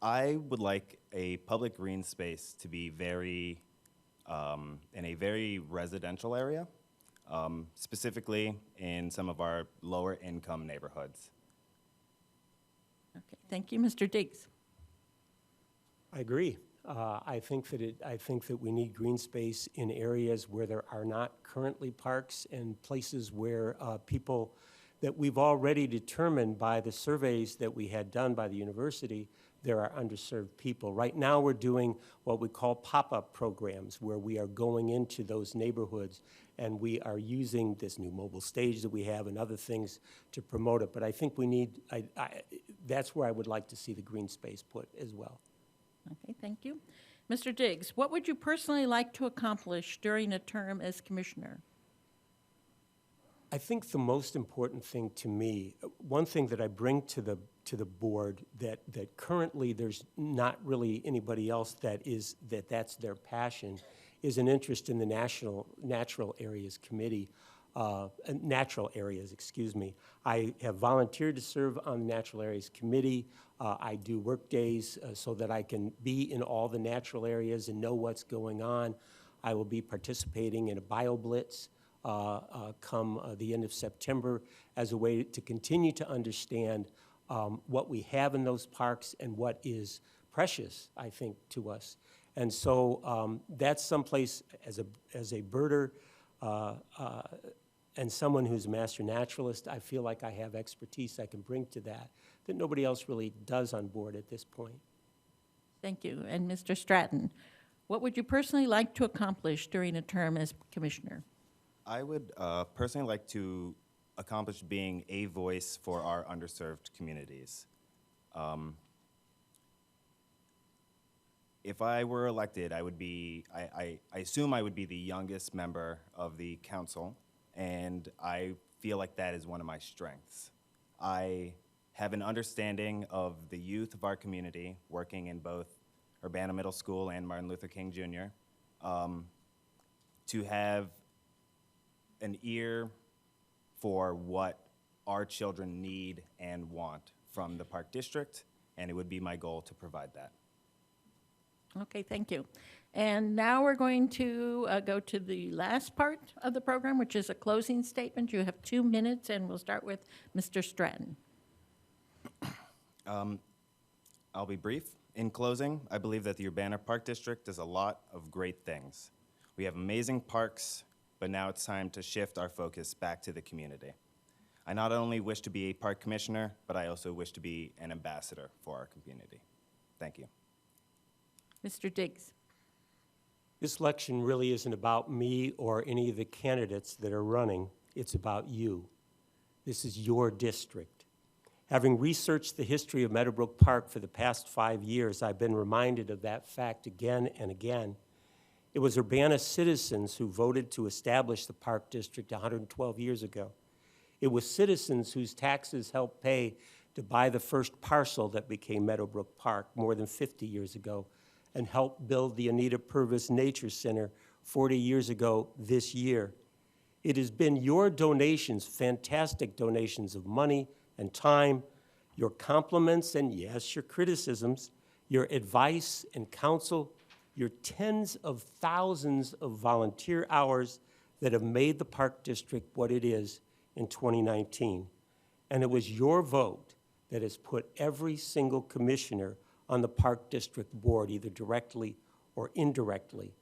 I would like a public green space to be very, in a very residential area, specifically in some of our lower income neighborhoods. Okay, thank you. Mr. Diggs. I agree. I think that we need green space in areas where there are not currently parks and places where people that we've already determined by the surveys that we had done by the university, there are underserved people. Right now we're doing what we call pop-up programs where we are going into those neighborhoods and we are using this new mobile stage that we have and other things to promote it. But I think we need, that's where I would like to see the green space put as well. Okay, thank you. Mr. Diggs, what would you personally like to accomplish during a term as commissioner? I think the most important thing to me, one thing that I bring to the board that currently there's not really anybody else that's their passion, is an interest in the Natural Areas Committee, Natural Areas, excuse me. I have volunteered to serve on the Natural Areas Committee. I do work days so that I can be in all the natural areas and know what's going on. I will be participating in a BioBlitz come the end of September as a way to continue to understand what we have in those parks and what is precious, I think, to us. And so that's someplace as a birder and someone who's a master naturalist, I feel like I have expertise I can bring to that nobody else really does on board at this point. Thank you. And Mr. Stratton, what would you personally like to accomplish during a term as commissioner? I would personally like to accomplish being a voice for our underserved communities. If I were elected, I would be, I assume I would be the youngest member of the council, and I feel like that is one of my strengths. I have an understanding of the youth of our community, working in both Urbana Middle School and Martin Luther King Jr., to have an ear for what our children need and want from the Park District, and it would be my goal to provide that. Okay, thank you. And now we're going to go to the last part of the program, which is a closing statement. You have 2 minutes, and we'll start with Mr. Stratton. I'll be brief. In closing, I believe that the Urbana Park District does a lot of great things. We have amazing parks, but now it's time to shift our focus back to the community. I not only wish to be a park commissioner, but I also wish to be an ambassador for our community. Thank you. Mr. Diggs. This election really isn't about me or any of the candidates that are running. It's about you. This is your district. Having researched the history of Meadowbrook Park for the past 5 years, I've been reminded of that fact again and again. It was Urbana citizens who voted to establish the Park District 112 years ago. It was citizens whose taxes helped pay to buy the first parcel that became Meadowbrook Park more than 50 years ago and helped build the Anita Purvis Nature Center 40 years ago this year. It has been your donations, fantastic donations of money and time, your compliments and, yes, your criticisms, your advice and counsel, your tens of thousands of volunteer hours that have made the Park District what it is in 2019. And it was your vote that has put every single commissioner on the Park District Board, either directly or indirectly.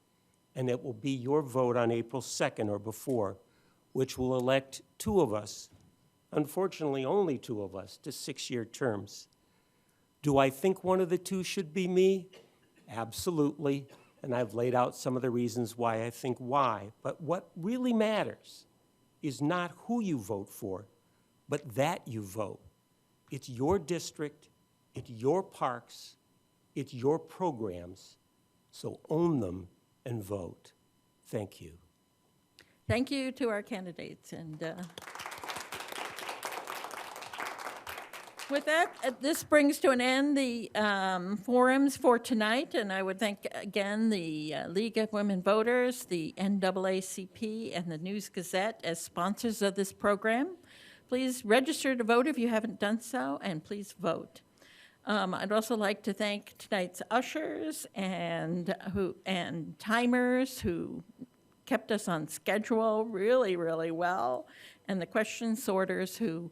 And it will be your vote on April 2nd or before, which will elect two of us, unfortunately only two of us, to 6-year terms. Do I think one of the two should be me? Absolutely. And I've laid out some of the reasons why I think why. But what really matters is not who you vote for, but that you vote. It's your district, it's your parks, it's your programs, so own them and vote. Thank you. Thank you to our candidates. And with that, this brings to an end the forums for tonight, and I would thank again the League of Women Voters, the NAACP, and the News Gazette as sponsors of this program. Please register to vote if you haven't done so, and please vote. I'd also like to thank tonight's ushers and timers who kept us on schedule really, really well, and the question sorters who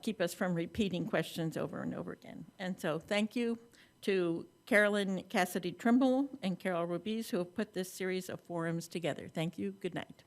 keep us from repeating questions over and over again. And so thank you to Carolyn Cassidy Trimble and Carol Rubiz who have put this series of forums together. Thank you. Good night.